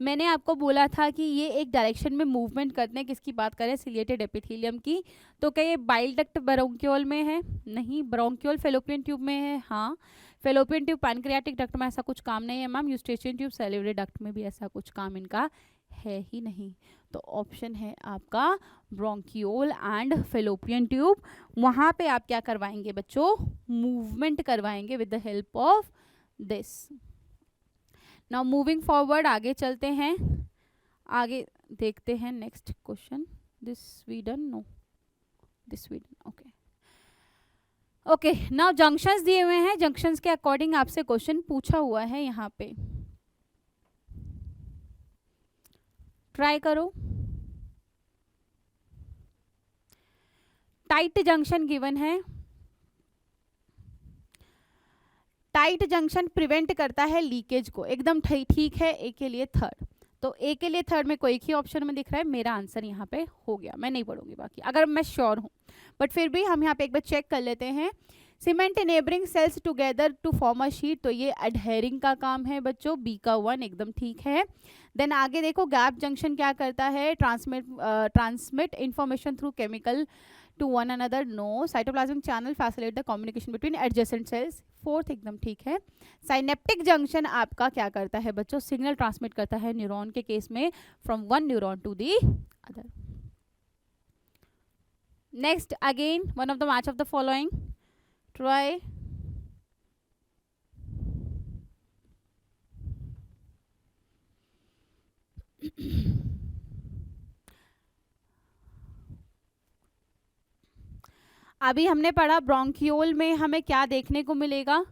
मैंने आपको बोला था कि ये एक डायरेक्शन में मूवमेंट करते हैं। किसकी बात करें? सिलिएटेड एपिथेलियम की। तो क्या ये बाइल डक्ट ब्रोंकियोल में है? नहीं। ब्रोंकियोल फेलोपियन ट्यूब में है? हाँ। फेलोपियन ट्यूब पैनक्रियाटिक डक्ट में ऐसा कुछ काम नहीं है मैम। यूस्ट्रेशियन ट्यूब सैलिवरी डक्ट में भी ऐसा कुछ काम इनका है ही नहीं। तो ऑप्शन है आपका ब्रोंकियोल एंड फेलोपियन ट्यूब। वहां पे आप क्या करवाएंगे बच्चों? मूवमेंट करवाएंगे with the help of this. Now moving forward, आगे चलते हैं, आगे देखते हैं next question. This we done, no this we done, okay okay. Now junctions दिए हुए हैं, जंक्शंस के अकॉर्डिंग आपसे क्वेश्चन पूछा हुआ है, यहाँ पे ट्राई करो। टाइट जंक्शन गिवन है, टाइट जंक्शन प्रिवेंट करता है लीकेज को, एकदम ठीक है। ए के लिए थर्ड, तो ए के लिए थर्ड में कोई एक ही ऑप्शन में दिख रहा है, मेरा आंसर यहाँ पे हो गया। मैं नहीं पढ़ूंगी बाकी अगर मैं श्योर हूँ, बट फिर भी हम यहाँ पे एक बार चेक कर लेते हैं। Cement neighbouring cells together to form a sheet, तो ये एडहेरिंग का काम है बच्चों, बी का 1 एकदम ठीक है। देन आगे देखो, गैप जंक्शन क्या करता है? Transmit information through chemical to one another, no. Cytoplasmic channel facilitate the communication between adjacent cells, fourth एकदम ठीक है। साइनेप्टिक जंक्शन आपका क्या करता है बच्चों? सिग्नल ट्रांसमिट करता है न्यूरॉन के केस में, from one neuron to the other. Next again one of the match of the following, try. अभी हमने पढ़ा ब्रोंकियोल में हमें क्या देखने को मिलेगा?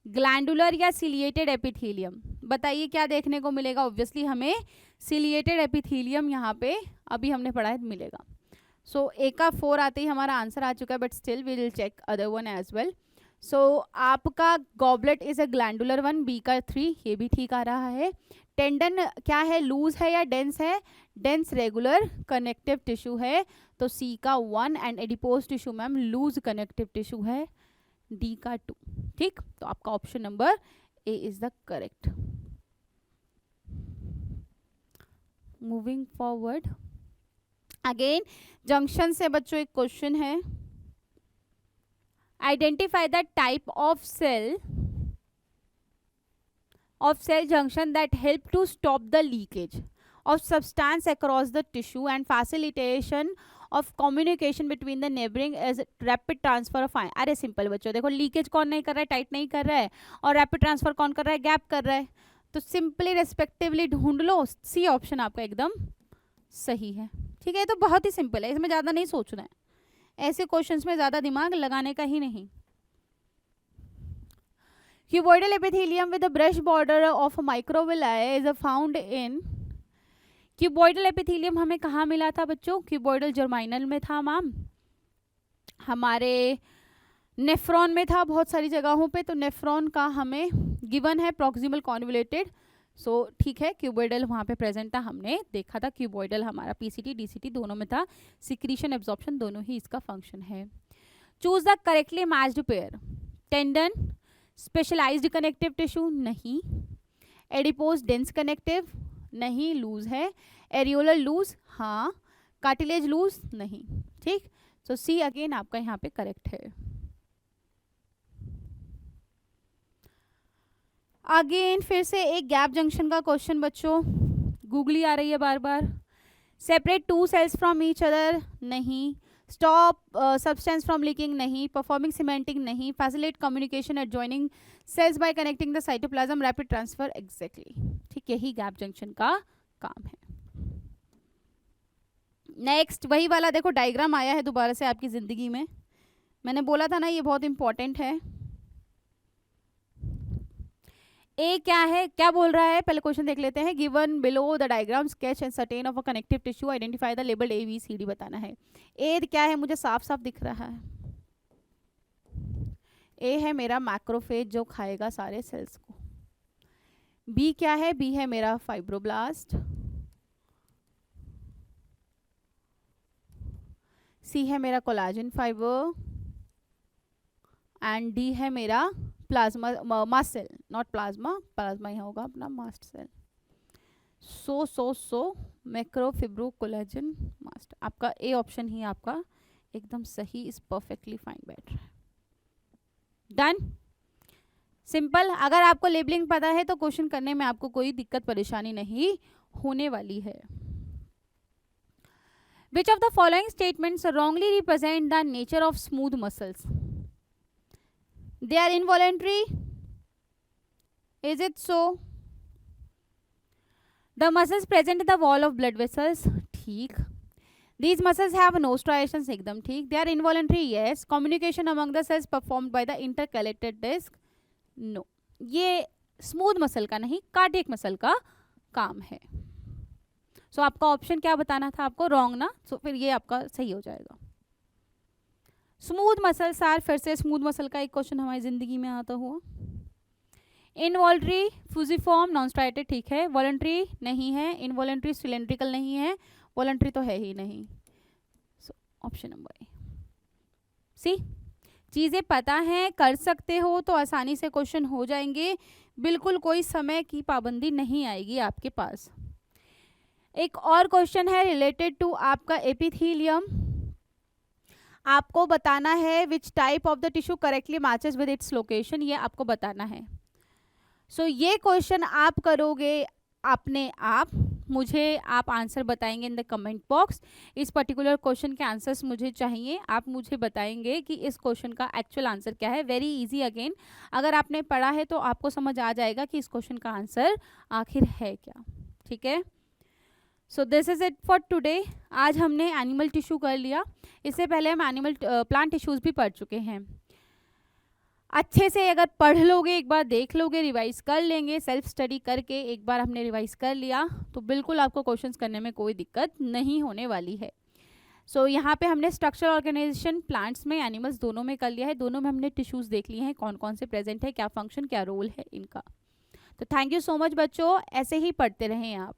ग्लैंडुलर या सिलिएटेड एपिथेलियम, बताइए क्या देखने को मिलेगा? ऑब्वियसली हमें सिलिएटेड एपिथेलियम यहाँ पे अभी हमने पढ़ा है मिलेगा। सो ए का 4 आते ही हमारा आंसर आ चुका है, but still we will check other one as well. So आपका goblet is a glandular one, B का 3, ये भी ठीक आ रहा है। टेंडन क्या है? लूज है या डेंस है? डेंस रेगुलर कनेक्टिव टिश्यू है, तो सी का 1। And adipose tissue ma'am loose connective tissue है, डी का 2। ठीक, तो आपका option number A is the correct. Moving forward, again junction से बच्चों एक क्वेश्चन है, identify the type of cell junction that help to stop the leakage of substance across the tissue and facilitation of communication between the neighboring as rapid transfer of ion। अरे simple बच्चों, देखो leakage कौन नहीं कर रहा है? Tight नहीं कर रहा है। और रैपिड ट्रांसफर कौन कर रहा है? गैप कर रहा है। तो सिंपली रेस्पेक्टिवली ढूंढ लो, सी ऑप्शन आपका एकदम सही है। ठीक है, ये तो बहुत ही सिंपल है, इसमें ज़्यादा नहीं सोचना है, ऐसे क्वेश्चंस में ज़्यादा दिमाग लगाने का ही नहीं। Cuboidal epithelium with a brush border of microvilli is found in, cuboidal epithelium हमें कहाँ मिला था बच्चों? cuboidal germinal में था मैम, हमारे नेफ्रॉन में था, बहुत सारी जगहों पे। तो नेफ्रॉन का हमें गिवन है प्रॉक्सिमल कॉन्वोल्यूटेड, सो ठीक है, क्यूबॉइडल वहाँ पे प्रेजेंट था, हमने देखा था। क्यूबॉइडल हमारा पीसीटी डीसीटी दोनों में था, सिक्रीशन एब्जॉर्प्शन दोनों ही इसका फंक्शन है। Choose the correctly matched pair, tendon specialised connective tissue नहीं, एडिपोज डेंस कनेक्टिव नहीं, लूज है, एरियोलर लूज, हाँ, कार्टिलेज लूज नहीं, ठीक। सो सी अगेन आपका यहाँ पे करेक्ट है। अगेन फिर से एक गैप जंक्शन का क्वेश्चन बच्चों, गूगली आ रही है बार बार। Separate two cells from each other नहीं, स्टॉप सब्सटेंस फ्रॉम लीकिंग नहीं, परफॉर्मिंग सीमेंटिंग नहीं, facilitate communication at joining cells by connecting the cytoplasm, rapid transfer, exactly, ठीक, यही गैप जंक्शन का काम है। नेक्स्ट वही वाला देखो डायग्राम आया है दोबारा से आपकी जिंदगी में, मैंने बोला था ना ये बहुत इंपॉर्टेंट है। ए क्या है, क्या बोल रहा है, पहले क्वेश्चन देख लेते हैं। Given below the diagram sketch and certain of a connective tissue, identify the labelled A B C D बताना है। ए क्या है, मुझे साफ साफ दिख रहा है, ए है मेरा मैक्रोफेज जो खाएगा सारे सेल्स को। बी क्या है, बी है मेरा फाइब्रोब्लास्ट। सी है मेरा कोलाजन फाइबर एंड डी है मेरा plasma mast cell, not plasma, plasma यहाँ होगा अपना मास्ट सेल। सो मैक्रोफिब्रो कोलाजन मास्ट, आपका ए ऑप्शन ही आपका एकदम सही, इज परफेक्टली फाइन, बैठ रहा है। Done, simple. अगर आपको लेबलिंग पता है तो क्वेश्चन करने में आपको कोई दिक्कत परेशानी नहीं होने वाली है। Which of the following statements wrongly represent the nature of smooth muscles? They are involuntary. Is it so? The muscles present in the wall of blood vessels. ठीक. These muscles have no striations. एकदम ठीक. They are involuntary. Yes. Communication among the cells performed by the intercalated disc. No. ये smooth muscle का नहीं, cardiac muscle का काम है। सो आपका ऑप्शन क्या बताना था आपको, रॉन्ग ना, सो फिर ये आपका सही हो जाएगा। स्मूथ मसल्स आर, फिर से स्मूथ मसल का एक क्वेश्चन हमारी जिंदगी में आता हुआ। इनवॉल्ट्री, फ्यूजिफॉर्म, नॉन स्ट्राइटेड, ठीक है। वॉलंटरी नहीं है, इनवॉलंटरी सिलेंड्रिकल नहीं है, वॉलंटरी तो है ही नहीं। सो ऑप्शन नंबर ए। सी, चीज़ें पता है, कर सकते हो तो आसानी से क्वेश्चन हो जाएंगे, बिल्कुल कोई समय की पाबंदी नहीं आएगी आपके पास। एक और क्वेश्चन है रिलेटेड टू आपका एपिथेलियम, आपको बताना है which type of the tissue correctly matches with its location, ये आपको बताना है। सो ये क्वेश्चन आप करोगे अपने आप, मुझे आप आंसर बताएंगे इन द कमेंट बॉक्स। इस पर्टिकुलर क्वेश्चन के आंसर्स मुझे चाहिए, आप मुझे बताएंगे कि इस क्वेश्चन का एक्चुअल आंसर क्या है। वेरी इजी, अगेन अगर आपने पढ़ा है तो आपको समझ आ जाएगा कि इस क्वेश्चन का आंसर आखिर है क्या, ठीक है। So this is it for today. आज हमने एनिमल टिश्यू कर लिया, इससे पहले हम प्लांट टिश्यूज भी पढ़ चुके हैं। अच्छे से अगर पढ़ लोगे, एक बार देख लोगे, रिवाइज कर लेंगे, सेल्फ स्टडी करके एक बार हमने रिवाइज कर लिया तो बिल्कुल आपको क्वेश्चंस करने में कोई दिक्कत नहीं होने वाली है। सो यहाँ पे हमने स्ट्रक्चर ऑर्गेनाइजेशन प्लांट्स में, एनिमल्स दोनों में कर लिया है, दोनों में हमने टिश्यूज देख लिए हैं, कौन कौन से प्रेजेंट है, क्या फंक्शन, क्या रोल है इनका। तो थैंक यू सो मच बच्चों, ऐसे ही पढ़ते रहें आप।